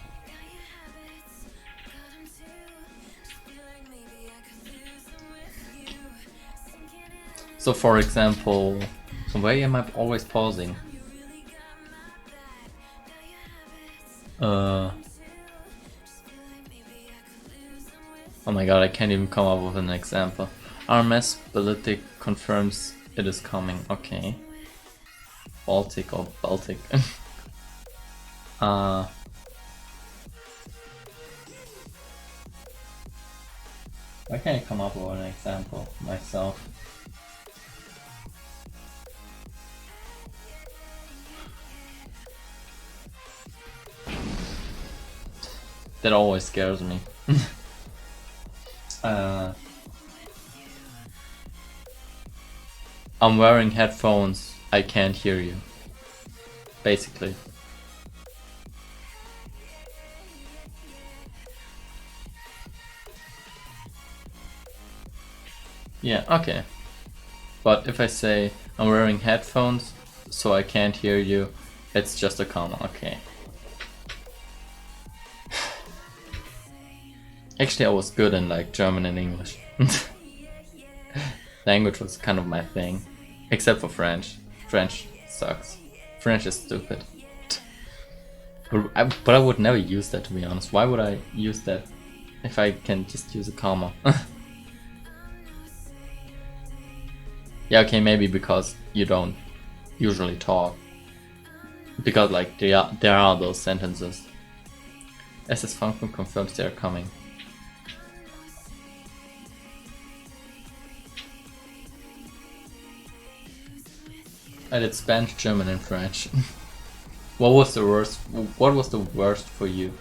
So for example, why am I always pausing? Oh my god, I can't even come up with an example. RMS Baltic confirms it is coming. Okay. Baltic or Baltic. Why can't I come up with an example myself? That always scares me. I'm wearing headphones, I can't hear you. Basically. Yeah, okay. But if I say I'm wearing headphones, so I can't hear you, it's just a comma, okay. Actually, I was good in like German and English. Language was kind of my thing. Except for French. French sucks. French is stupid. But I would never use that, to be honest. Why would I use that if I can just use a comma? Yeah, okay, maybe because you don't usually talk. Because like there are those sentences. SS Function confirms they are coming. I did Spanish, German, and French. What was the worst? What was the worst for you?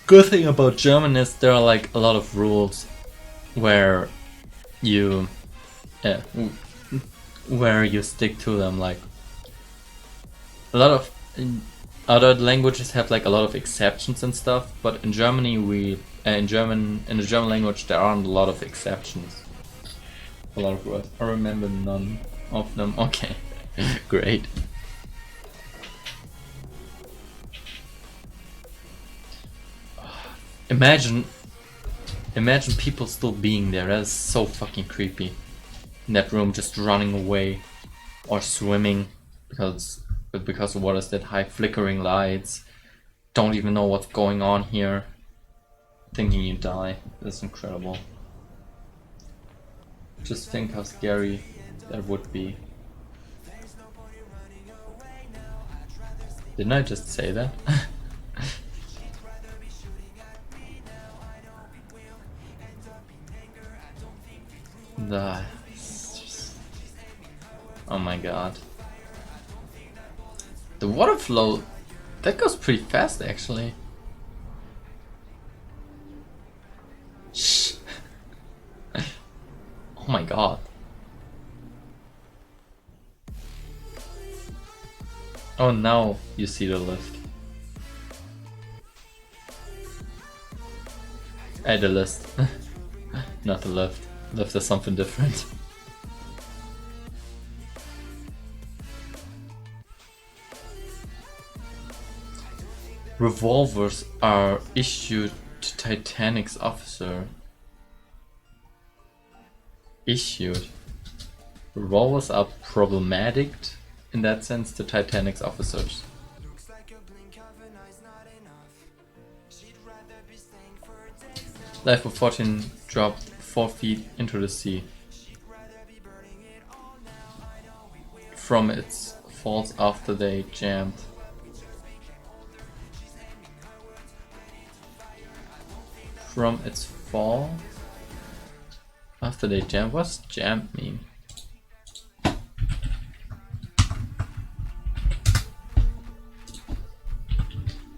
Good thing about German is there are like a lot of rules where you stick to them. Like a lot of other languages have like a lot of exceptions and stuff, but in Germany in the German language there aren't a lot of exceptions. A lot of words. I remember none of them. Okay, great. Imagine people still being there. That is so fucking creepy. In that room, just running away or swimming because of what is that? High flickering lights. Don't even know what's going on here. Thinking you die. That's incredible. Just think how scary that would be. Didn't I just say that? Oh my god. The water flow, that goes pretty fast actually. Shh. Oh my god. Oh, now you see the lift. The list. Not the lift. Lift is something different. Revolvers are issued to Titanic's officer. Issued. Revolvers are problematic in that sense to Titanic's officers. Lifeboat 14 dropped 4 feet into the sea. From its falls after they jammed. From its fall? After they jam, what's jam mean?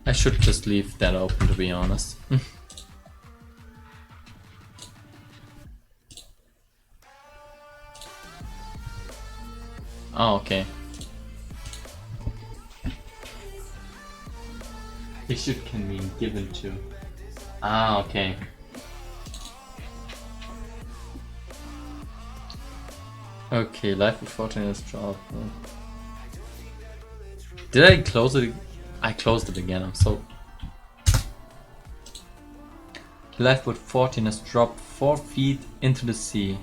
I should just leave that open, to be honest. Oh, okay. Issued can mean given to. Ah, okay. Okay, life with 14 is dropped. Did I close it? I closed it again, I'm so... Lifeboat 14 has dropped 4 feet into the sea.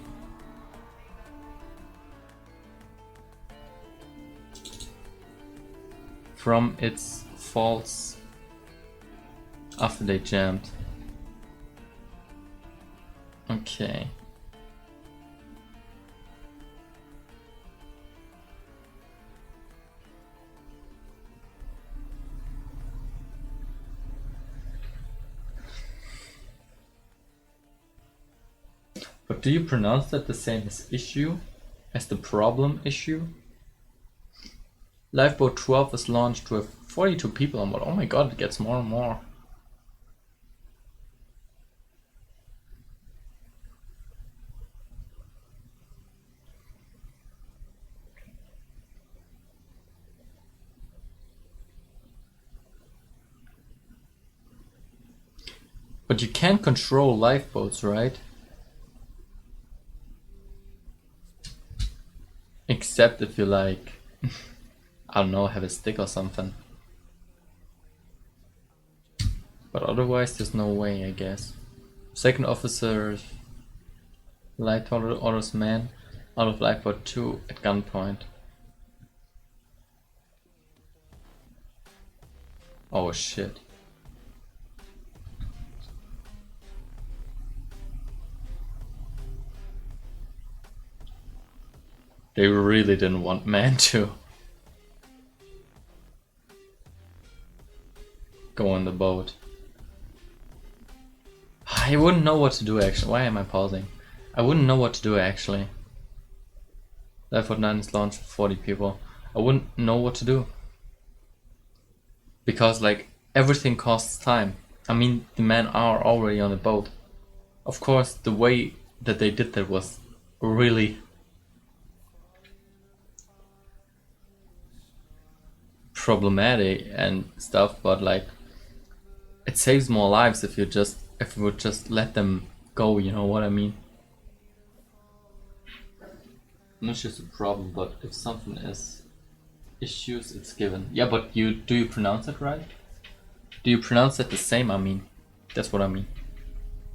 From its falls after they jammed. Okay. But do you pronounce that the same as issue? As the problem issue? Lifeboat 12 was launched with 42 people on board. Oh my god, it gets more and more. But you can't control lifeboats, right? Except if you like, I don't know, have a stick or something. But otherwise there's no way, I guess. Second officer light orders man out of lifeboat 2 at gunpoint. Oh shit. They really didn't want man to go on the boat. I wouldn't know what to do actually. Why am I pausing? I wouldn't know what to do actually. Lifeboat 9 is launched with 40 people. I wouldn't know what to do. Because like everything costs time. I mean, the men are already on the boat. Of course, the way that they did that was really problematic and stuff, but like it saves more lives if you would just let them go, you know what I mean? Not just a problem, but if something is issues, it's given. Yeah, but do you pronounce it right? Do you pronounce it the same? I mean, that's what I mean.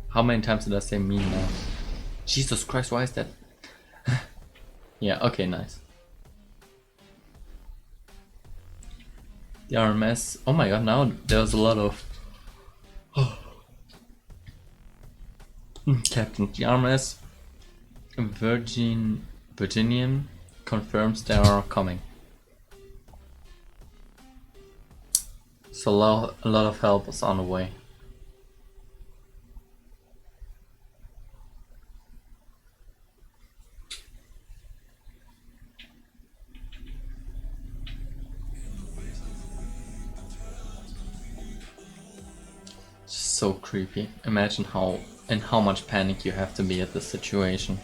How many times did I say mean now? Jesus Christ, why is that? Yeah, okay, nice. The RMS. Oh my god, now there's a lot of Captain. The RMS Virginian confirms they are coming. So a lot of help is on the way. So creepy. Imagine how much panic you have to be at this situation,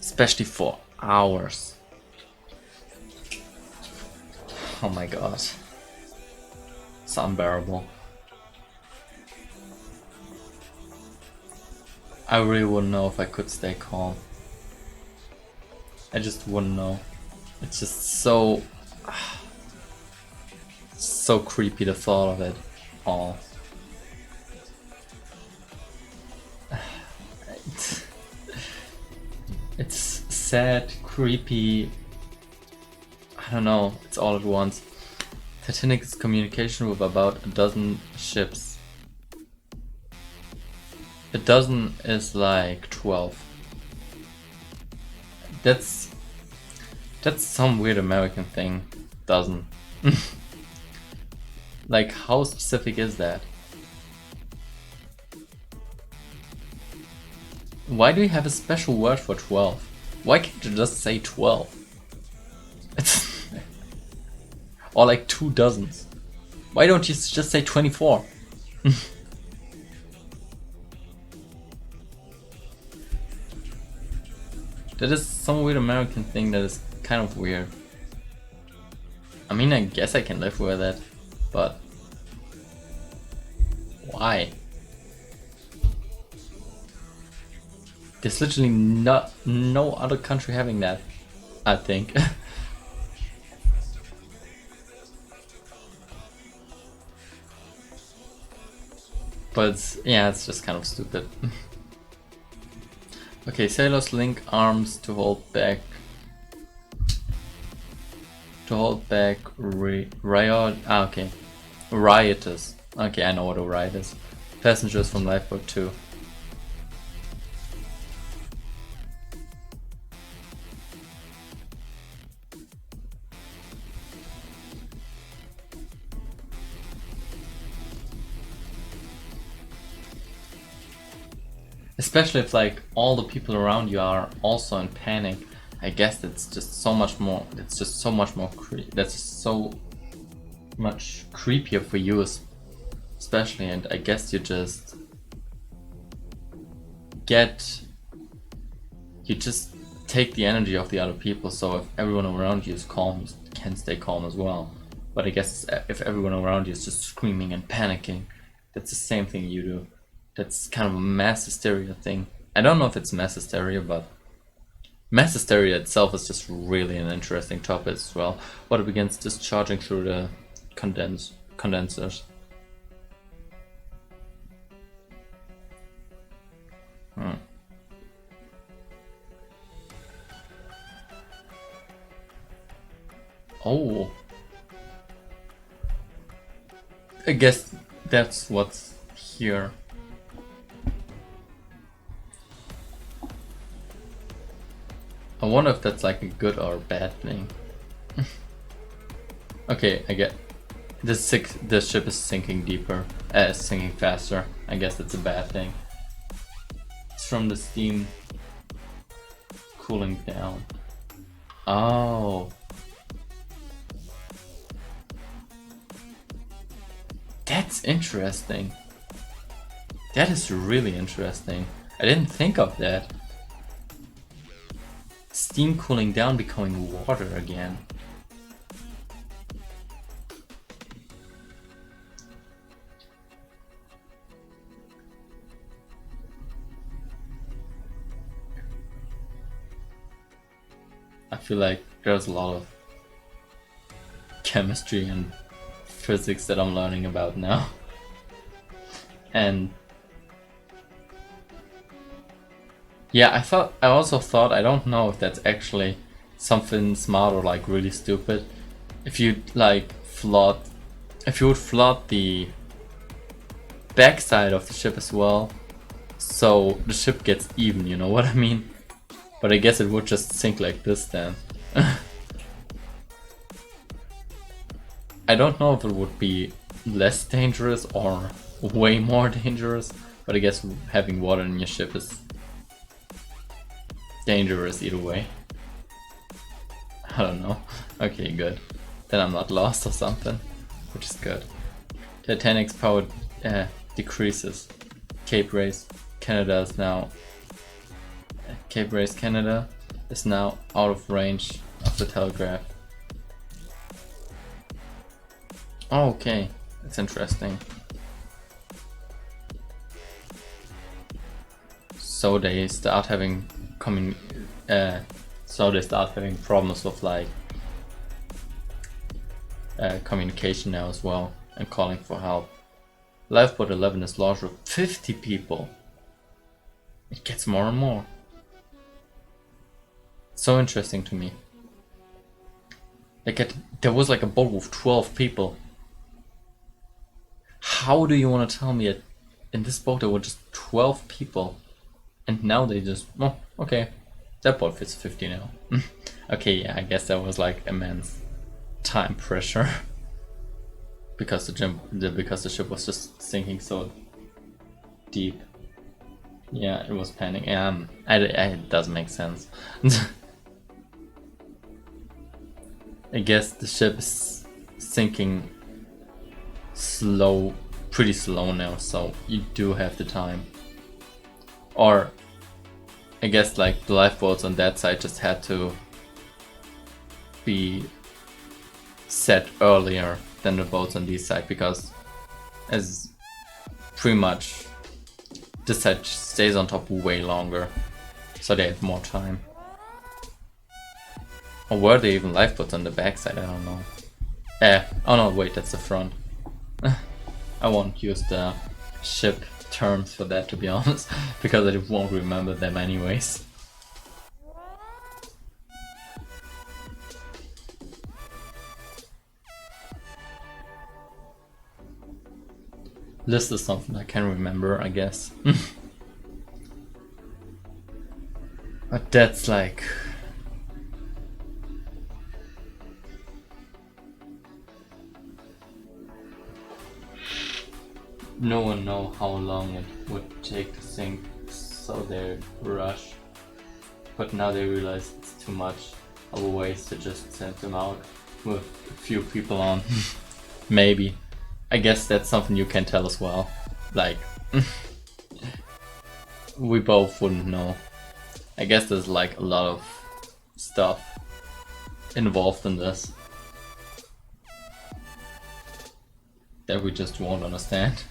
especially for hours. Oh my god, it's unbearable. I really wouldn't know if I could stay calm. I just wouldn't know. It's just so creepy, the thought of it all. It's sad, creepy, I don't know, it's all at once. Titanic is communication with about a dozen ships. A dozen is like 12. That's some weird American thing. Dozen. Like, how specific is that? Why do you have a special word for 12? Why can't you just say 12? It's or like 2 dozens. Why don't you just say 24? That is some weird American thing that is kind of weird. I mean, I guess I can live with it, but why? There's literally no other country having that, I think. But yeah, it's just kind of stupid. Okay, sailors link arms to hold back. Okay. Rioters. Okay, I know what a riot is. Passengers from Lifeboat 2. Especially if like all the people around you are also in panic. I guess that's just so much more. That's just so much more. That's just so much creepier for you, especially. And I guess you just take the energy of the other people. So if everyone around you is calm, you can stay calm as well. But I guess if everyone around you is just screaming and panicking, that's the same thing you do. That's kind of a mass hysteria thing. I don't know if it's mass hysteria, but mass hysteria itself is just really an interesting topic as well. What it begins discharging through the condensers. Oh. I guess that's what's here. I wonder if that's like a good or a bad thing. Okay, I get this ship is sinking deeper, sinking faster. I guess that's a bad thing. It's from the steam cooling down. Oh. That's interesting. That is really interesting. I didn't think of that. Steam cooling down, becoming water again. I feel like there's a lot of chemistry and physics that I'm learning about now. And yeah, I also thought, I don't know if that's actually something smart or like really stupid. If you like if you would flood the backside of the ship as well, so the ship gets even, you know what I mean? But I guess it would just sink like this then. I don't know if it would be less dangerous or way more dangerous, but I guess having water in your ship is dangerous either way. I don't know. Okay, good. Then I'm not lost or something, which is good. Titanic's power decreases. Cape Race Canada is now out of range of the telegraph. Oh, okay, that's interesting. So they start having problems with like communication now as well, and calling for help. Lifeboat 11 is launched with 50 people. It gets more and more. So interesting to me. Like there was like a boat with 12 people. How do you want to tell me that in this boat there were just 12 people, and now they just, oh, okay, that boat fits 50 now. Okay, yeah, I guess that was like immense time pressure because the ship was just sinking so deep. Yeah, it was panic. It does make sense. I guess the ship is sinking pretty slow now, so you do have the time. Or I guess like the lifeboats on that side just had to be set earlier than the boats on this side, because as pretty much this side stays on top way longer, so they have more time. Or were there even lifeboats on the backside? I don't know. Oh no, wait, that's the front. I won't use the ship terms for that, to be honest, because I won't remember them anyways. This is something I can remember, I guess. But that's like... No one know how long it would take to sink, so they rush. But now they realize it's too much of a waste to just send them out with a few people on. Maybe. I guess that's something you can tell as well. Like, we both wouldn't know. I guess there's like a lot of stuff involved in this that we just won't understand.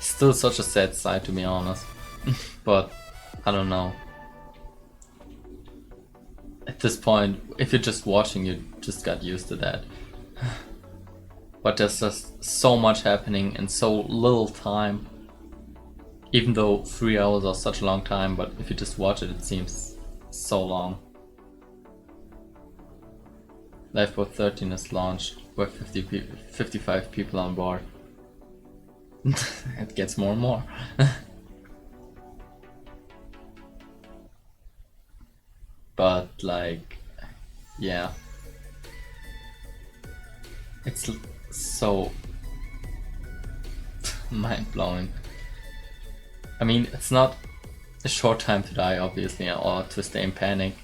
Still such a sad sight, to be honest. But I don't know. At this point, if you're just watching, you just got used to that. But there's just so much happening in so little time. Even though 3 hours are such a long time, but if you just watch it, it seems so long. Lifeboat 13 is launched with 55 people on board. It gets more and more. But like, yeah, it's so mind-blowing. I mean, it's not a short time to die, obviously, or to stay in panic.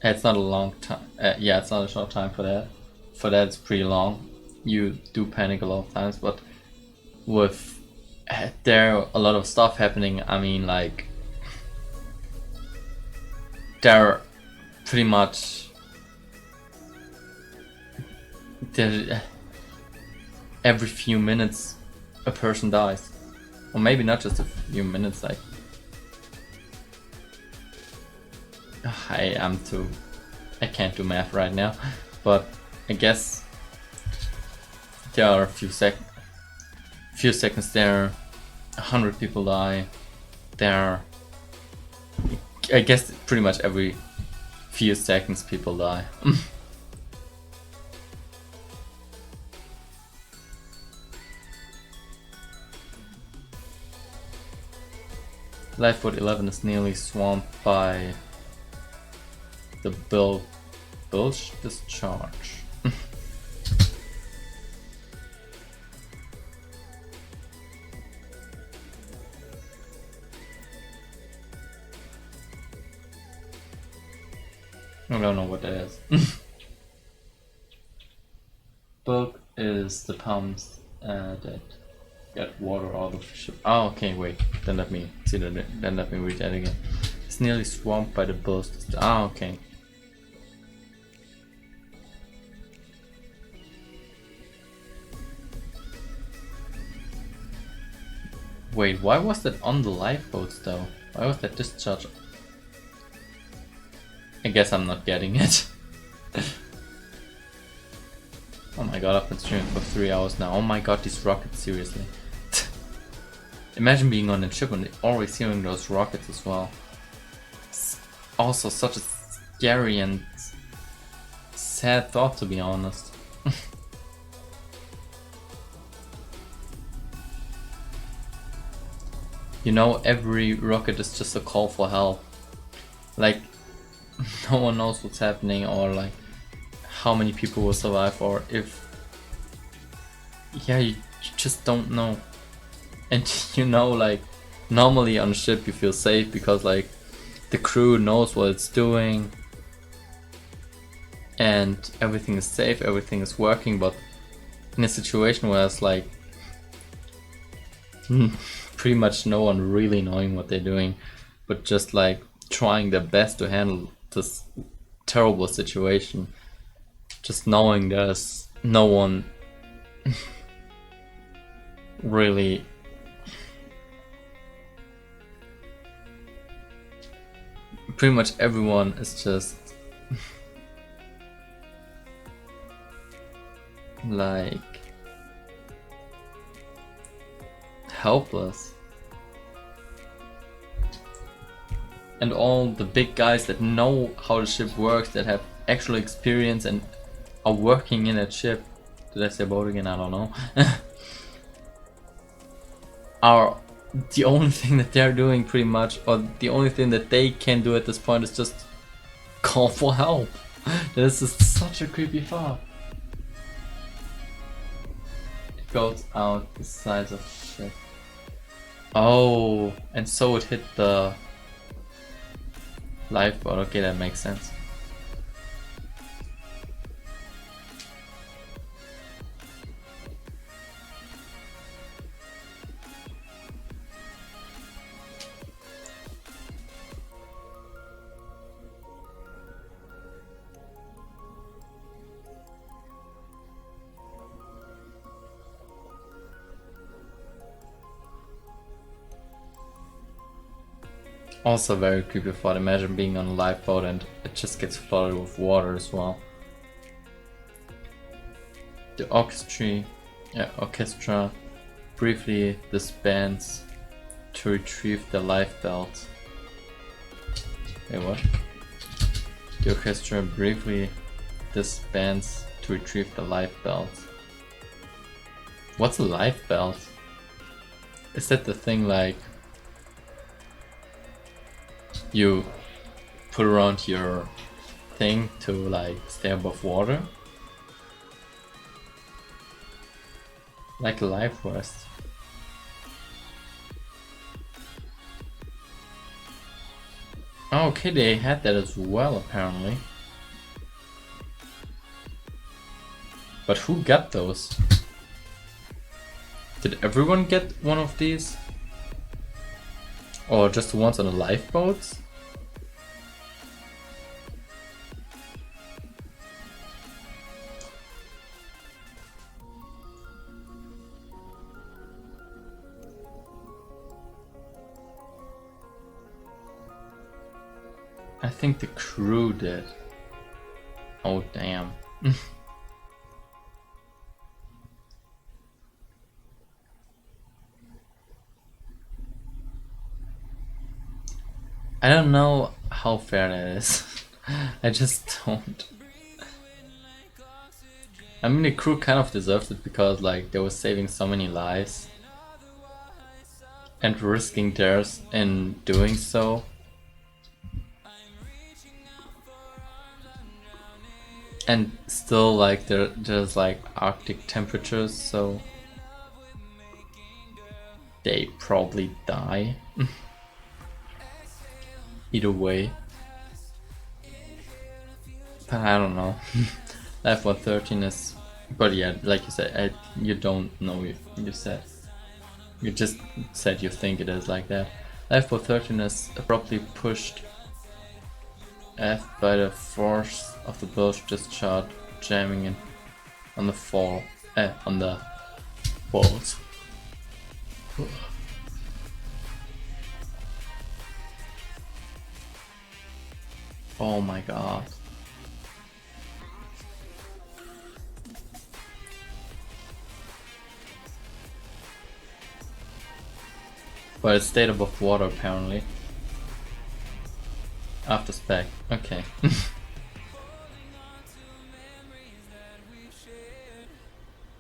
It's not a long time. Yeah, it's not a short time for that. For that, it's pretty long. You do panic a lot of times, but with there are a lot of stuff happening. I mean, like, there pretty much every few minutes a person dies, or maybe not just a few minutes. Like, I can't do math right now, but I guess there are a few seconds there, 100 people die. There, I guess pretty much every few seconds people die. Lifeboat 11 is nearly swamped by the bilge discharge. I don't know what that is. Bulk is the pumps that get water out of the ship. Oh, okay, wait. Then let me see that. Then let me read that again. It's nearly swamped by the bilge. Ah, okay. Wait, why was that on the lifeboats though? Why was that discharge? I guess I'm not getting it. Oh my god, I've been streaming for 3 hours now. Oh my god, these rockets, seriously. Imagine being on a ship and always hearing those rockets as well. It's also such a scary and sad thought, to be honest. You know, every rocket is just a call for help. Like, no one knows what's happening, or like how many people will survive, or if, yeah, you just don't know. And you know, like, normally on a ship you feel safe because like the crew knows what it's doing and everything is safe, everything is working. But in a situation where it's like pretty much no one really knowing what they're doing, but just like trying their best to handle this terrible situation, just knowing there's no one really pretty much everyone is just like helpless. And all the big guys that know how the ship works, that have actual experience and are working in that ship, did I say boat again? I don't know. Are the only thing that they're doing pretty much, or the only thing that they can do at this point, is just call for help. This is such a creepy thought. It goes out the sides of the ship. Oh, and so it hit the lifeboat. Okay, that makes sense. Also very creepy thought. Imagine being on a lifeboat and it just gets flooded with water as well. The orchestra briefly disbands to retrieve the lifebelt. Wait, what? The orchestra briefly disbands to retrieve the lifebelt. What's a lifebelt? Is that the thing like you put around your thing to like stay above water? Like a life vest. Oh, okay, they had that as well apparently. But who got those? Did everyone get one of these? Or just the ones on the lifeboats? I think the crew did. Oh damn. I don't know how fair that is. I just don't. I mean, the crew kind of deserved it because like they were saving so many lives and risking theirs in doing so. And still like there's like Arctic temperatures, so they probably die. Either way. But I don't know. Lifeboat 13 is... But yeah, like you said, you don't know, you said. You just said you think it is like that. Lifeboat 13 is abruptly pushed aft by the force of the bilge discharge jamming in on the fall, on the walls. Oh my god. But it stayed above water apparently. After spec, okay.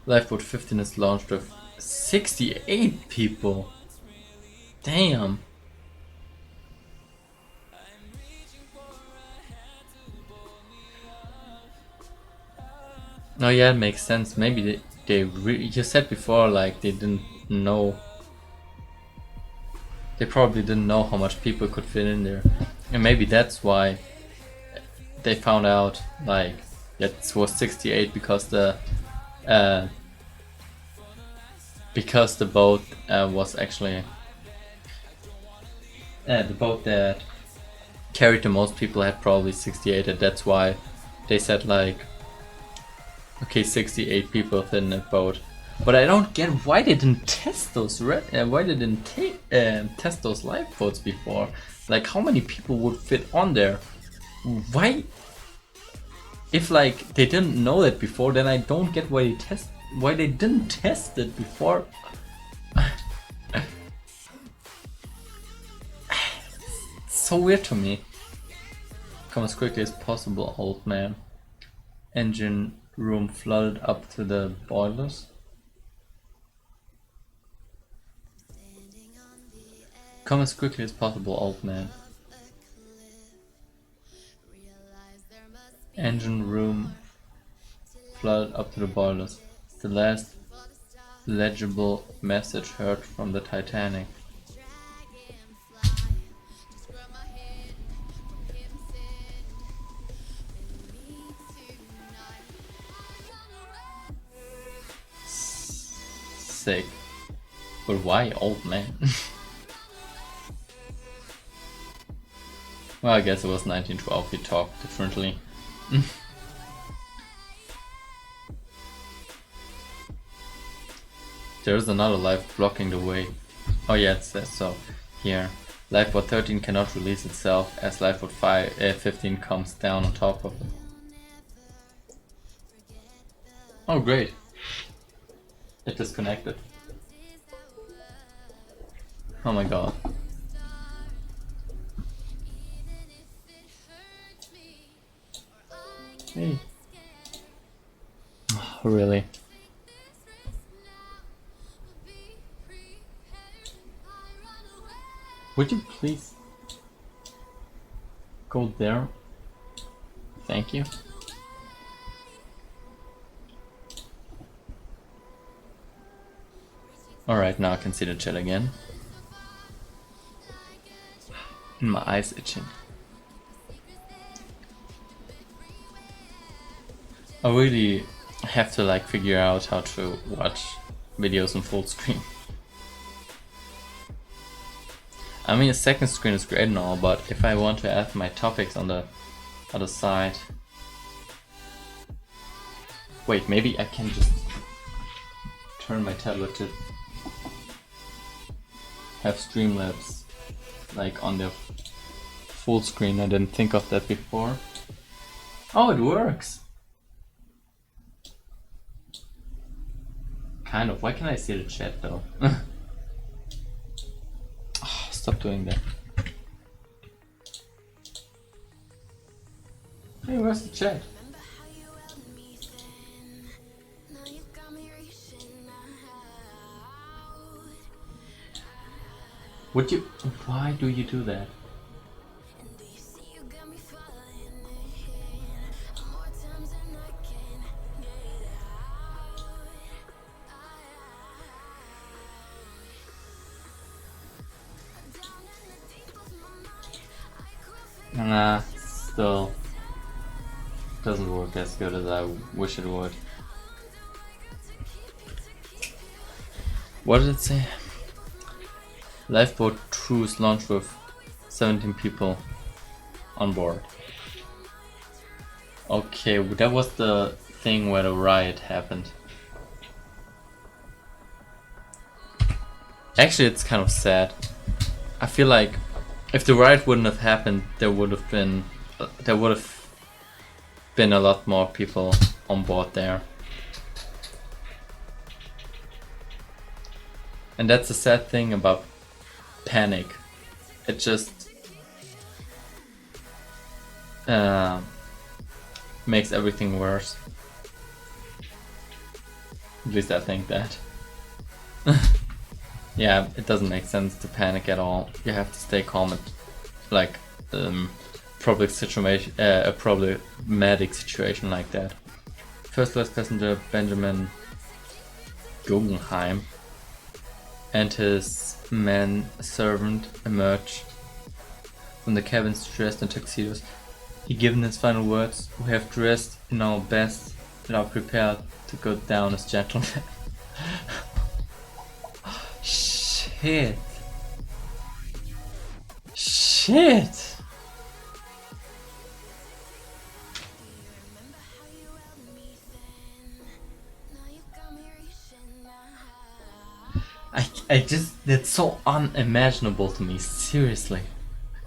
Lifeboat 15 is launched with 68 people. Damn. Oh yeah, it makes sense. Maybe you said before, like, they didn't know. They probably didn't know how much people could fit in there. And maybe that's why they found out, like, it was 68 uh, because the boat was actually the boat that carried the most people had probably 68, and that's why they said, like, okay, 68 people fit in that boat. But I don't get why they didn't test those why they didn't test those lifeboats before. Like, how many people would fit on there? Why? If, like, they didn't know that before, then I don't get why they didn't test it before. It's so weird to me. Come as quickly as possible, old man. Engine room flooded up to the boilers. Come as quickly as possible, old man. Engine room flooded up to the boilers. It's the last legible message heard from the Titanic. Sick. But why old man? Well, I guess it was 1912, he talked differently. There's another life blocking the way. Oh yeah, it says so. Here. Lifeboat 13 cannot release itself as Lifeboat 15 comes down on top of it. Oh great. It disconnected. Oh my god. Hey. Oh, really? Would you please go there? Thank you. Alright, now I can see the chat again. My eyes itching. I really have to, like, figure out how to watch videos in full screen. I mean, a second screen is great and all, but if I want to add my topics on the other side... Wait, maybe I can just turn my tablet to have Streamlabs, like, on the full screen. I didn't think of that before. Oh, it works! Kind of. Why can't I see the chat though? Oh, stop doing that. Hey, where's the chat? Would you? Why do you do that? Nah, still doesn't work as good as I wish it would. What did it say? Lifeboat cruise launched with 17 people on board. Okay, that was the thing where the riot happened. Actually, it's kind of sad. I feel like if the riot wouldn't have happened, there would have been a lot more people on board there. And that's the sad thing about panic. It just makes everything worse. At least I think that. Yeah, it doesn't make sense to panic at all. You have to stay calm at, like, a problematic situation like that. If First class passenger Benjamin Guggenheim and his man-servant emerge from the cabins dressed in tuxedos. He given his final words: "We have dressed in our best and are prepared to go down as gentlemen." Shit. Shit. I just, that's so unimaginable to me, seriously.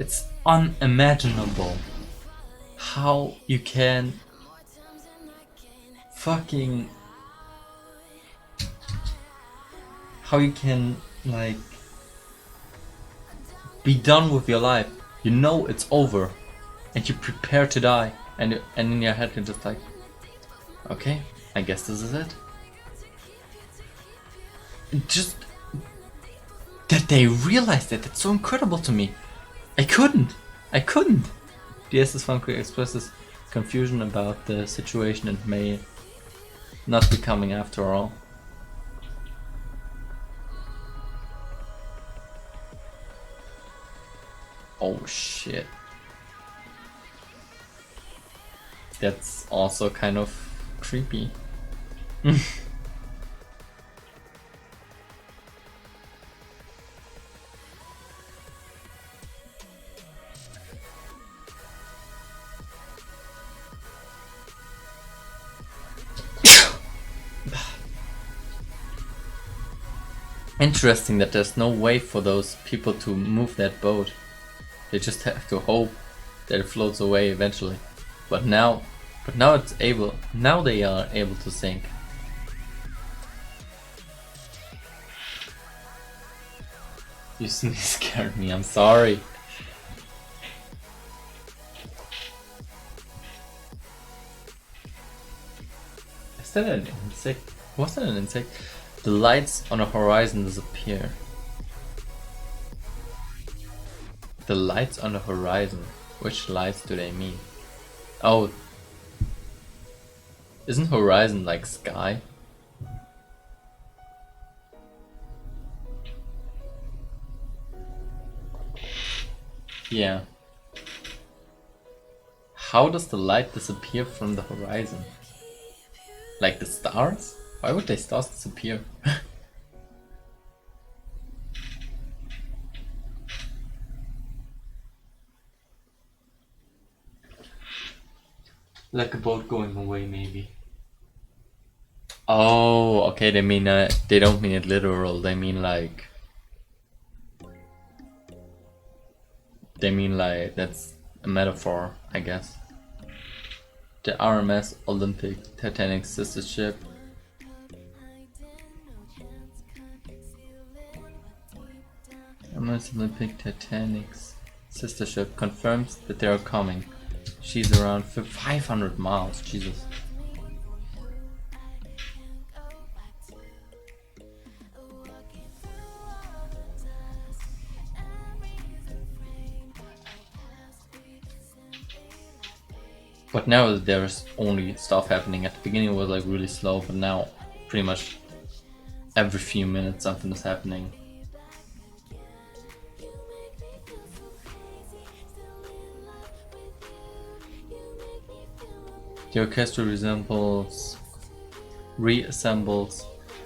It's unimaginable how you can fucking, how you can like be done with your life. You know it's over and you prepare to die, and in your head you're just like, okay, I guess this is it. Just that they realized that, it's so incredible to me. I couldn't. The SS Funky expresses confusion about the situation and may not be coming after all. Oh shit. That's also kind of creepy. Interesting that there's no way for those people to move that boat. They just have to hope that it floats away eventually. But now it's able. Now they are able to sink. You scared me. I'm sorry. Is that an insect? Was that an insect? The lights on the horizon disappear. The lights on the horizon. Which lights do they mean? Oh. Isn't horizon like sky? Yeah. How does the light disappear from the horizon? Like the stars? Why would the stars disappear? Like a boat going away, maybe. Oh, okay. They mean they don't mean it literal. They mean like that's a metaphor, I guess. The RMS Olympic Titanic sister ship. RMS Olympic Titanic's sister ship confirms that they are coming. She's around 500 miles. Jesus. But now there's only stuff happening. At the beginning it was like really slow, but now pretty much every few minutes something is happening. The orchestra reassembles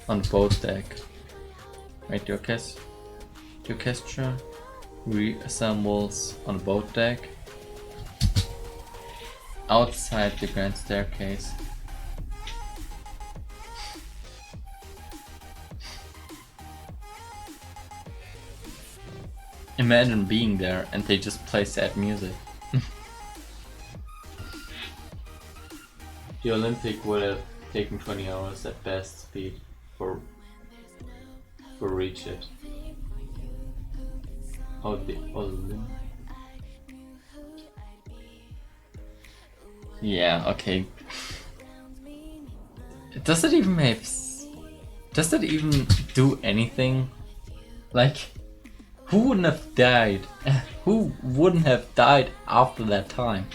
on the boat deck. Right, the orchestra reassembles on the boat deck outside the grand staircase. Imagine being there and they just play sad music. The Olympic would have taken 20 hours at best speed for reach it. Oh, the Olympic. Yeah, okay. Does it even do anything? Like, who wouldn't have died? Who wouldn't have died after that time?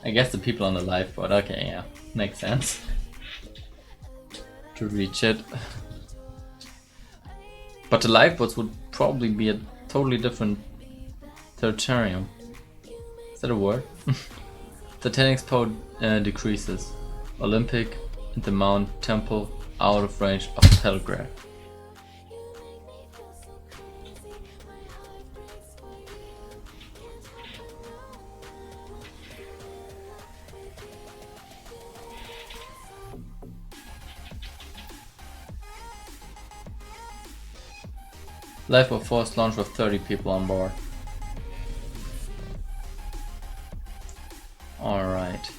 I guess the people on the lifeboat. Okay, yeah, makes sense. to reach it. But the lifeboats would probably be a totally different territorium. Is that a word? Titanic's power decreases. Olympic and the Mount Temple out of range of telegraph. Lifeboat forced launch with 30 people on board. Alright.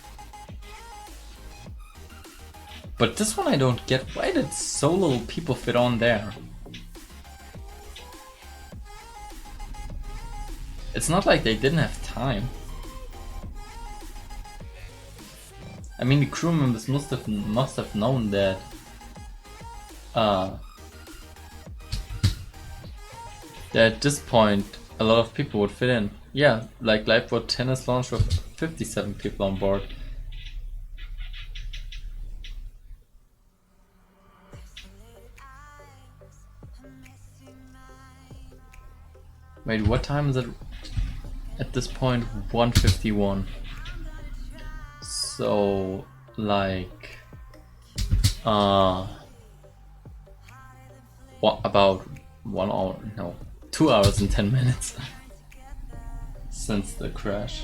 But this one I don't get. Why did so little people fit on there? It's not like they didn't have time. I mean, the crew members must have known that that at this point a lot of people would fit in. Yeah, like Lifeboat 10 is launched with 57 people on board. Wait, what time is it at this point? 1:51. So like what, about 1 hour, no, 2 hours and 10 minutes since the crash.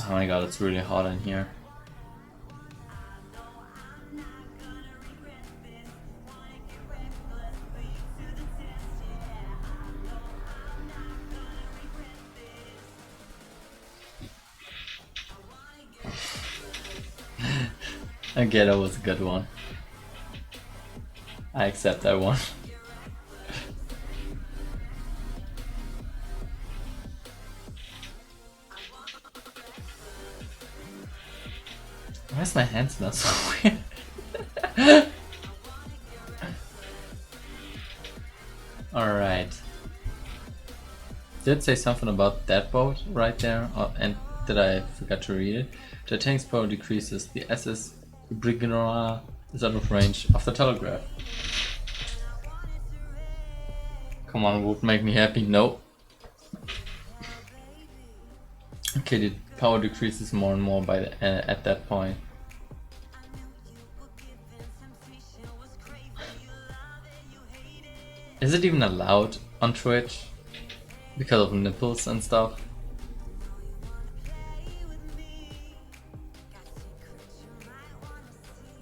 Oh my god, it's really hot in here. Okay, that was a good one. I accept that one. Why's my hands not so weird? Alright. Did say something about that boat right there, and did I forgot to read it? Titanic's power decreases. The SS Briganoa is out of range of the telegraph. Come on, would make me happy. No. Okay, the power decreases more and more by the, at that point. Is it even allowed on Twitch? Because of nipples and stuff?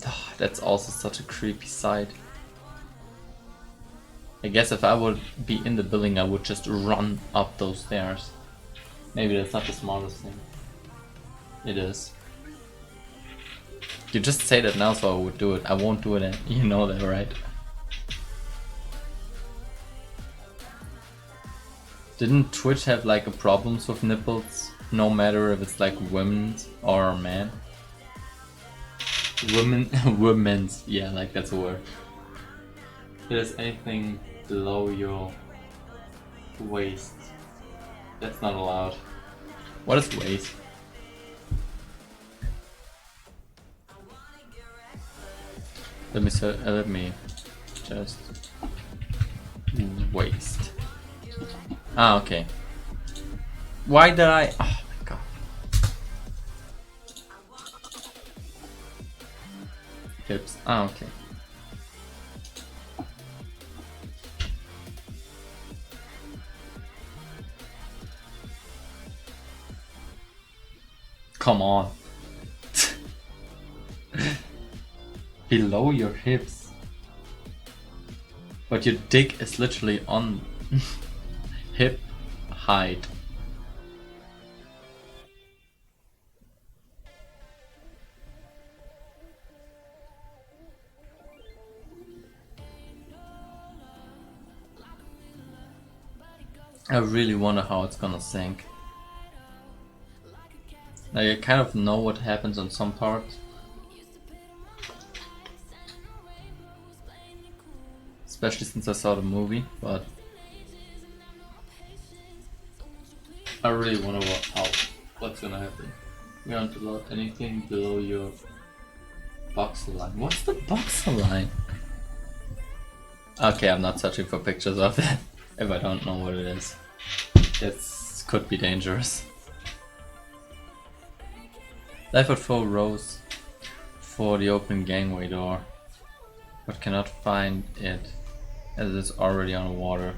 Oh, that's also such a creepy sight. I guess if I would be in the building, I would just run up those stairs. Maybe that's not the smartest thing. It is. You just say that now, so I would do it. I won't do it, you know that, right? Didn't Twitch have like a problems with nipples? No matter if it's like women's or man? Women's, yeah, like that's a word. If there's anything below your waist, that's not allowed. What is waist? Let me just waist. Ah, okay. Why did I? Oh my god. Hips. Ah, okay. Come on. Below your hips. But your dick is literally on hip height. I really wonder how it's gonna sink. Like, I kind of know what happens on some parts. especially since I saw the movie, but I really want to watch out what's gonna happen. You aren't allowed anything below your boxer line. What's the boxer line? Okay, I'm not searching for pictures of that if I don't know what it is. This could be dangerous. Lifeboat 4 rows for the open gangway door, but cannot find it as it's already on the water.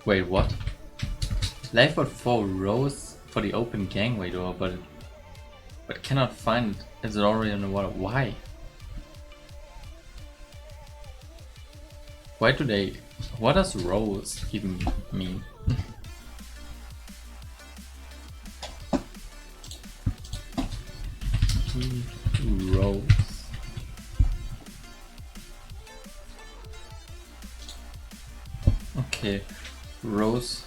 Wait, what? Lifeboat 4 rows for the open gangway door, but cannot find it as it's already on the water. Why? Why do they... What does rows even mean? Rows. Okay, rows.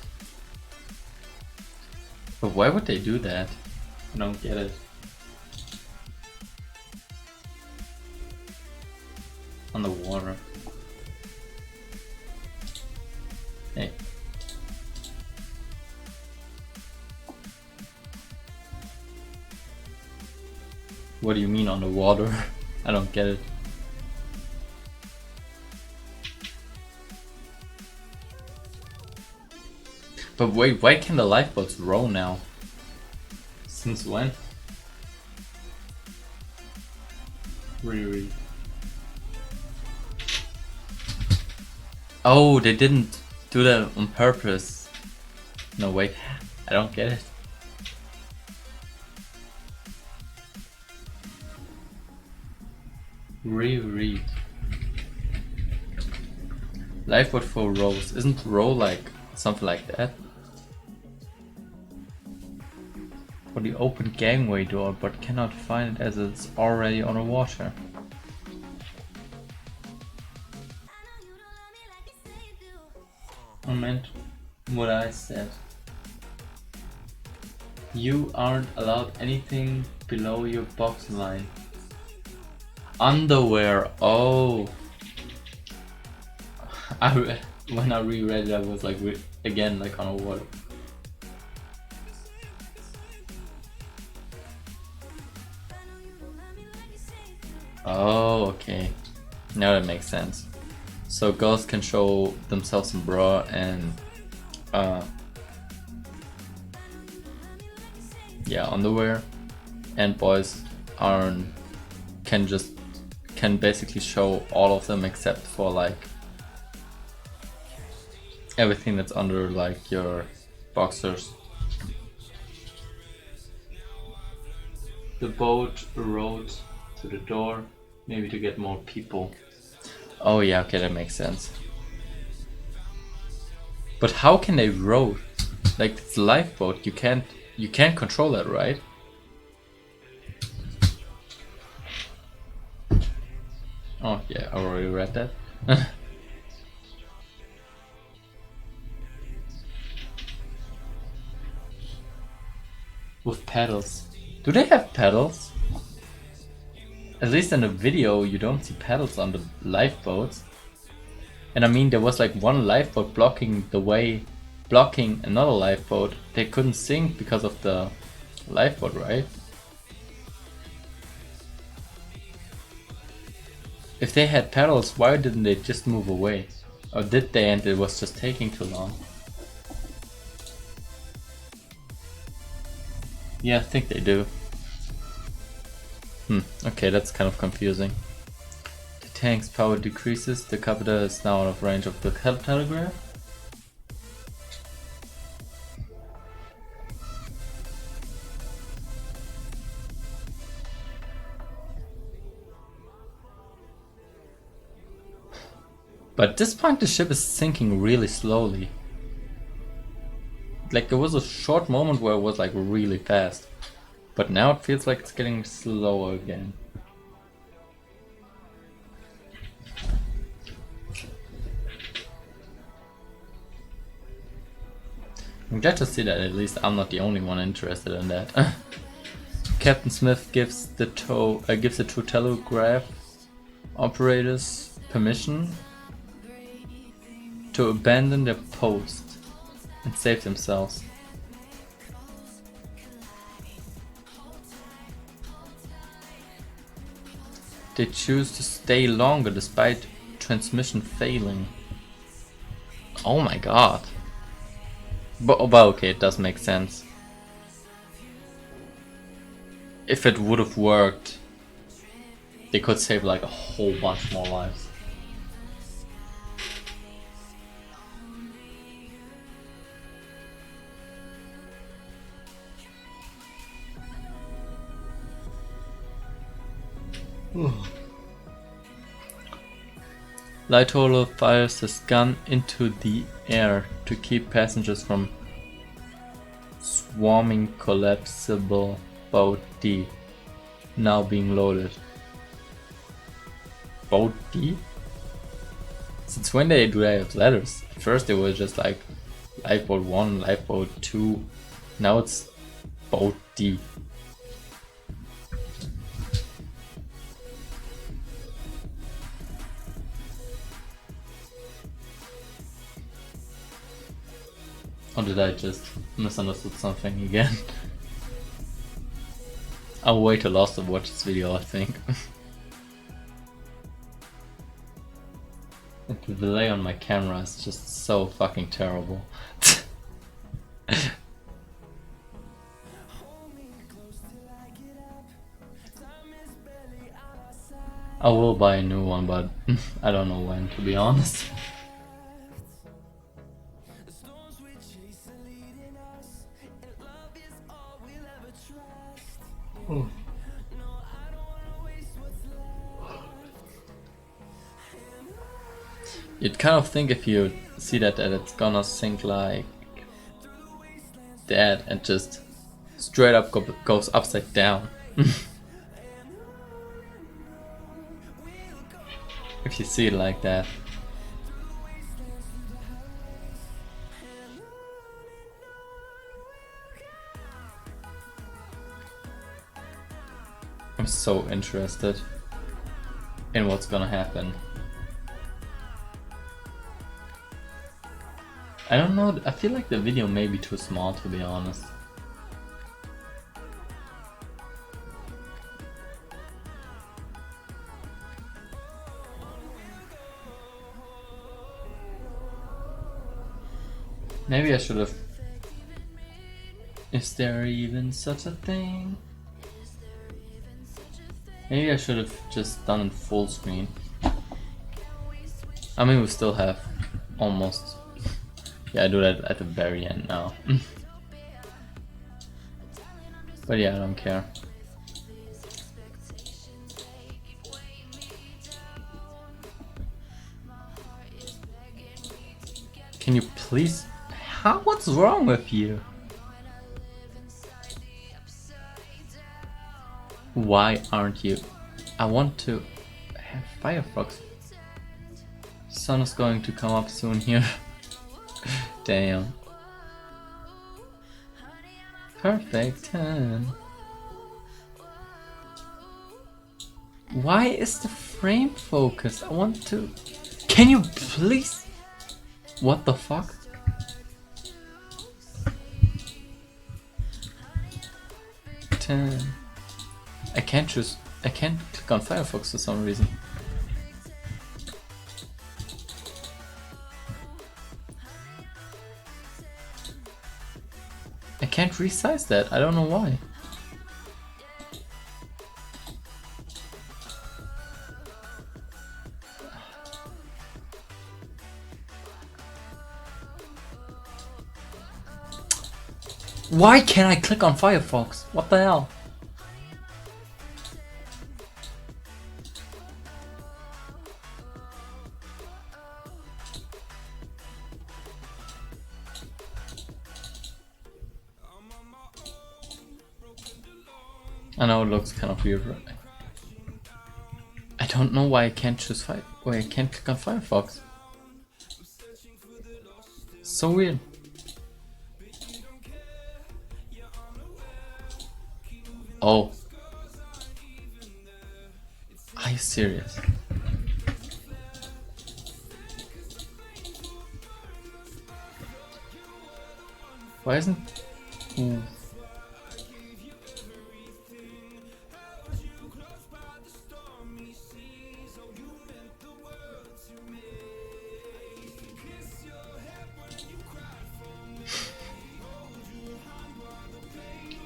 But why would they do that? I don't get it. On the water. Hey. What do you mean on the water? I don't get it. But wait, why can the lifeboats row now? Since when? Really? Oh, they didn't do that on purpose. No, wait, I don't get it. Reread. Lifeboat 4 rows. Isn't row like something like that? For the open gangway door, but cannot find it as it's already on the water. I meant what I said. You aren't allowed anything below your box line. Underwear. Oh. When I reread it, I was like, again, like on a water. Oh, okay. Now that makes sense. So girls can show themselves in bra and yeah, underwear, and boys can basically show all of them except for like everything that's under like your boxers. The boat rowed to the door, maybe to get more people. Oh yeah, okay, that makes sense. But how can they row? Like, it's a lifeboat, you can't control that, right? Oh yeah, I already read that. With paddles. Do they have paddles? At least in the video you don't see paddles on the lifeboats. And I mean, there was like one lifeboat blocking the way, blocking another lifeboat. They couldn't sink because of the lifeboat, right? If they had paddles, why didn't they just move away? Or did they and it was just taking too long? Yeah, I think they do. Okay, that's kind of confusing. The tank's power decreases, the capita is now out of range of the telegraph. But at this point the ship is sinking really slowly. Like, there was a short moment where it was like really fast. But now it feels like it's getting slower again. I'm glad to see that at least I'm not the only one interested in that. Captain Smith gives the two telegraph operators permission to abandon their post and save themselves. They choose to stay longer despite transmission failing. Oh my god. But okay, it does make sense. If it would have worked, they could save like a whole bunch more lives. Lightoller fires his gun into the air to keep passengers from swarming. Collapsible boat D now being loaded. Boat D? Since when do they have letters? At first they were just like Lifeboat 1, Lifeboat 2. Now it's Boat D. Or did I just misunderstood something again? I'll wait till last to watch this video, I think. The delay on my camera is just so fucking terrible. I will buy a new one, but I don't know when, to be honest. You'd kind of think if you see that it's gonna sink like that and just straight up goes upside down. If you see it like that. I'm so interested in what's gonna happen. I don't know, I feel like the video may be too small, to be honest. Maybe I should have... Is there even such a thing? Maybe I should have just done it full screen. I mean, we still have almost... Yeah, I do that at the very end now. But yeah, I don't care. Can you please... What's wrong with you? Why aren't you? I want to have Firefox. Sun is going to come up soon here. Damn. Perfect 10. Why is the frame focused? I want to... Can you please... What the fuck? I can't choose... I can't click on Firefox for some reason. I can't resize that, I don't know why. Why can't I click on Firefox? What the hell? I know it looks kind of weird, right? I don't know why I can't choose why I can't click on Firefox. So weird. Oh. Are you serious? Why isn't... Ooh.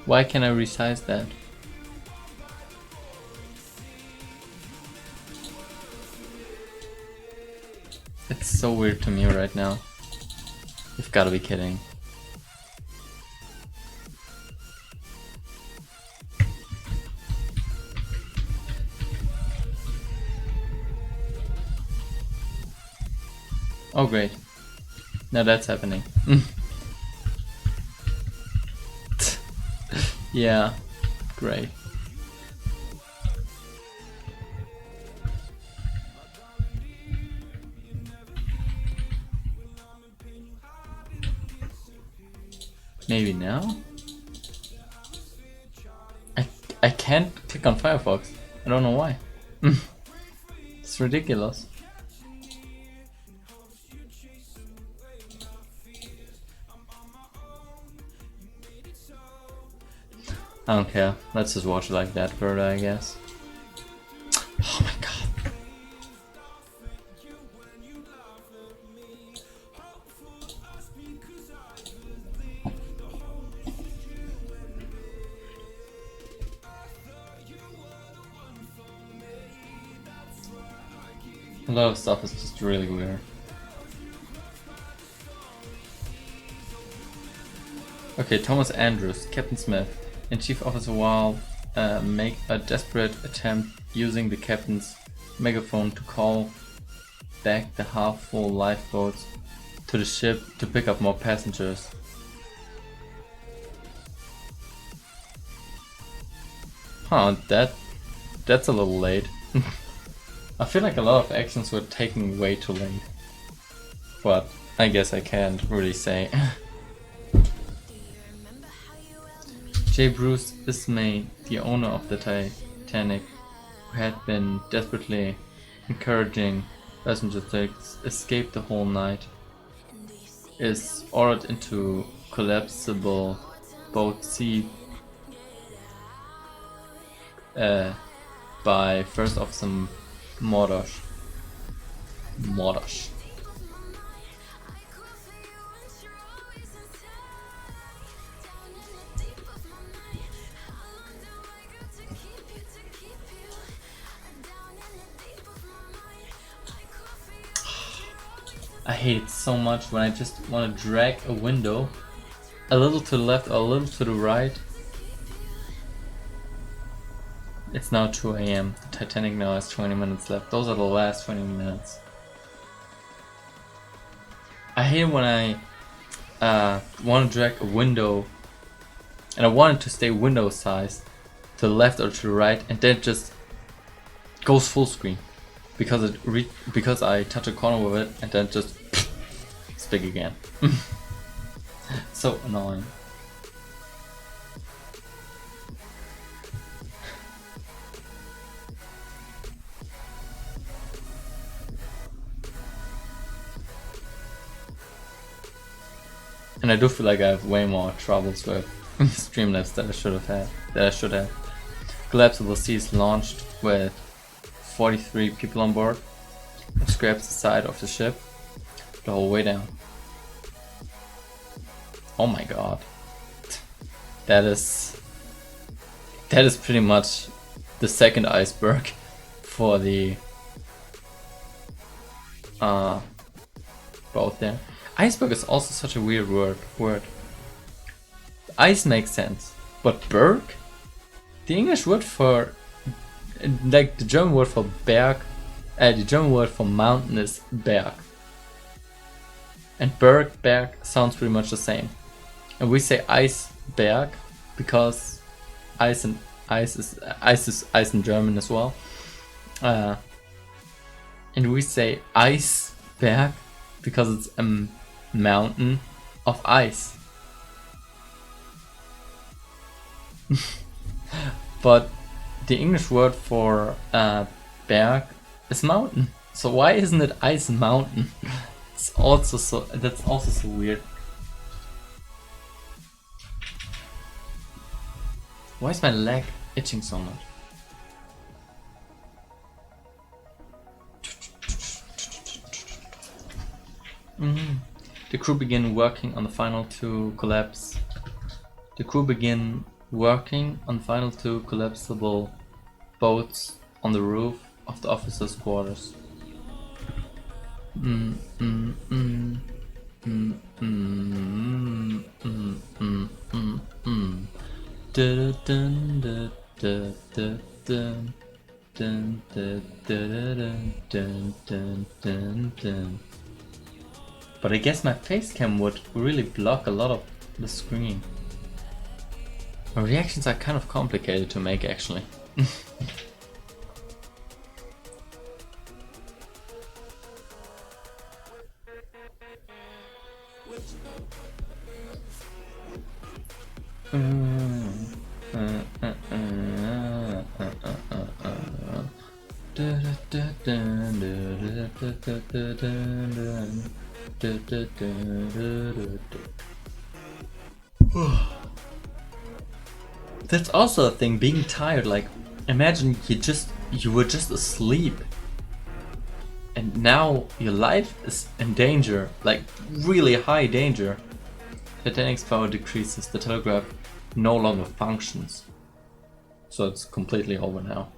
Why can I resize that? It's so weird to me right now. You've gotta be kidding. Oh great. Now that's happening. Yeah, great. Maybe now? I can't click on Firefox. I don't know why. It's ridiculous. I don't care. Let's just watch it like that further, I guess. Oh my god. A lot of stuff is just really weird. Okay, Thomas Andrews, Captain Smith, and Chief Officer Wall make a desperate attempt using the captain's megaphone to call back the half-full lifeboats to the ship to pick up more passengers. Huh, that's a little late. I feel like a lot of actions were taking way too late. But I guess I can't really say. J. Bruce Ismay, the owner of the Titanic, who had been desperately encouraging passengers to escape the whole night, is ordered into collapsible boat C by First Officer Mordosh. I hate it so much when I just want to drag a window a little to the left or a little to the right. It's now 2 AM. The Titanic now has 20 minutes left. Those are the last 20 minutes. I hate when I want to drag a window and I want it to stay window size to the left or to the right, and then it just goes full screen because I touch a corner with it and then just it's big again. So annoying. And I do feel like I have way more troubles with Streamlabs that I should have. Collapsible Sea is launched with 43 people on board. It scrapes the side of the ship the whole way down. Oh my god. That is pretty much the second iceberg for the boat there. Iceberg is also such a weird word. Ice makes sense, but berg? The English word for, like the German word for berg, the German word for mountain is berg. And berg sounds pretty much the same. And we say Iceberg because ice is ice in German as well. And we say Iceberg because it's a mountain of ice. But the English word for berg is mountain. So why isn't it ice mountain? That's also so weird. Why is my leg itching so much? The crew begin working on the final two collapse. The crew begin working on final two collapsible boats on the roof of the officers' quarters. But I guess my face cam would really block a lot of the screen. My reactions are kind of complicated to make actually. That's also a thing, being tired. Like, imagine you were just asleep, and now your life is in danger, like really high danger. Titanic's power decreases. The telegraph no longer functions, so it's completely over now.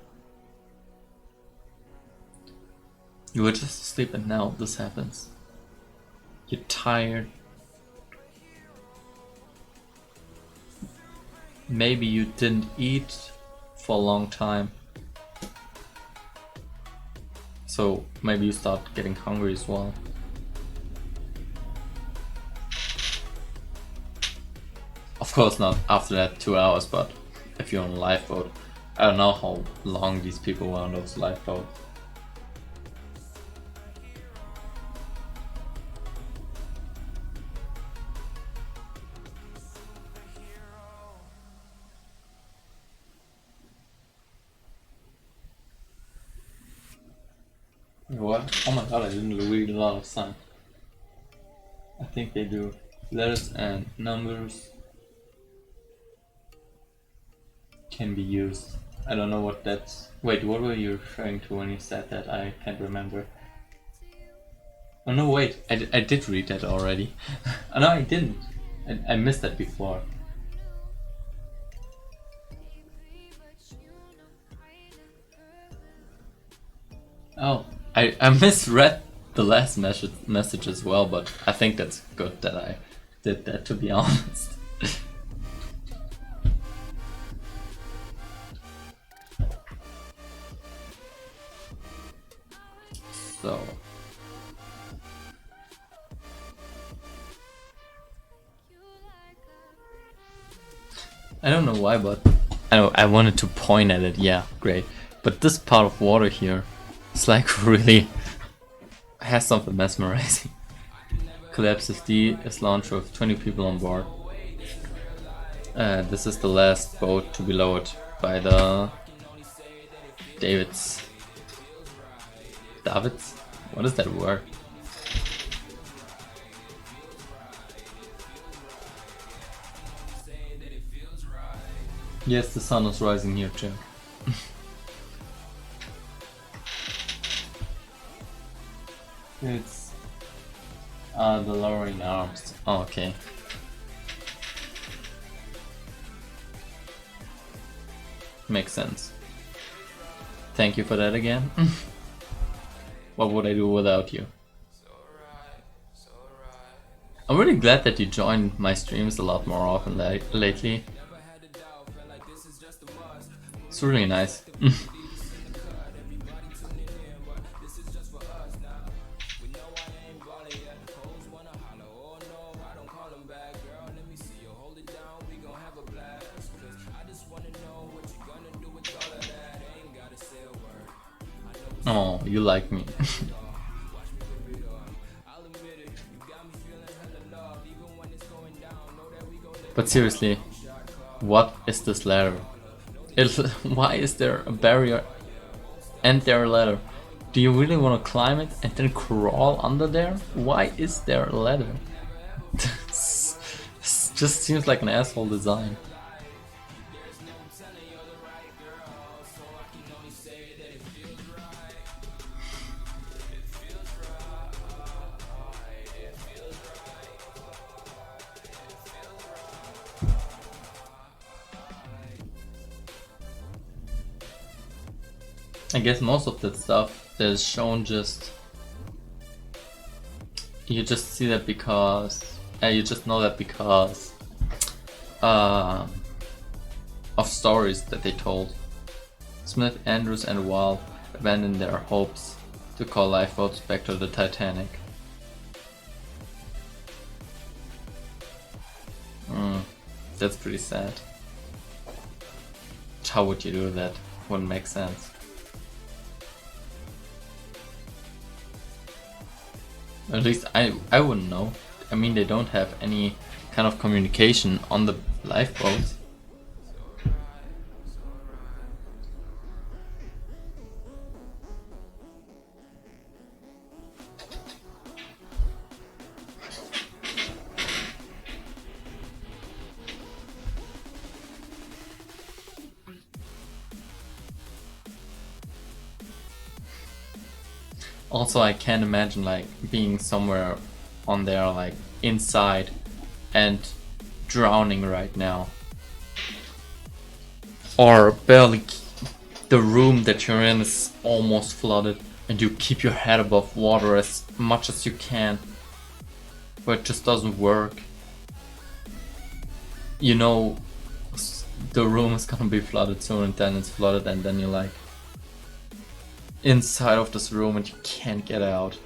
You were just asleep, and now this happens. You're tired. Maybe you didn't eat for a long time, so maybe you start getting hungry as well. Of course not after that 2 hours, but if you're on a lifeboat. I don't know how long these people were on those lifeboats. What? Oh my god, I didn't read a lot of signs. I think they do letters and numbers can be used. I don't know what that's... Wait, what were you referring to when you said that? I can't remember. Oh no, wait, I did read that already. Oh no, I didn't. I missed that before. Oh, I misread the last message as well, but I think that's good that I did that, to be honest. So I don't know why, but I wanted to point at it. Yeah, great. But this part of water here, it's like really has something mesmerizing. Collapses D is launched with 20 people on board. This is the last boat to be lowered by the Davids. What is that word? Yes, the sun is rising here too. It's the lowering arms. Oh, okay. Makes sense. Thank you for that again. What would I do without you? I'm really glad that you joined my streams a lot more often lately. It's really nice. Oh, you like me. But seriously, what is this ladder? Why is there a barrier and there a ladder? Do you really want to climb it and then crawl under there? Why is there a ladder? This just seems like an asshole design. I guess most of that stuff that is shown you just see that because you just know that because of stories that they told. Smith, Andrews, and Wall abandoned their hopes to call lifeboats back to the Titanic. That's pretty sad. How would you do that? Wouldn't make sense. At least I wouldn't know. I mean, they don't have any kind of communication on the lifeboats. Also, I can't imagine like being somewhere on there, like inside and drowning right now, or barely the room that you're in is almost flooded and you keep your head above water as much as you can, but it just doesn't work. You know the room is gonna be flooded soon, and then it's flooded, and then you're like inside of this room and you can't get out,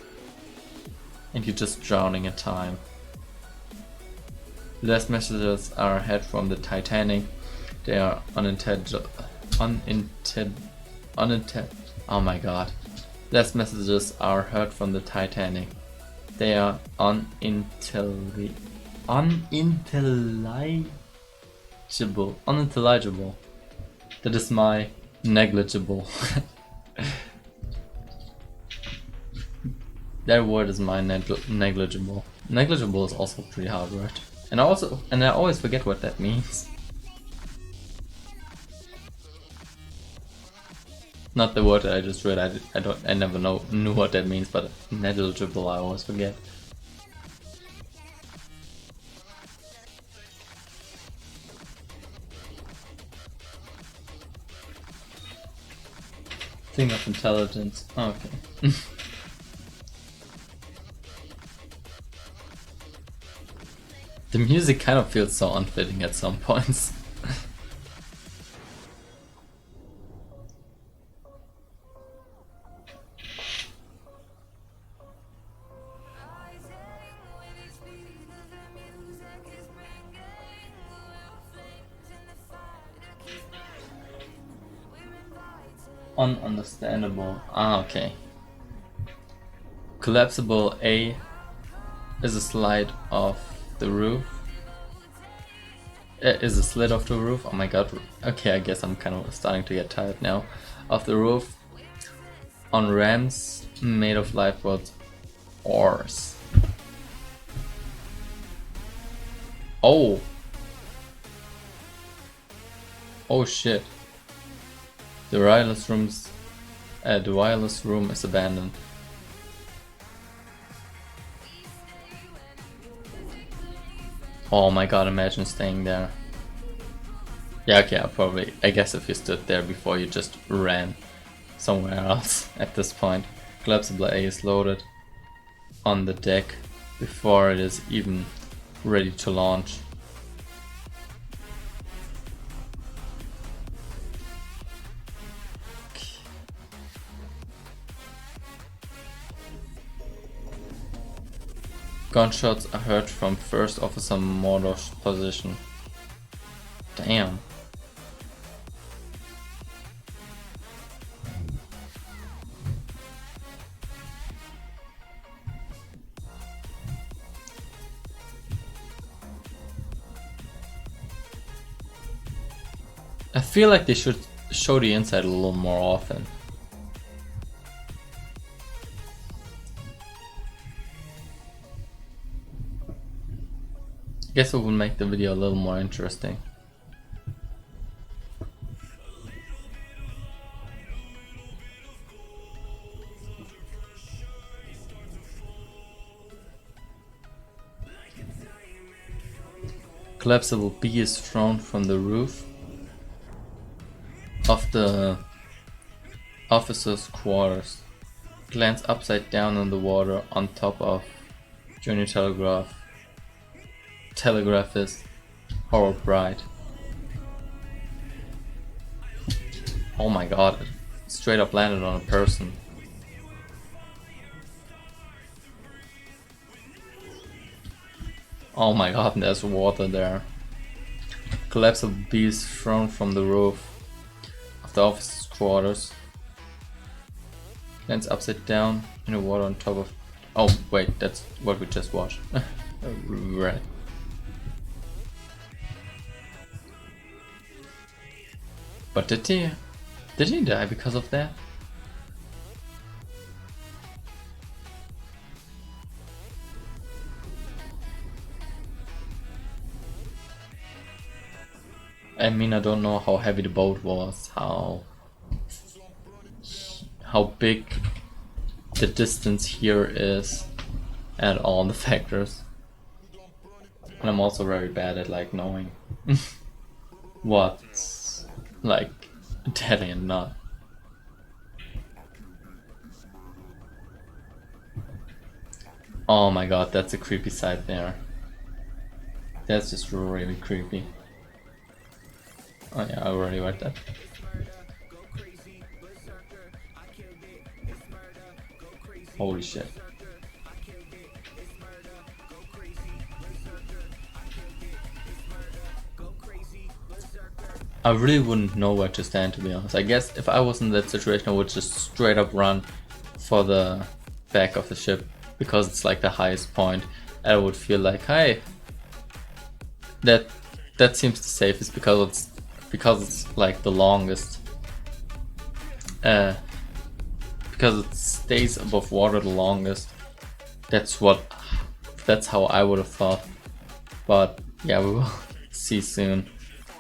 and you're just drowning in time. The last messages are heard from the Titanic. They are oh my god. Last messages are heard from the Titanic. They are unintelligible. That is my negligible. That word is my negligible. Negligible is also a pretty hard word. And I always forget what that means. Not the word that I just read. I never knew what that means, but negligible I always forget. Thing of intelligence. Oh, okay. The music kind of feels so unfitting at some points. Ununderstandable. Ah, okay. Collapsible A is a slide of the roof. Is a slit of the roof. Oh my god. Okay, I guess I'm kind of starting to get tired now. Of the roof on rams made of lifeboat oars. Oh. Oh shit. The wireless room is abandoned. Oh my god, imagine staying there. Yeah, okay, I guess if you stood there before, you just ran somewhere else at this point. Collapsible A is loaded on the deck before it is even ready to launch. Gunshots are heard from First Officer Mordo's position. Damn. I feel like they should show the inside a little more often. I guess it would make the video a little more interesting. Collapsible B is thrown from the roof of Officers' quarters. Glance upside down in the water on top of Junior Telegraph. Telegraphist Howard Bright. Oh my god, it straight up landed on a person. Oh my god, there's water there. Collapse of bees thrown from the roof of the officer's quarters. Lands upside down in the water on top of... Oh wait, that's what we just watched. Right. But did he die because of that? I mean, I don't know how heavy the boat was, how big the distance here is, and all the factors. And I'm also very bad at like knowing what's like deadly and not. Oh my god, that's a creepy sight there. That's just really creepy. Oh yeah, I already read that. Holy shit. I really wouldn't know where to stand, to be honest. I guess if I was in that situation, I would just straight up run for the back of the ship, because it's like the highest point. I would feel like, hey, that seems the safest, because it's like the longest. Because it stays above water the longest. That's how I would have thought. But yeah, we will see soon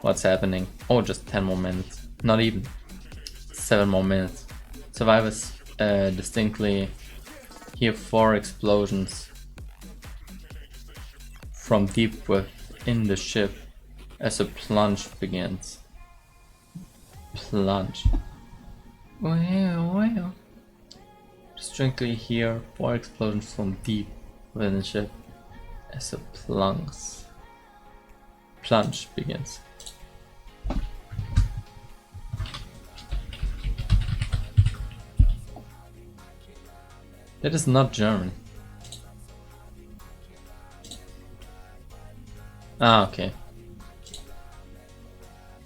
what's happening. Oh, just 10 more minutes. Not even. 7 more minutes. Survivors distinctly hear 4 explosions from deep within the ship as a plunge begins. Plunge. Well. Distinctly hear 4 explosions from deep within the ship as a plunge begins. That is not German. Ah, okay.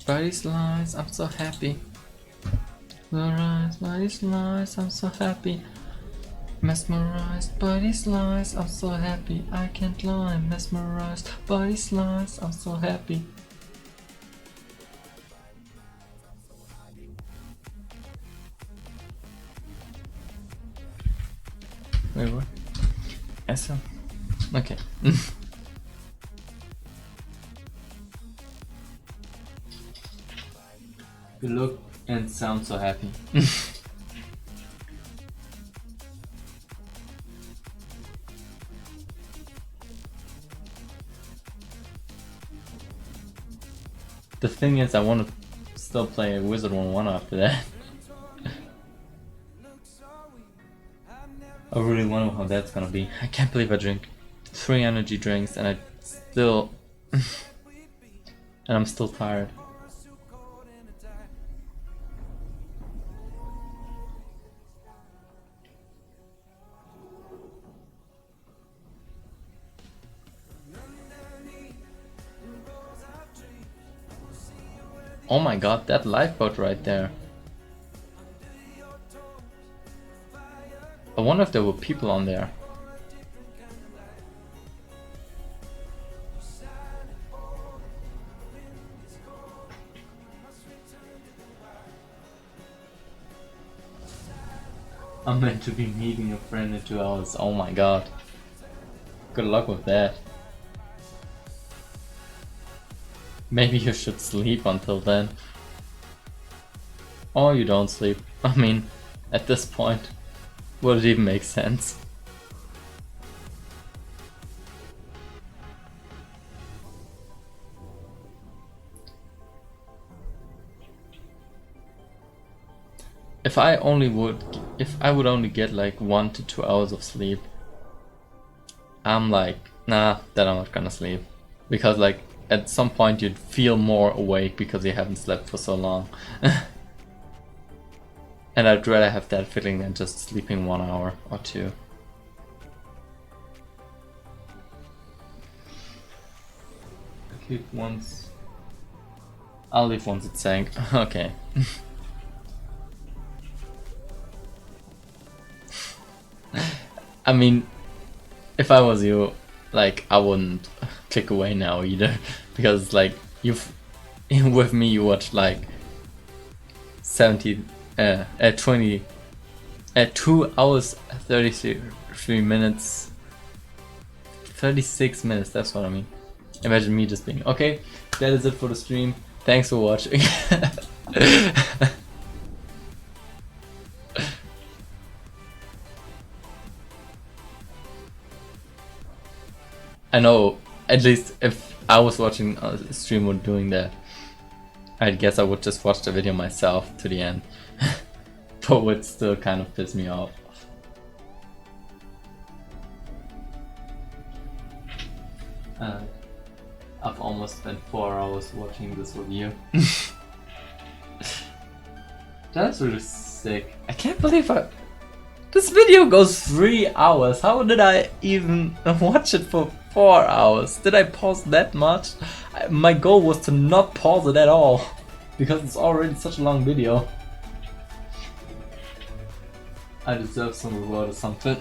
Body slice, I'm so happy. Mesmerized by these lies, I'm so happy. Mesmerized by these lies, I'm so happy. I can't lie. Mesmerized by these lies, I'm so happy. Wait, what? Essa? Okay. You look and sound so happy. The thing is, I want to still play Wizard 1-1 after that. I really wonder how that's gonna be. I can't believe I drink 3 energy drinks and I still... and I'm still tired. Oh my god, that lifeboat right there. I wonder if there were people on there. I'm meant to be meeting a friend in 2 hours. Oh my god. Good luck with that. Maybe you should sleep until then. Or you don't sleep. I mean, at this point, would it even make sense? if I would only get like 1 to 2 hours of sleep, I'm like, nah, then I'm not gonna sleep. Because like at some point you'd feel more awake because you haven't slept for so long. And I'd rather have that feeling than just sleeping 1 hour or 2. I'll leave once it's sank. Okay. I mean, if I was you, like, I wouldn't click away now either, because like with me you watched like 2 hours 33 minutes 36 minutes, that's what I mean. Imagine me just being okay, that is it for the stream, thanks for watching. I know, at least if I was watching a stream or doing that, I guess I would just watch the video myself to the end. But would still kind of piss me off. I've almost spent 4 hours watching this review. That's really sick. I can't believe this video goes 3 hours. How did I even watch it for 4 hours? Did I pause that much? My goal was to not pause it at all, because it's already such a long video. I deserve some reward or something.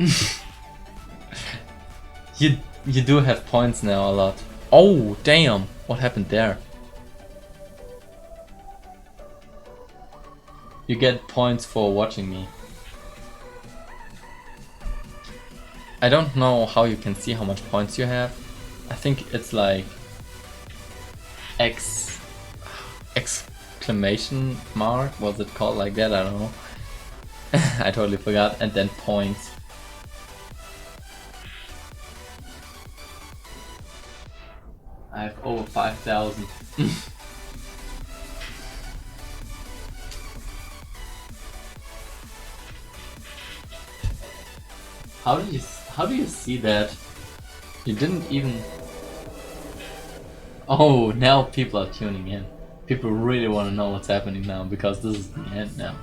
You do have points now a lot. Oh damn, what happened there? You get points for watching me. I don't know how you can see how much points you have. I think it's like exclamation mark, was it called like that? I don't know. I totally forgot. And then points. I have over 5,000. How do you see that? You didn't even... Oh, now people are tuning in. People really want to know what's happening now, because this is the end now.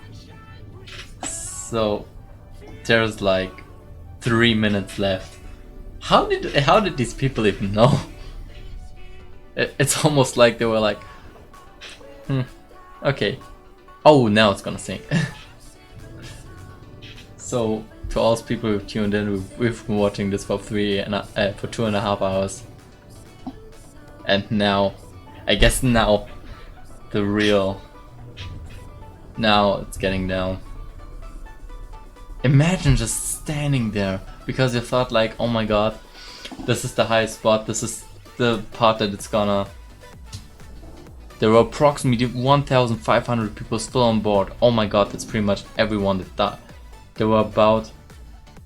So there's like 3 minutes left. How did these people even know? It's almost like they were like, okay. Oh, now it's gonna sink. So to all those people who've tuned in, we've been watching this for 2.5 hours. And now, I guess now it's getting down. Imagine just standing there because you thought like, oh my god, this is the highest spot, this is the part that it's gonna... There were approximately 1,500 people still on board. Oh my god, that's pretty much everyone that died. There were about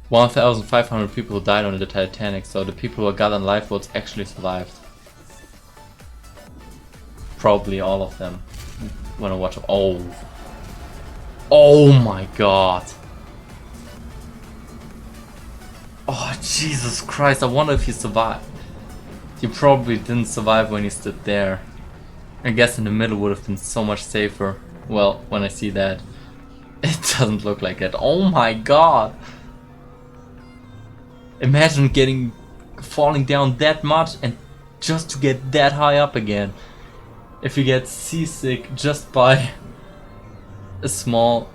1,500 people who died on the Titanic, so the people who got on lifeboats actually survived. Probably all of them. Wanna watch... Oh my god. Oh Jesus Christ, I wonder if he survived. He probably didn't survive when he stood there. I guess in the middle would have been so much safer. Well, when I see that, it doesn't look like it. Oh my god! Imagine falling down that much and just to get that high up again. If you get seasick just by a small...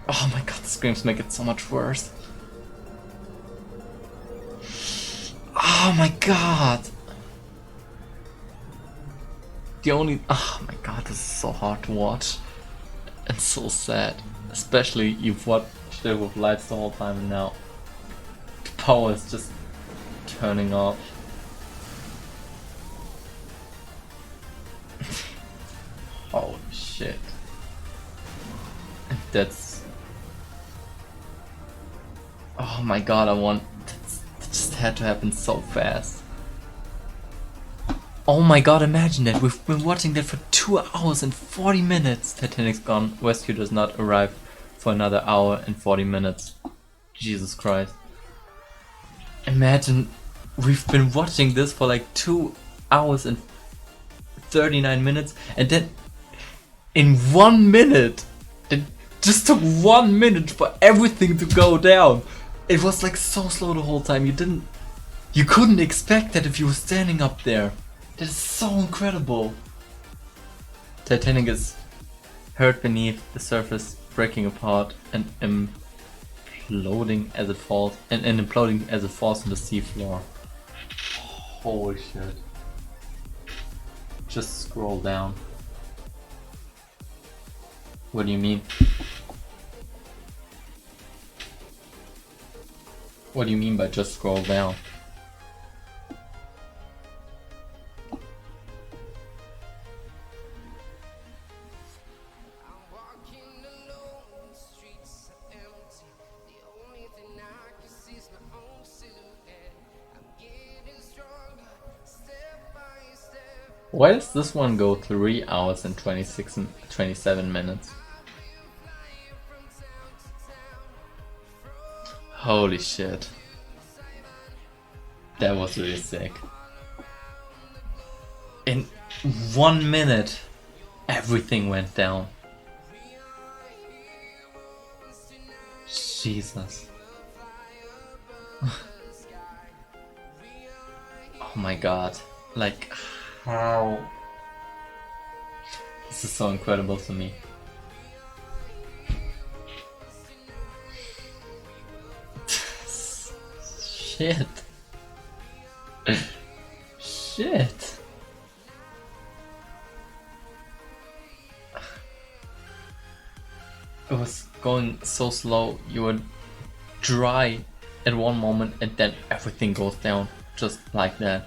Oh my god, the screams make it so much worse. Oh my god! Oh my god, this is so hard to watch. And so sad. Especially you've watched it with lights the whole time and now the power is just turning off. Holy shit. That's... Oh my god, that just had to happen so fast. Oh my god, imagine that. We've been watching that for 2 hours and 40 minutes. Titanic's gone. Rescue does not arrive for another hour and 40 minutes. Jesus Christ. Imagine we've been watching this for like 2 hours and 39 minutes, and then in 1 minute, it just took 1 minute for everything to go down. It was like so slow the whole time. You couldn't expect that if you were standing up there. That is so incredible. Titanic is hurt beneath the surface, breaking apart and imploding as it falls, and imploding as it falls on the seafloor. Holy shit. Just scroll down. What do you mean? What do you mean by just scroll down? Why does this one go 3 hours and 26 and 27 minutes? Holy shit. That was really sick. In 1 minute, everything went down. Jesus. Oh my god. Like, how? This is so incredible to me. Shit. Shit. It was going so slow, you were dry at one moment and then everything goes down just like that.